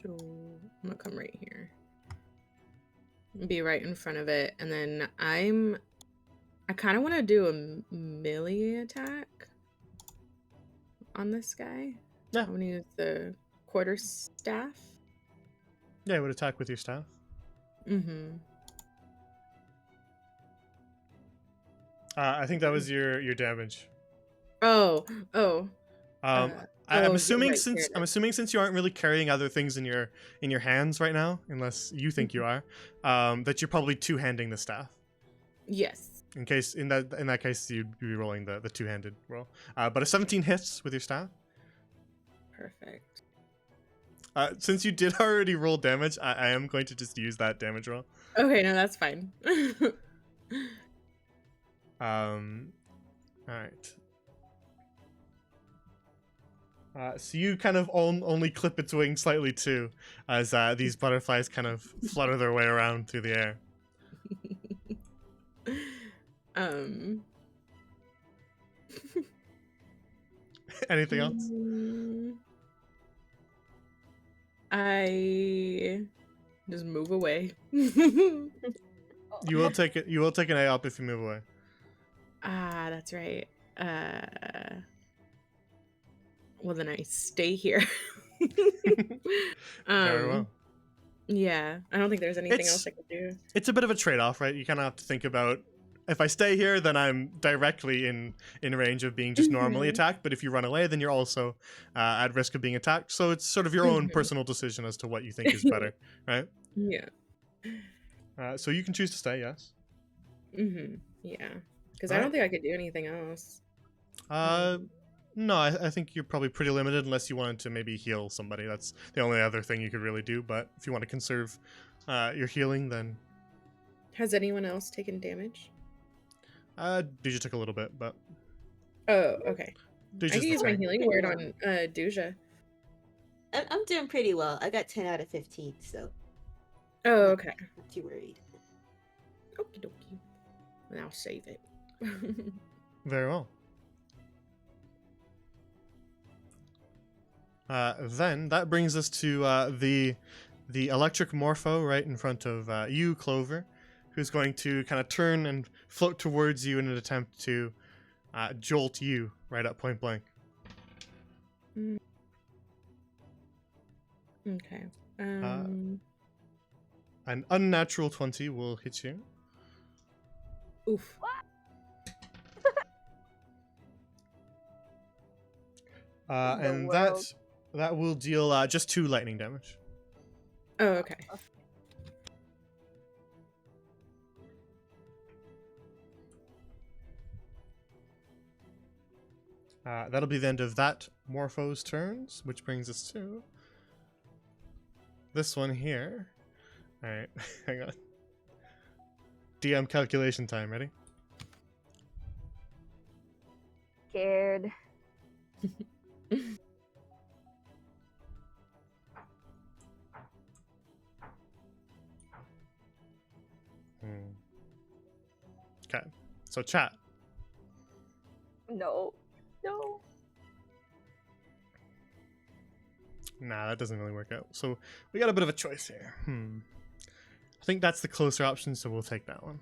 So I'm gonna come right here. Be right in front of it, and then I kind of want to do a melee attack on this guy. Yeah. I'm gonna use the quarter staff. Yeah, it would attack with your staff. Mm-hmm. I think that was your damage. Oh. I'm you're assuming right, since here it I'm is. assuming since you aren't really carrying other things in your hands right now, unless you think you are, that you're probably two-handing the staff. Yes. In that case, you'd be rolling the two-handed roll. But a 17 hits with your staff. Perfect. Since you did already roll damage, I am going to just use that damage roll. Okay, no, that's fine. All right. So you kind of only clip its wing slightly too, as these butterflies kind of flutter their way around through the air. Anything else? I just move away. You will take it. You will take an A up if you move away. Ah, that's right. Well, then I stay here. Very well. Yeah, I don't think there's anything else I could do. It's a bit of a trade-off, right? You kind of have to think about, if I stay here, then I'm directly in range of being just normally attacked. But if you run away, then you're also at risk of being attacked. So it's sort of your own personal decision as to what you think is better, right? Yeah. So you can choose to stay, yes. Yeah, because I don't think I could do anything else. No, I think you're probably pretty limited unless you wanted to maybe heal somebody. That's the only other thing you could really do. But if you want to conserve your healing, then... Has anyone else taken damage? Duja took a little bit, but... Oh, okay. Duja's I can use my the same. healing word on Duja. I'm doing pretty well. I got 10 out of 15, so Oh, okay. not too worried. Okie dokie. And I'll save it. Very well. Then that brings us to the electric morpho right in front of you, Clover, who's going to kind of turn and float towards you in an attempt to jolt you right at point blank. Okay. An unnatural 20 will hit you. Oof. The And world. that will deal just 2 lightning damage. Oh, okay. That'll be the end of that Morpho's turns, which brings us to this one here. Alright, hang on. DM calculation time, ready? Scared. Okay, so chat. No. No. Nah, that doesn't really work out. So we got a bit of a choice here. I think that's the closer option, so we'll take that one.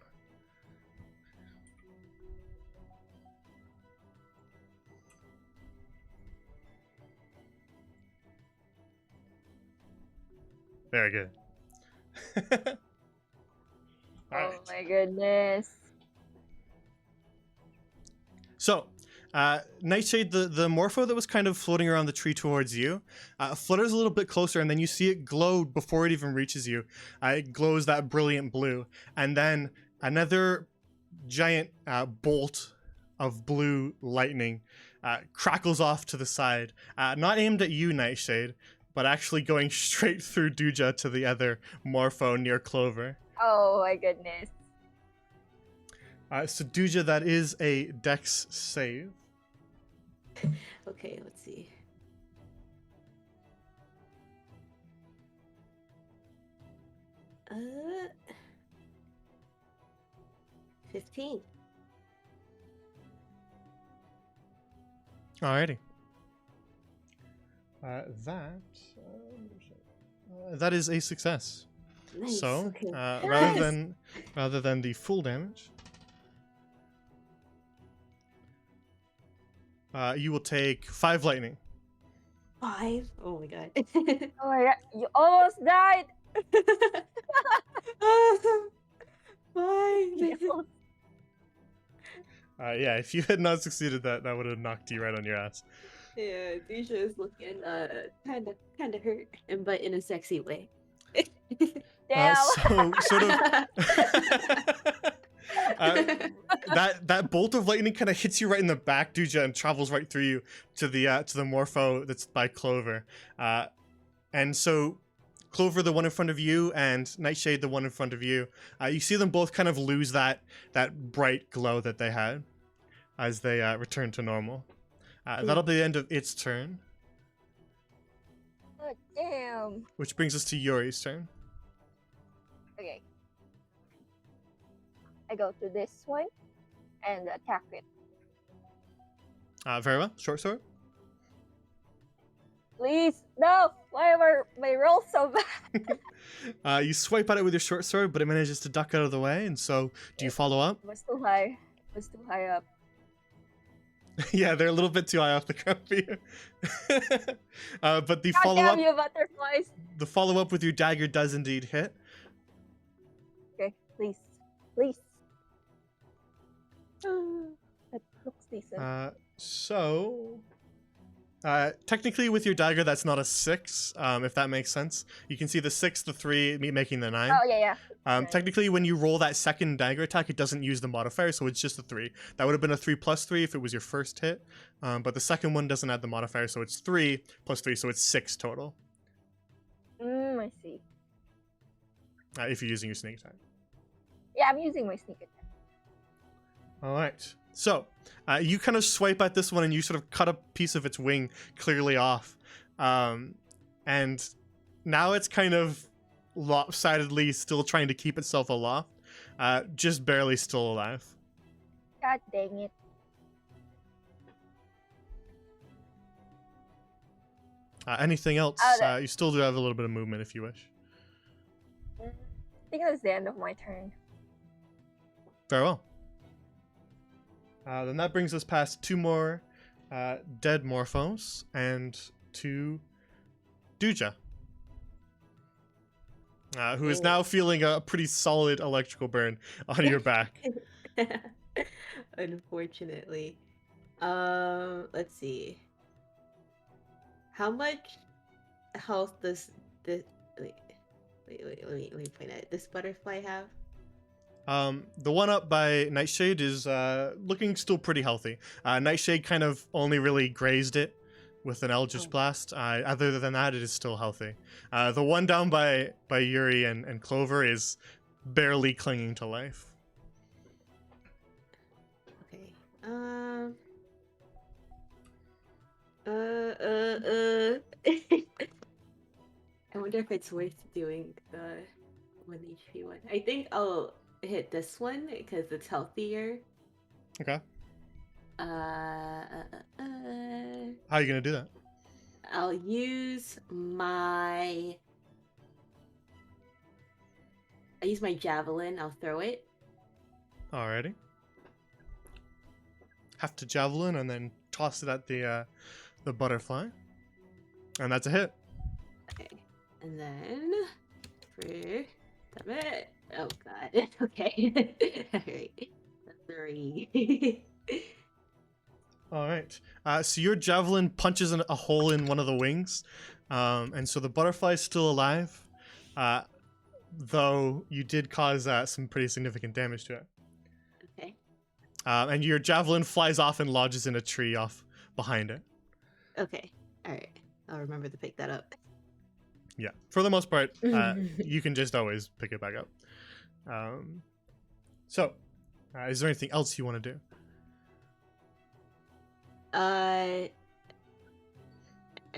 Very good. Oh Alright. my goodness. So, Nightshade, the Morpho that was kind of floating around the tree towards you, flutters a little bit closer, and then you see it glow before it even reaches you. It glows that brilliant blue. And then another giant bolt of blue lightning crackles off to the side. Not aimed at you, Nightshade, but actually going straight through Duja to the other Morpho near Clover. Oh my goodness. So Duja, that is a Dex save. Okay, let's see. Uh, 15. Alrighty. That is a success. Nice. So okay. rather than the full damage, you will take 5 lightning. 5. Oh my god. Oh my god. You almost died. 5. Yeah, if you had not succeeded, that would have knocked you right on your ass. Yeah, Deja is looking kind of hurt, but in a sexy way. Damn. So sort of that bolt of lightning kind of hits you right in the back, Duja, and travels right through you to the Morpho that's by Clover. And so Clover, the one in front of you, and Nightshade, the one in front of you, you see them both kind of lose that bright glow that they had as they return to normal. That'll be the end of its turn, Oh, damn. which brings us to Yuri's turn. Okay. I go to this one and attack it. Very well. Short sword. Please, no! Why are my rolls so bad? You swipe at it with your short sword, but it manages to duck out of the way, and so do you follow up? It was too high. It was too high up. Yeah, they're a little bit too high off the ground for you. But the God follow damn up, you, butterflies! with your dagger does indeed hit. Okay, please. Please. That looks decent. Technically with your dagger, that's not a 6, if that makes sense. You can see the 6, the 3, making the 9. Oh, yeah. Nice. Technically, when you roll that second dagger attack, it doesn't use the modifier, so it's just a 3. That would have been a 3 plus 3 if it was your first hit, but the second one doesn't add the modifier, so it's 3 plus 3, so it's 6 total, I see. if you're using your sneak attack. Yeah, I'm using my sneak attack. Alright, so you kind of swipe at this one and you sort of cut a piece of its wing clearly off. And now it's kind of lopsidedly still trying to keep itself aloft, just barely still alive. God dang it. Anything else? Oh, You still do have a little bit of movement if you wish. I think that's the end of my turn. Very well. Then that brings us past 2 more dead Morphos and to Duja, who is now feeling a pretty solid electrical burn on your back. Unfortunately. Let's see. How much health does this? Wait, let me point out. This butterfly have? The one up by Nightshade is looking still pretty healthy. Nightshade kind of only really grazed it with an Eldritch Blast. Other than that, it is still healthy. The one down by Yuri and Clover is barely clinging to life. Okay. I wonder if it's worth doing the 1 HP one. I think I'll hit this one because it's healthier. Okay. How How are you gonna do that? I'll use my javelin. I'll throw it. Alrighty. Have to javelin and then toss it at the butterfly, and that's a hit. Okay, and then for it. Oh god. Okay. All right. 3. All right. So your javelin punches a hole in one of the wings, and so the butterfly is still alive, though you did cause some pretty significant damage to it. Okay. And your javelin flies off and lodges in a tree off behind it. Okay. All right. I'll remember to pick that up. Yeah. For the most part, you can just always pick it back up. So, is there anything else you want to do? I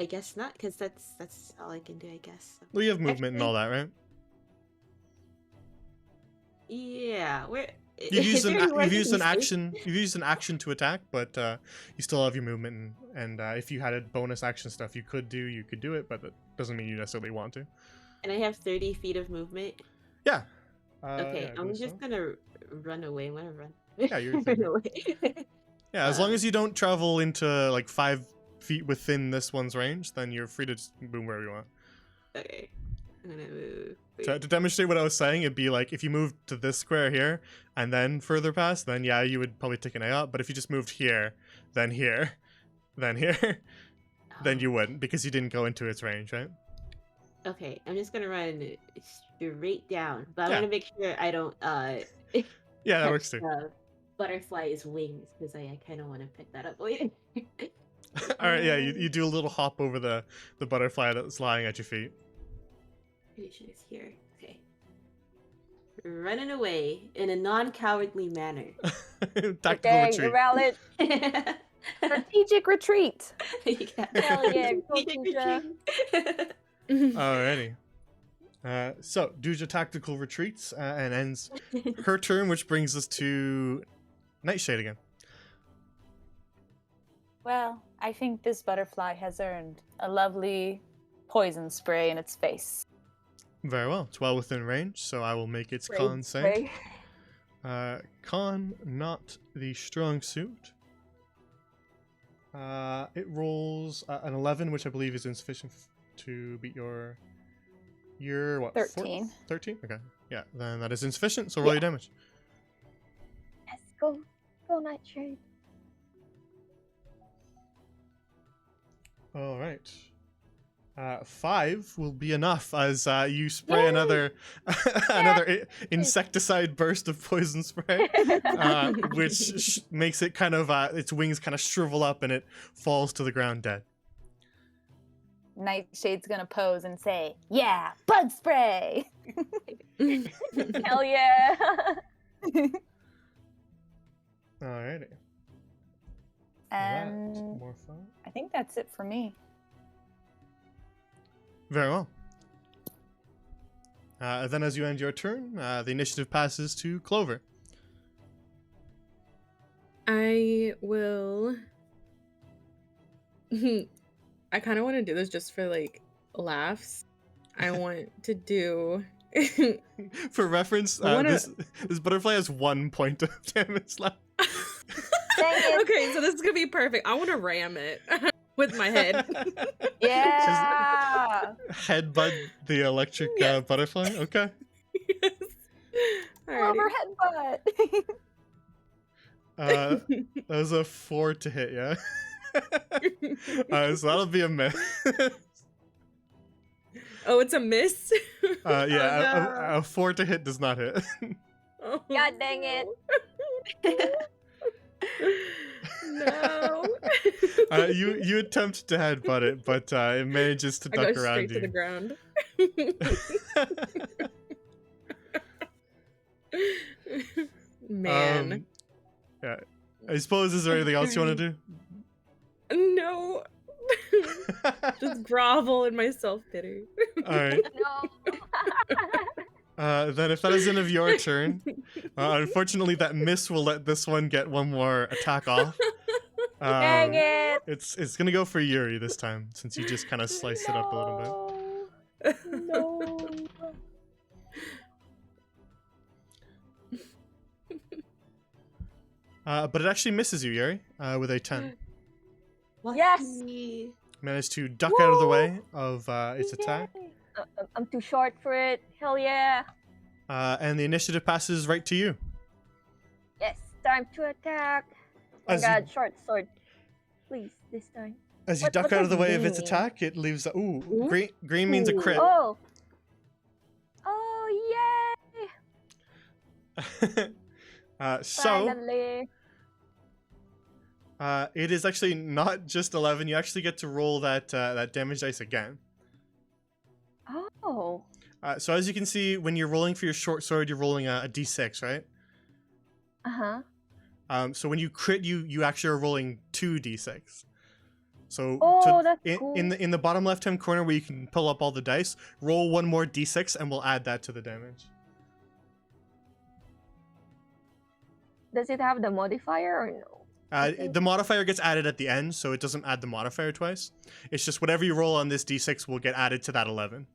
guess not, because that's all I can do, I guess. So. Well, you have movement and all that, right? Yeah. Where You've used is there anywhere I you've can used an be safe? action. You've used an action to attack, but you still have your movement, and if you had a bonus action stuff, you could do it, but that doesn't mean you necessarily want to. And I have 30 feet of movement. Yeah. Okay, yeah, I I'm believe just so. gonna run away. I'm gonna run. Yeah, you're run thinking. away. Yeah, as long as you don't travel into like 5 feet within this one's range, then you're free to just move wherever you want. Okay. I'm gonna move. To demonstrate what I was saying, it'd be like if you moved to this square here and then further past, then yeah, you would probably take an A up. But if you just moved here, then here, then here, then you wouldn't, because you didn't go into its range, right? Okay, I'm just gonna run straight down, but I Yeah. want to make sure I don't Yeah, that touch works too. the butterfly's wings, because I kind of want to pick that up later. All right, yeah, you do a little hop over the butterfly that's lying at your feet. Pretty sure it's here. Okay. Running away in a non-cowardly manner. Tactical Okay, retreat. you're valid. Strategic retreat. Hell yeah, go Strategic Tuja. retreat. Alrighty. So Duja tactical retreats and ends her turn, which brings us to Nightshade again. Well, I think this butterfly has earned a lovely poison spray in its face. Very well. It's well within range, so I will make its Spray, con save. spray. Con, not the strong suit. It rolls an 11, which I believe is insufficient to beat your what? 13. 13? Okay. Yeah, then that is insufficient, so roll your damage. Yes, go Nightshade. All right. 5 will be enough as you spray another insecticide burst of poison spray, which makes it kind of its wings kind of shrivel up and it falls to the ground dead. Nightshade's gonna pose and say, "Yeah, bug spray." Hell yeah. Alrighty. And That's more fun. I think that's it for me. Very well. Then as you end your turn, the initiative passes to Clover. I will. I kind of want to do this just for like laughs. I want to do. For reference, this butterfly has 1 point of damage left. Dang it. Okay, so this is gonna be perfect. I want to ram it with my head. Yeah. Headbutt the electric butterfly. Okay. Yes. Alrighty. Clover headbutt. That was a 4 to hit, yeah. So that'll be a miss. Oh, it's a miss? Yeah, a 4 to hit does not hit. Oh, God dang it. No. You attempt to headbutt it, but it manages to I duck go around straight to the you. ground. Man. Yeah. I suppose, is there anything else you want to do? No. Just grovel in my self-pity. Alright. No. Then if that is end of your turn, unfortunately that miss will let this one get one more attack off. Dang it. It's gonna go for Yuri this time, since you just kind of sliced it up a little bit. No. But it actually misses you, Yuri, with a 10. Yes. Lucky. Managed to duck out of the way of its attack. I'm too short for it. Hell yeah. And the initiative passes right to you. Yes, time to attack. Oh As you- god, short sword. Please, this time. As you What duck out of does the way of its mean? attack, it leaves. Ooh, Ooh. green means a crit. Oh. Oh, yay. So Finally. it is actually not just 11. You actually get to roll that damage dice again. Oh. So as you can see, when you're rolling for your short sword, you're rolling a d6, right? Uh-huh. So when you crit, you actually are rolling 2d6. So Oh, that's in cool. in the bottom left hand corner where you can pull up all the dice, roll one more d6 and we'll add that to the damage. Does it have the modifier or no? The modifier gets added at the end, so it doesn't add the modifier twice. It's just whatever you roll on this d6 will get added to that 11.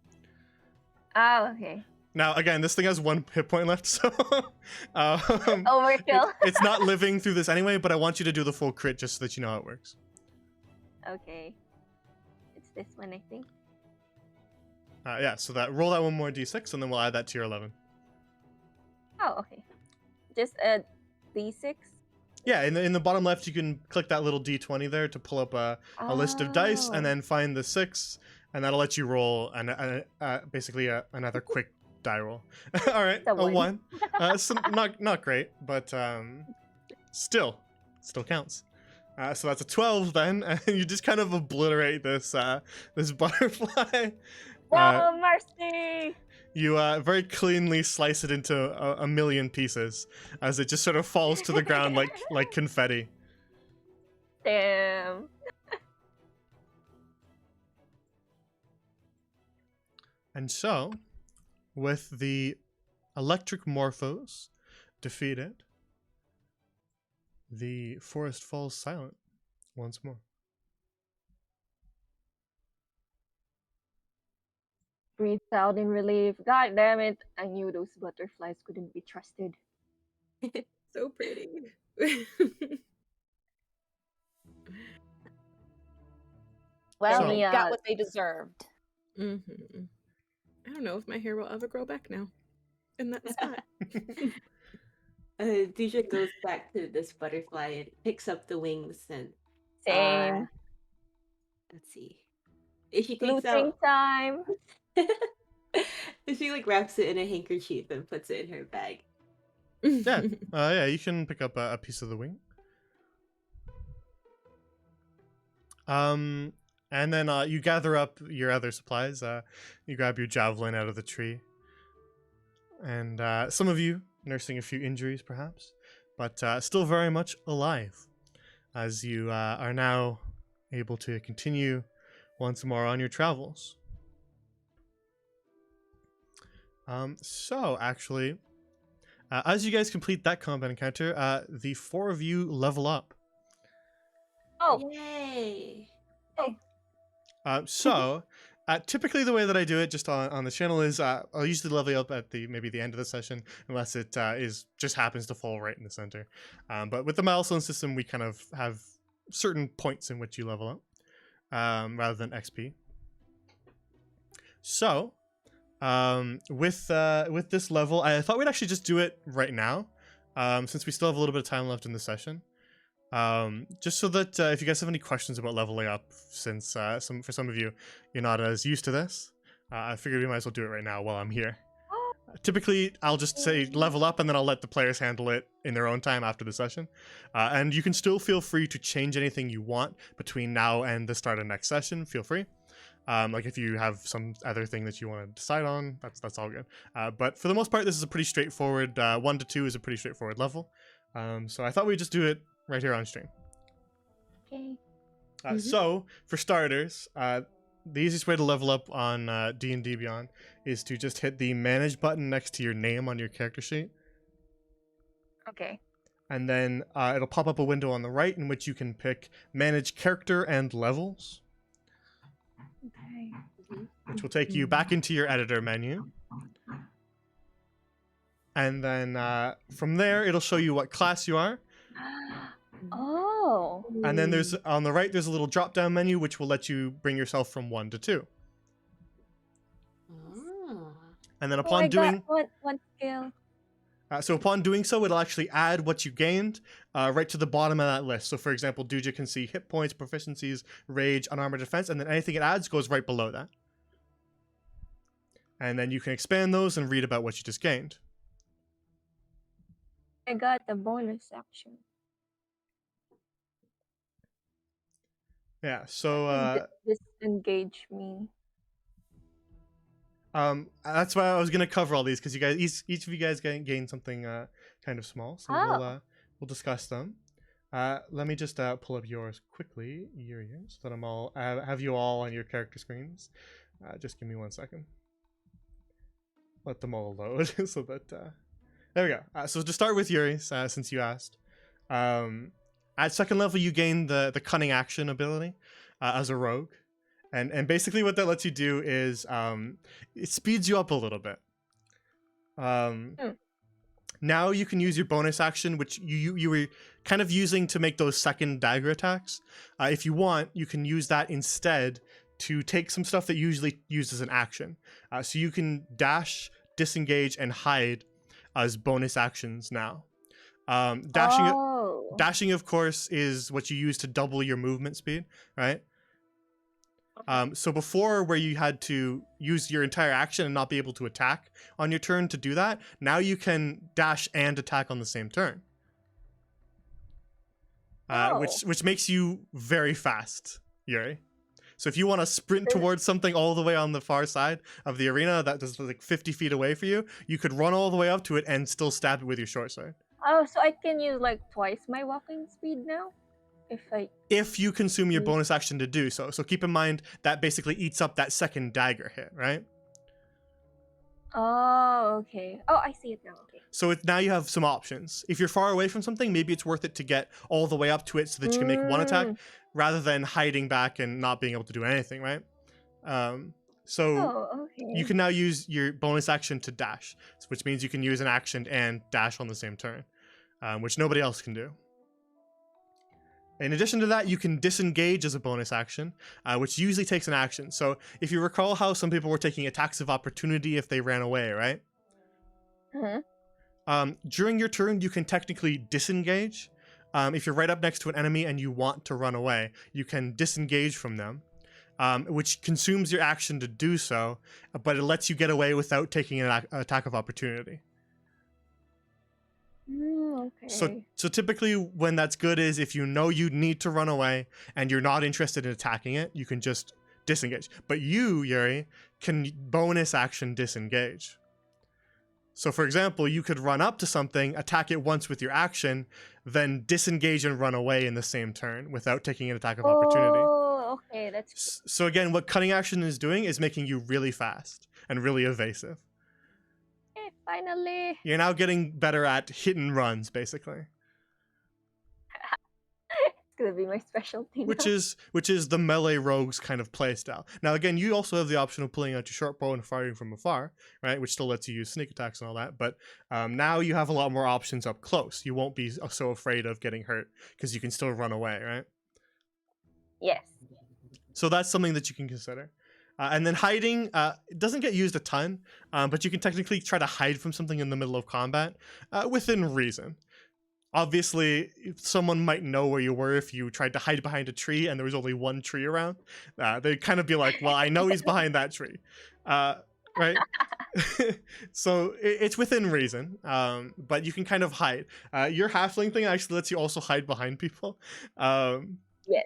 Oh, okay. Now, again, this thing has 1 hit point left, so Overkill. it's not living through this anyway, but I want you to do the full crit just so that you know how it works. Okay. It's this one, I think. Yeah, so roll that one more d6, and then we'll add that to your 11. Oh, okay. Just a d6? Yeah, in the bottom left, you can click that little d20 there to pull up a list of dice, and Oh. then find the 6, and that'll let you roll basically another quick die roll. All right, A a one. 1. So not great, but still counts. So that's a 12 then, and you just kind of obliterate this this butterfly. Oh, mercy! You very cleanly slice it into a million pieces as it just sort of falls to the ground like confetti. Damn. And so, with the electric morphos defeated, the forest falls silent once more. Breathes out in relief. God damn it. I knew those butterflies couldn't be trusted. So pretty. Well, So- they Yeah. got what they deserved. Mm-hmm. I don't know if my hair will ever grow back now. In that spot. Deja goes back to this butterfly and picks up the wings and Same. let's see. If she takes Looting out time. she like wraps it in a handkerchief and puts it in her bag. Yeah, yeah, you can pick up a piece of the wing. And then you gather up your other supplies. You grab your javelin out of the tree. And some of you nursing a few injuries, perhaps, but still very much alive, as you are now able to continue once more on your travels. So, actually, as you guys complete that combat encounter, the 4 of you level up. Oh, Yay! So, typically the way that I do it just on the channel is I'll usually level up at maybe the end of the session, unless it just happens to fall right in the center. But with the milestone system, we kind of have certain points in which you level up, rather than XP. So, with this level, I thought we'd actually just do it right now, since we still have a little bit of time left in the session. Just so that if you guys have any questions about leveling up, since for some of you, you're not as used to this, I figured we might as well do it right now while I'm here. Typically, I'll just say level up, and then I'll let the players handle it in their own time after the session. And you can still feel free to change anything you want between now and the start of next session. Feel free. Like if you have some other thing that you want to decide on, that's all good. But for the most part, this is a pretty straightforward. 1 to 2 is a pretty straightforward level. So I thought we'd just do it right here on stream. Okay. So for starters, the easiest way to level up on D&D Beyond is to just hit the manage button next to your name on your character sheet. Okay. And then it'll pop up a window on the right in which you can pick manage character and levels, Okay. which will take you back into your editor menu. And then from there, it'll show you what class you are. Oh. And then there's on the right, there's a little drop-down menu which will let you bring yourself from 1 to 2. Oh. And then Oh, upon I doing got one skill. so upon doing so, it'll actually add what you gained right to the bottom of that list. So for example, Duja can see hit points, proficiencies, rage, unarmored defense, and then anything it adds goes right below that. And then you can expand those and read about what you just gained. I got the bonus action. Yeah, so Disengage me. that's why I was gonna cover all these, because you guys, each of you guys gain something kind of small. So we'll discuss them. Let me just pull up yours quickly, Yuri, so that I'm all have you all on your character screens. Just give me 1 second. Let them all load so that there we go. So to start with Yuri, since you asked, at second level you gain the cunning action ability as a rogue. And basically what that lets you do is it speeds you up a little bit. Now you can use your bonus action, which you were kind of using to make those second dagger attacks. If you want, you can use that instead to take some stuff that you usually used as an action. So you can dash, disengage, and hide as bonus actions now. Dashing, of course, is what you use to double your movement speed, right? So before, where you had to use your entire action and not be able to attack on your turn to do that, now you can dash and attack on the same turn. Which makes you very fast, Yuri. So if you want to sprint towards something all the way on the far side of the arena that is like 50 feet away for you, you could run all the way up to it and still stab it with your short sword. Oh, so I can use like twice my walking speed now? If you consume your bonus action to do so. So keep in mind that basically eats up that second dagger hit, right? Oh, okay. Oh, I see it now. Okay. So now you have some options. If you're far away from something, maybe it's worth it to get all the way up to it so that you can make one attack, rather than hiding back and not being able to do anything, right? You can now use your bonus action to dash, which means you can use an action and dash on the same turn, which nobody else can do. In addition to that, you can disengage as a bonus action, which usually takes an action. So if you recall how some people were taking attacks of opportunity if they ran away, right? During your turn, you can technically disengage. If you're right up next to an enemy and you want to run away, you can disengage from them, which consumes your action to do so, but it lets you get away without taking an attack of opportunity. Okay. So typically when that's good is if you know you need to run away and you're not interested in attacking it, you can just disengage. But you, Yuri, can bonus action disengage. So for example, you could run up to something, attack it once with your action, then disengage and run away in the same turn without taking an attack of opportunity. Oh, okay, that's... So again, what cunning action is doing is making you really fast and really evasive. Finally. You're now getting better at hit and runs, basically. It's gonna be my specialty. Which is the melee rogue's kind of playstyle. Now again, you also have the option of pulling out your short bow and firing from afar, right? Which still lets you use sneak attacks and all that. But now you have a lot more options up close. You won't be so afraid of getting hurt because you can still run away, right? Yes. So that's something that you can consider. And then hiding doesn't get used a ton, but you can technically try to hide from something in the middle of combat within reason. Obviously, someone might know where you were if you tried to hide behind a tree and there was only one tree around. They'd kind of be like, well, I know he's behind that tree. Right? So it's within reason, but you can kind of hide. Your halfling thing actually lets you also hide behind people. Yes.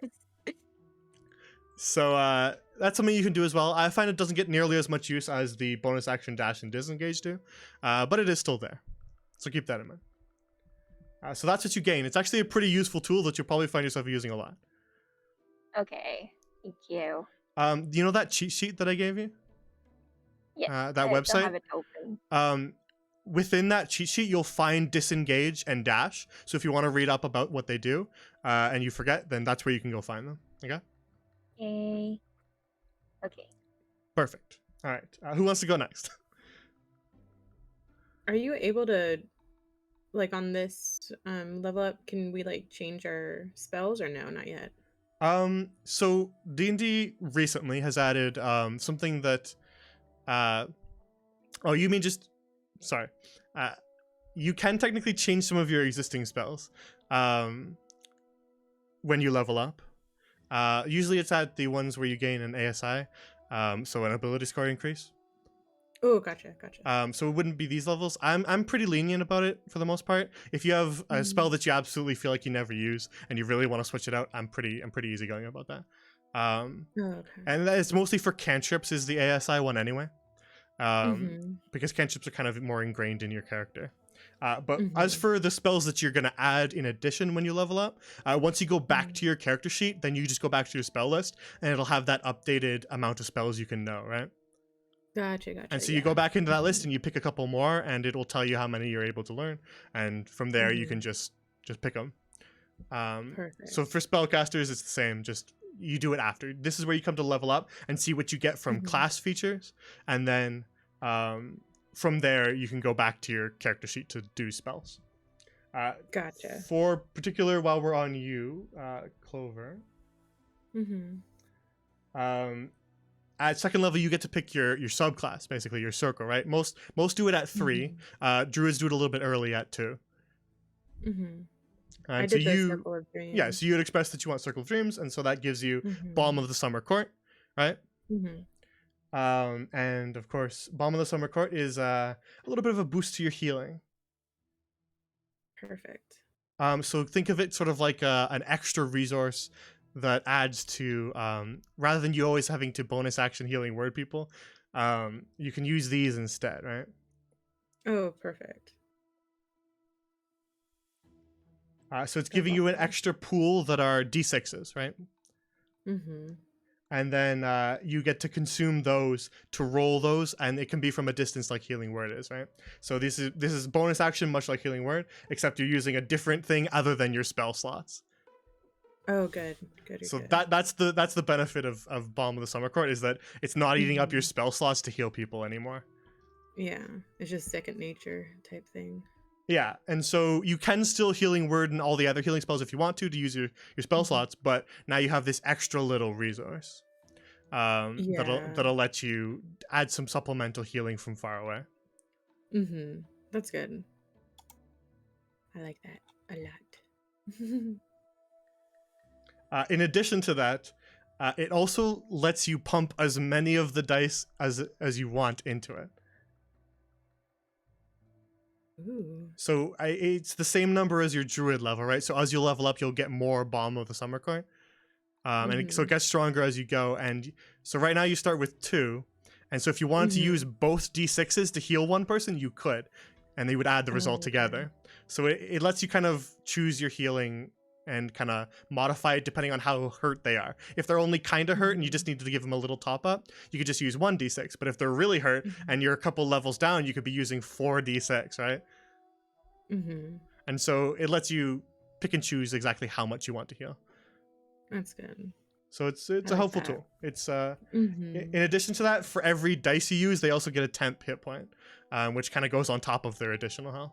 So that's something you can do as well. I find it doesn't get nearly as much use as the bonus action dash and disengage do, but it is still there. So keep that in mind. So that's what you gain. It's actually a pretty useful tool that you'll probably find yourself using a lot. Okay. Thank you. Do you know that cheat sheet that I gave you? Yes. That I website? still have it open. Within that cheat sheet, you'll find disengage and dash. So if you want to read up about what they do and you forget, then that's where you can go find them. Okay? Okay. Perfect. All right. Who wants to go next? Are you able to, like, on this level up, can we like change our spells or no, not yet? So D&D recently has added something that oh, you mean just sorry. You can technically change some of your existing spells when you level up. Usually it's at the ones where you gain an ASI, so an ability score increase. Oh, gotcha. So it wouldn't be these levels. I'm pretty lenient about it for the most part. If you have a spell that you absolutely feel like you never use and you really want to switch it out, I'm pretty easygoing about that. Okay. And that is mostly for cantrips is the ASI one anyway, because cantrips are kind of more ingrained in your character. But as for the spells that you're going to add in addition when you level up, once you go back to your character sheet, then you just go back to your spell list and it'll have that updated amount of spells you can know, right? Gotcha. And so you go back into that list and you pick a couple more and it'll tell you how many you're able to learn. And from there you can just pick them. Perfect. So for spellcasters, it's the same. Just you do it after. This is where you come to level up and see what you get from class features. And then from there, you can go back to your character sheet to do spells. Gotcha. For particular, while we're on you, Clover. At second level, you get to pick your subclass, basically your circle, right? Most do it at 3. Druids do it a little bit early at 2. I did the Circle of Dreams. Yeah, so you would express that you want Circle of Dreams, and so that gives you Balm of the Summer Court, right? And of course, Balm of the Summer Court is a little bit of a boost to your healing. Perfect. So think of it sort of like an extra resource that adds to, rather than you always having to bonus action healing word people, you can use these instead, right? Oh, perfect. So it's giving you an extra pool that are D6s, right? And then you get to consume those to roll those, and it can be from a distance like Healing Word is, right? So this is bonus action, much like Healing Word, except you're using a different thing other than your spell slots. Oh, good. So that's the benefit of Balm of the Summer Court, is that it's not eating up your spell slots to heal people anymore. Yeah, it's just second nature type thing. Yeah, and so you can still Healing Word and all the other healing spells if you want to use your spell slots, but now you have this extra little resource that'll let you add some supplemental healing from far away. That's good. I like that a lot. In addition to that, it also lets you pump as many of the dice as you want into it. Ooh. So it's the same number as your druid level, right? So as you level up, you'll get more Balm of the Summer Court. So it gets stronger as you go. And so right now you start with 2. And so if you wanted to use both D6s to heal one person, you could. And they would add the result together. So it lets you kind of choose your healing and kind of modify it depending on how hurt they are. If they're only kind of hurt and you just need to give them a little top up, you could just use 1 D6. But if they're really hurt and you're a couple levels down, you could be using 4 D6, right? And so it lets you pick and choose exactly how much you want to heal. That's good. So it's a helpful tool. It's in addition to that, for every dice you use, they also get a temp hit point, which kind of goes on top of their additional health.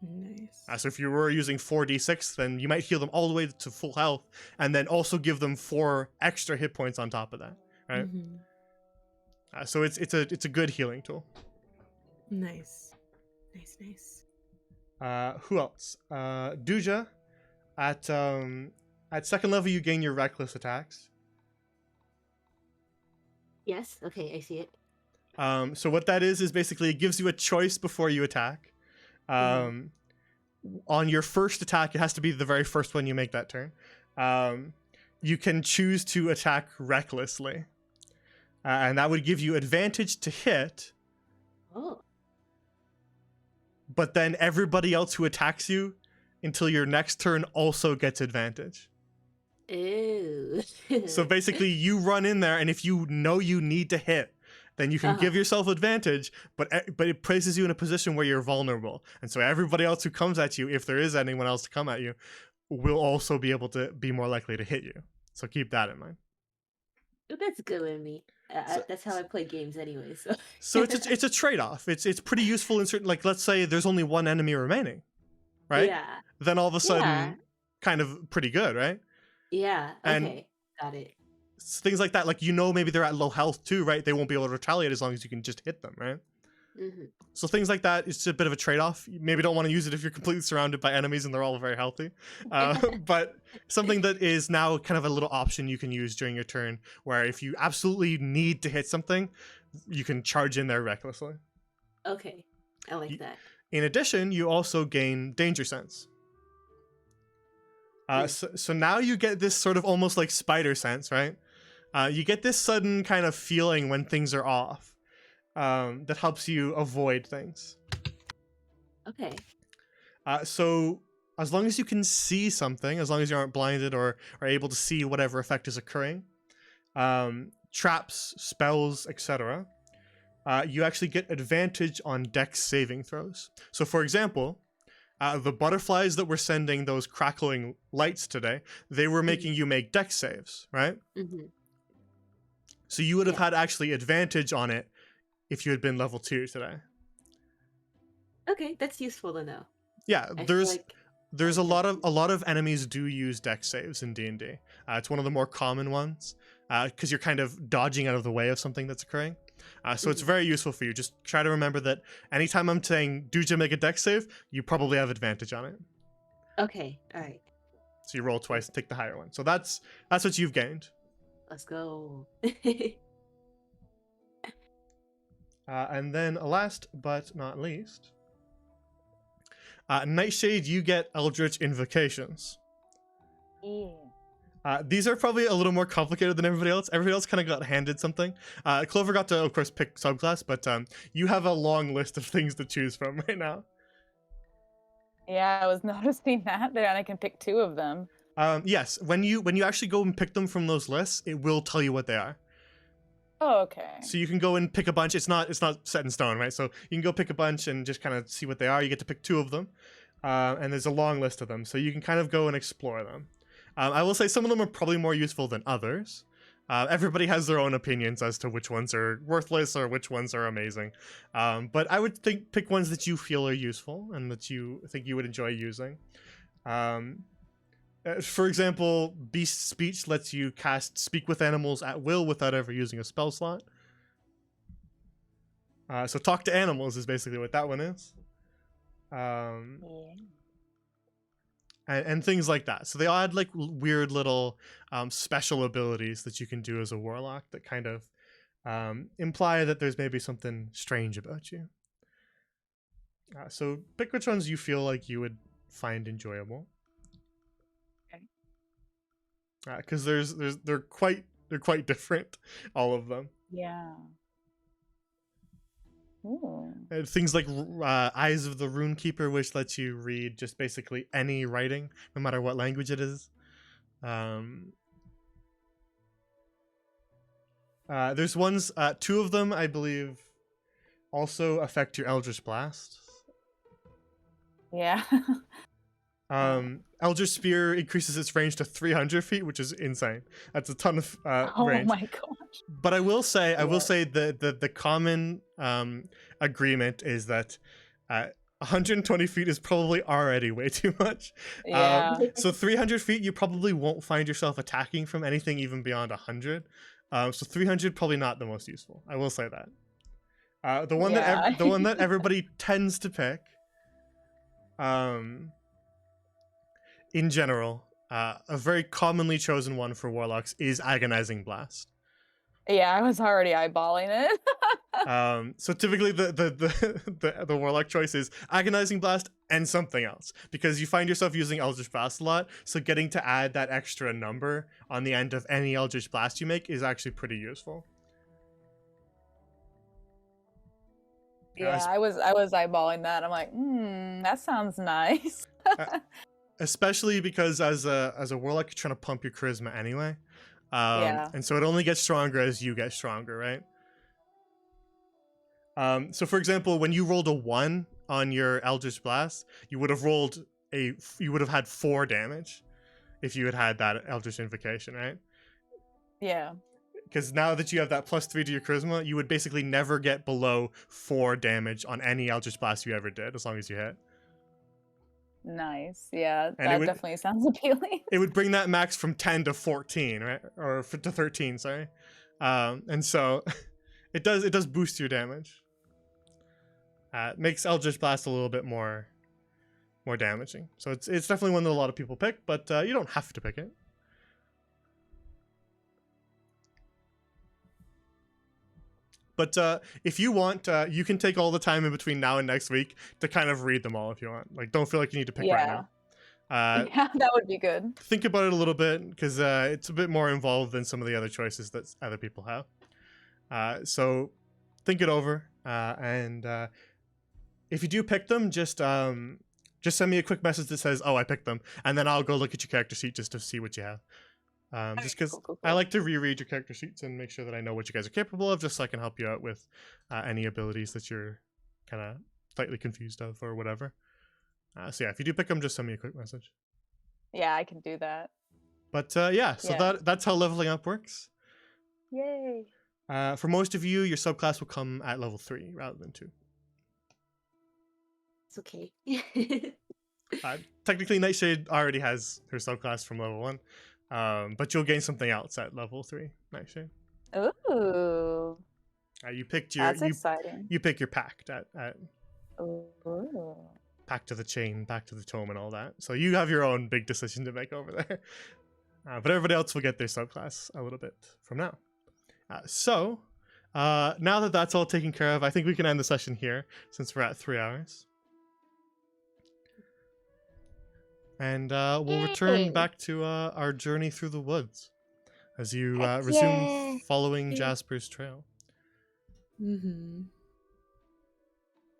Nice. So if you were using 4d6, then you might heal them all the way to full health, and then also give them 4 extra hit points on top of that, right? So it's a good healing tool. Nice. Who else? Duja. At second level, you gain your reckless attacks. Yes. Okay, I see it. So what that is basically it gives you a choice before you attack. On your first attack, it has to be the very first one you make that turn. You can choose to attack recklessly, and that would give you advantage to hit. Oh. But then everybody else who attacks you until your next turn also gets advantage. Ew. So basically, you run in there, and if you know you need to hit, then you can give yourself advantage, but it places you in a position where you're vulnerable. And so everybody else who comes at you, if there is anyone else to come at you, will also be able to be more likely to hit you. So keep that in mind. That's good with me. That's how I play games anyway. So it's a trade-off. It's pretty useful in certain, like, let's say there's only one enemy remaining, right? Yeah. Then all of a sudden, Yeah. kind of pretty good, right? Yeah. And- Okay. Got it. Things like that, like, maybe they're at low health too, right? They won't be able to retaliate as long as you can just hit them, right? Mm-hmm. So things like that, it's a bit of a trade-off. You maybe don't want to use it if you're completely surrounded by enemies and they're all very healthy. But something that is now kind of a little option you can use during your turn, where if you absolutely need to hit something, you can charge in there recklessly. Okay. I like that. In addition, you also gain danger sense. So now you get this sort of almost like spider sense, right? You get this sudden kind of feeling when things are off. That helps you avoid things. Okay. So as long as you can see something, as long as you aren't blinded or are able to see whatever effect is occurring, traps, spells, etc., you actually get advantage on dex saving throws. So for example, the butterflies that were sending those crackling lights today, they were making you make dex saves, right? Mm-hmm. So you would have had actually advantage on it if you had been level 2 today. Okay, that's useful to know. Yeah, I feel there's a lot of enemies do use dex saves in D&D. It's one of the more common ones because you're kind of dodging out of the way of something that's occurring. So it's very useful for you. Just try to remember that anytime I'm saying Duja make a dex save, you probably have advantage on it. Okay, all right. So you roll twice and take the higher one. So that's what you've gained. Let's go. And then last but not least, Nightshade, you get Eldritch Invocations. Yeah. These are probably a little more complicated than everybody else. Everybody else kind of got handed something. Clover got to, of course, pick subclass, but you have a long list of things to choose from right now. Yeah, I was noticing that. Then I can pick 2 of them. Yes, when you actually go and pick them from those lists, it will tell you what they are. Oh, okay. So you can go and pick a bunch. It's not set in stone, right? So you can go pick a bunch and just kind of see what they are. You get to pick 2 of them, and there's a long list of them. So you can kind of go and explore them. I will say some of them are probably more useful than others. Everybody has their own opinions as to which ones are worthless or which ones are amazing. But I would pick ones that you feel are useful and that you think you would enjoy using. For example, Beast Speech lets you cast Speak with Animals at will without ever using a spell slot. So Talk to Animals is basically what that one is. And things like that. So they all add like weird little special abilities that you can do as a warlock that kind of imply that there's maybe something strange about you. So pick which ones you feel like you would find enjoyable. Because they're quite different, all of them. Yeah. Ooh. Things like Eyes of the Runekeeper, which lets you read just basically any writing, no matter what language it is. There's ones, 2 of them, I believe, also affect your Eldritch Blast. Yeah. Eldritch Spear increases its range to 300 feet, which is insane. That's a ton of Oh range. my gosh. But I will say the common agreement is that 120 feet is probably already way too much. Yeah. So 300 feet, you probably won't find yourself attacking from anything even beyond 100. So 300 probably not the most useful. I will say that. The one that everybody tends to pick in general, a very commonly chosen one for warlocks is Agonizing Blast. Yeah, I was already eyeballing it. So typically the warlock choice is Agonizing Blast and something else, because you find yourself using Eldritch Blast a lot, so getting to add that extra number on the end of any Eldritch Blast you make is actually pretty useful. Yeah, I was eyeballing that. I'm like, that sounds nice. Especially because as a warlock, you're trying to pump your charisma anyway. Yeah. And so it only gets stronger as you get stronger, right? So for example, when you rolled a 1 on your Eldritch Blast, you would have had 4 damage if you had had that Eldritch Invocation, right? Yeah. Because now that you have that +3 to your charisma, you would basically never get below 4 damage on any Eldritch Blast you ever did, as long as you hit. Nice. Yeah, And that definitely sounds appealing. It would bring that max from 10 to 14, right? Or to 13, sorry. And so it does boost your damage. It makes Eldritch Blast a little bit more damaging. So it's definitely one that a lot of people pick, but you don't have to pick it. But if you want, you can take all the time in between now and next week to kind of read them all if you want. Like, don't feel like you need to pick right now. Yeah, that would be good. Think about it a little bit, because it's a bit more involved than some of the other choices that other people have. So think it over, and if you do pick them, just send me a quick message that says, "Oh, I picked them," and then I'll go look at your character sheet just to see what you have. Just because Cool. I like to reread your character sheets and make sure that I know what you guys are capable of, just so I can help you out with any abilities that you're kind of slightly confused of or whatever. So yeah, if you do pick them, just send me a quick message. Yeah, I can do that. But yeah, so that's how leveling up works. Yay. For most of you, your subclass will come at level 3 rather than 2. It's okay. Technically, Nightshade already has her subclass from level 1. But you'll gain something else at level 3, Nightshade. Ooh. You picked your That's exciting. You pick your pact at Ooh. Pact of the Chain, Pact of the Tome, and all that. So you have your own big decision to make over there. But everybody else will get their subclass a little bit from now. So now that that's all taken care of, I think we can end the session here since we're at 3 hours. And we'll return back to our journey through the woods as you resume following Jasper's trail. Mm-hmm.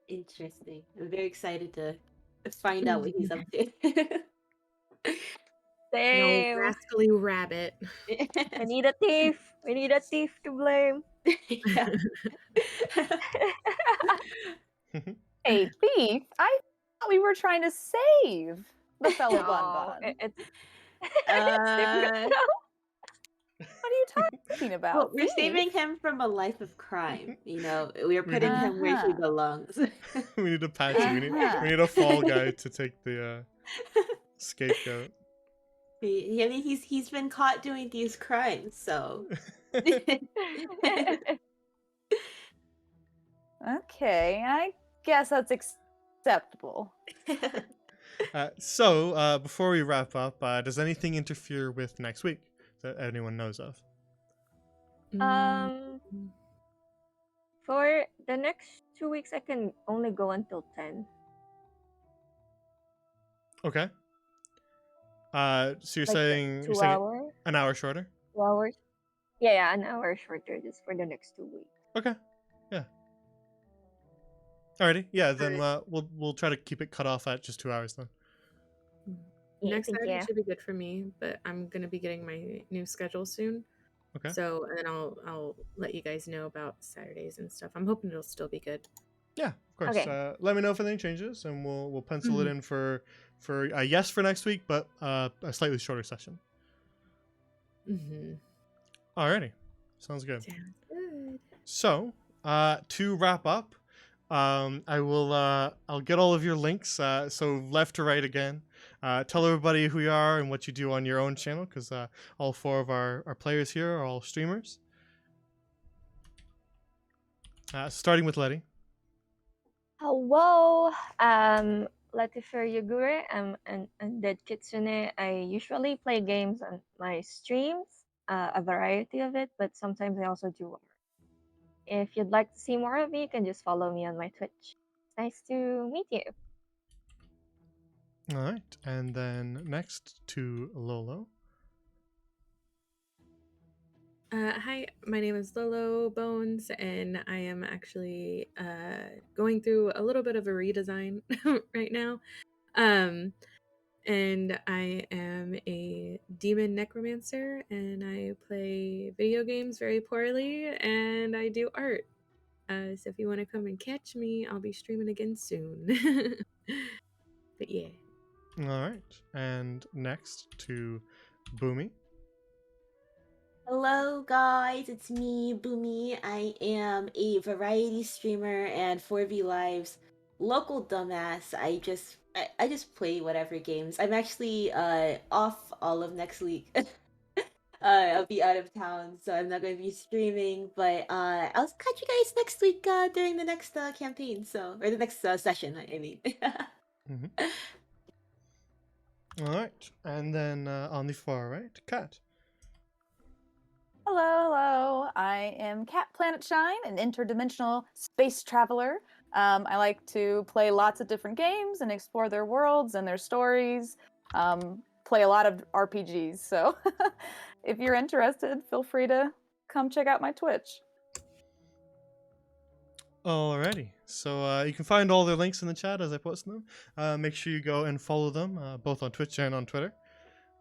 Interesting. I'm very excited to find out what he's up to. Same. No rascally rabbit. We need a thief. We need a thief to blame. Yeah. A thief? I thought we were trying to save the fellow No, Bun. it's Uh, What are you talking about? well, we're Thief? saving him from a life of crime. You know, we're putting him where he belongs. We need a patchy. We need a fall guy to take the scapegoat. I mean, he's been caught doing these crimes, so. Okay, I guess that's acceptable. So before we wrap up, does anything interfere with next week that anyone knows of? For the next 2 weeks, I can only go until 10. Okay. So you're Like saying 2 hours? an hour shorter? 2 hours? Yeah, an hour shorter just for the next 2 weeks. Okay. Yeah. Alrighty. Yeah. Then we'll try to keep it cut off at just 2 hours then. Yeah, Next thank Saturday you. should be good for me, but I'm gonna be getting my new schedule soon. Okay. So and then I'll let you guys know about Saturdays and stuff. I'm hoping it'll still be good. Yeah, of course. Okay. Let me know if anything changes, and we'll pencil it in for a yes for next week, but a slightly shorter session. Mm-hmm. Alrighty, sounds good. Sounds good. So to wrap up, I'll get all of your links. So left to right again. Tell everybody who you are and what you do on your own channel, because all 4 of our players here are all streamers. Starting with Letty. Hello. Latifer Yagure. I'm an undead kitsune. I usually play games on my streams, a variety of it, but sometimes I also do art. If you'd like to see more of me, you can just follow me on my Twitch. It's nice to meet you. All right, and then next to Lolo. Hi, my name is Lolo Bones, and I am actually going through a little bit of a redesign right now. And I am a demon necromancer, and I play video games very poorly, and I do art. So if you want to come and catch me, I'll be streaming again soon. But yeah. All right, and next to Boomy. Hello guys, it's me, Boomy. I am a variety streamer and 4v Lives local dumbass. I just play whatever games. I'm actually off all of next week. I'll be out of town, so I'm not gonna be streaming. But I'll catch you guys next week during the next campaign. Or the next session. I mean. Mm-hmm. All right, and then on the far right, Kat. Hello, hello. I am Cat Planet Shine, an interdimensional space traveler. I like to play lots of different games and explore their worlds and their stories. Play a lot of RPGs, so if you're interested, feel free to come check out my Twitch. Alrighty, so you can find all their links in the chat as I post them. Make sure you go and follow them, both on Twitch and on Twitter.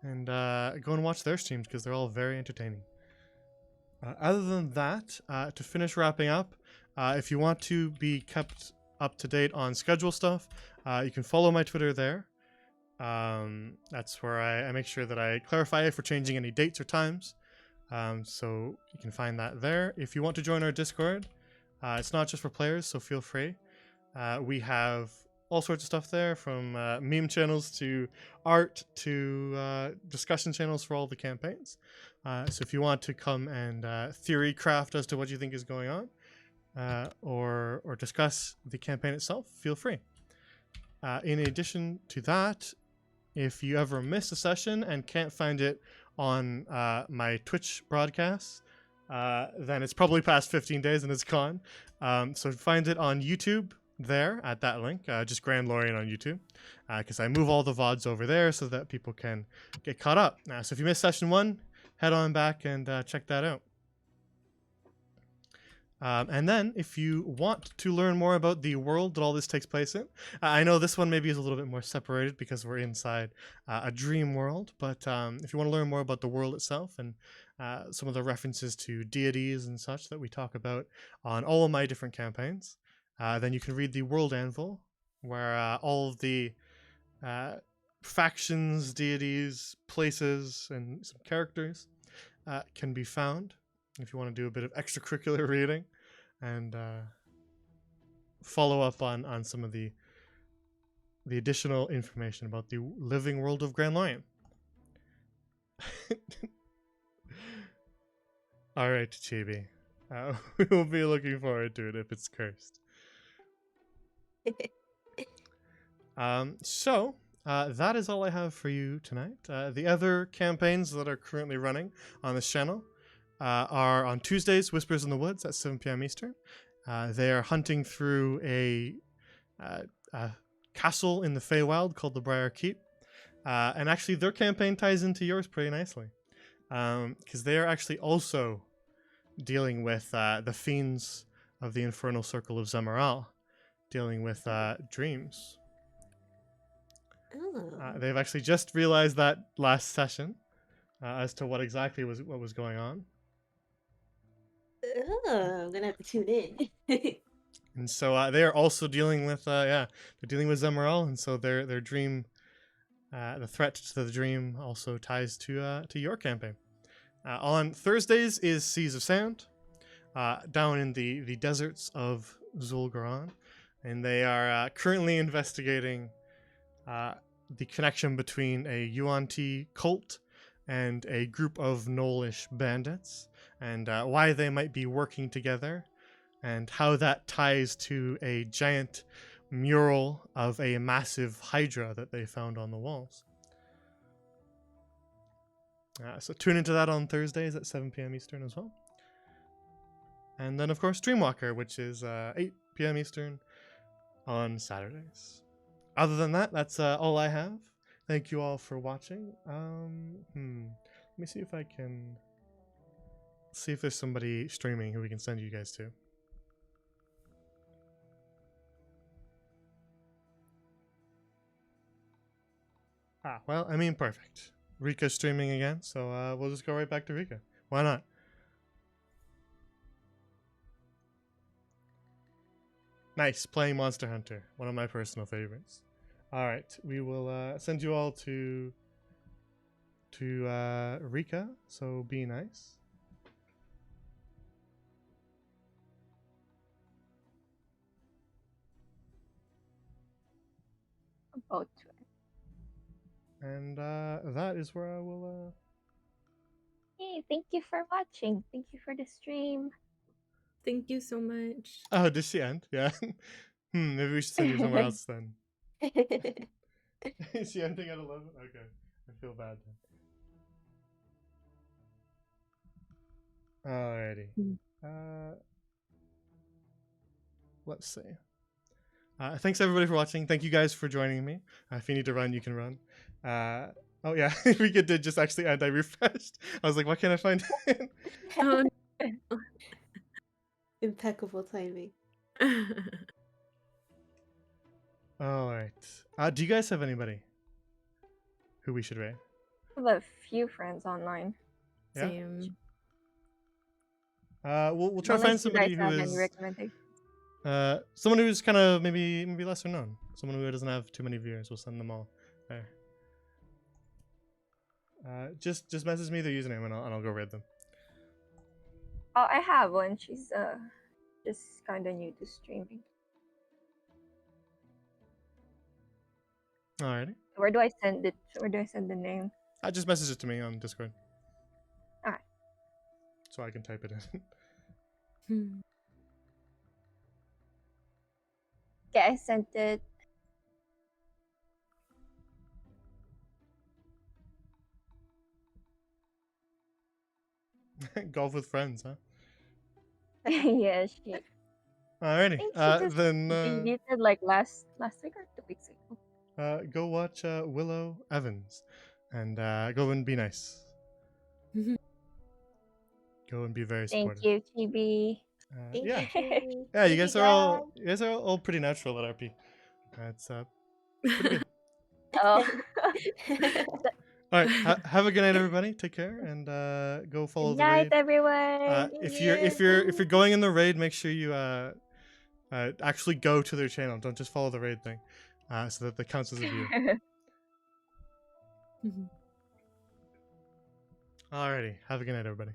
And go and watch their streams because they're all very entertaining. Other than that, to finish wrapping up, if you want to be kept up to date on schedule stuff, you can follow my Twitter there. That's where I make sure that I clarify if we're changing any dates or times. So you can find that there. If you want to join our Discord, it's not just for players, so feel free. We have all sorts of stuff there, from meme channels to art to discussion channels for all the campaigns. So if you want to come and theory craft as to what you think is going on, or discuss the campaign itself, feel free. In addition to that, if you ever miss a session and can't find it on my Twitch broadcasts, then it's probably past 15 days and it's gone. So find it on YouTube there at that link, just Grand Lorien on YouTube, because I move all the VODs over there so that people can get caught up. So if you missed session 1, head on back and check that out. And then, if you want to learn more about the world that all this takes place in, I know this one maybe is a little bit more separated because we're inside a dream world, but if you want to learn more about the world itself and some of the references to deities and such that we talk about on all of my different campaigns, then you can read the World Anvil, where all of the factions, deities, places, and some characters can be found. If you want to do a bit of extracurricular reading and follow up on some of the additional information about the living world of Grand Lorien. All right, Chibi. We will be looking forward to it if it's cursed. So that is all I have for you tonight. The other campaigns that are currently running on this channel are on Tuesdays, Whispers in the Woods at 7 p.m. Eastern. They are hunting through a castle in the Feywild called the Briar Keep. And actually their campaign ties into yours pretty nicely. Because they are actually also dealing with the fiends of the Infernal Circle of Zemaral, dealing with dreams. They've actually just realized that last session as to what exactly was going on. I'm gonna have to tune in. And so they are also dealing with they're dealing with Zemaral, and so their dream, the threat to the dream, also ties to your campaign. On Thursdays is Seas of Sand, down in the deserts of Zul'Garan, and they are currently investigating the connection between a Yuan-Ti cult and a group of Gnollish bandits, and why they might be working together, and how that ties to a giant mural of a massive hydra that they found on the walls. So tune into that on Thursdays at 7 p.m. Eastern as well. And then, of course, Dreamwalker, which is 8 p.m. Eastern on Saturdays. Other than that, that's all I have. Thank you all for watching. Let me see if I can see if there's somebody streaming who we can send you guys to. Well, I mean, perfect. Rika's streaming again, so we'll just go right back to Rika. Why not? Nice, playing Monster Hunter, one of my personal favorites. All right, we will send you all to Rika, so be nice. About to. And that is where I will... Hey, thank you for watching. Thank you for the stream. Thank you so much. Oh, did she end? Yeah. Maybe we should send you somewhere else then. Is she ending at 11? Okay. I feel bad then. Alrighty. Let's see. Thanks everybody for watching. Thank you guys for joining me. If you need to run, you can run. Oh yeah, Rika did just actually end. I refreshed. I was like, why can't I find it? Oh, Impeccable timing. Alright. Do you guys have anybody who we should raid? I have a few friends online. Yeah? Same. We'll try to find somebody who any is recommendations? someone who's kind of maybe lesser known. Someone who doesn't have too many viewers. We'll send them all there. Just message me their username and I'll go raid them. Oh, I have one. She's just kind of new to streaming. Alrighty. Where do I send it? Where do I send the name? Just message it to me on Discord. Alright. So I can type it in. Okay, I sent it. Golf with friends, huh? Yeah, she. Alrighty. I think she just Then deleted like last week or 2 weeks ago. go watch Willow Evans, and go and be nice. Go and be very supportive. Thank you, Chibi. Yeah, you. yeah. You guys are Thank you, all pretty natural at RP. That's pretty good. Oh. All right. Have a good night, everybody. Take care and go follow Good the night, raid. everyone. If you're going in the raid, make sure you actually go to their channel. Don't just follow the raid thing, so that that counts as a view. Alrighty. Have a good night, everybody.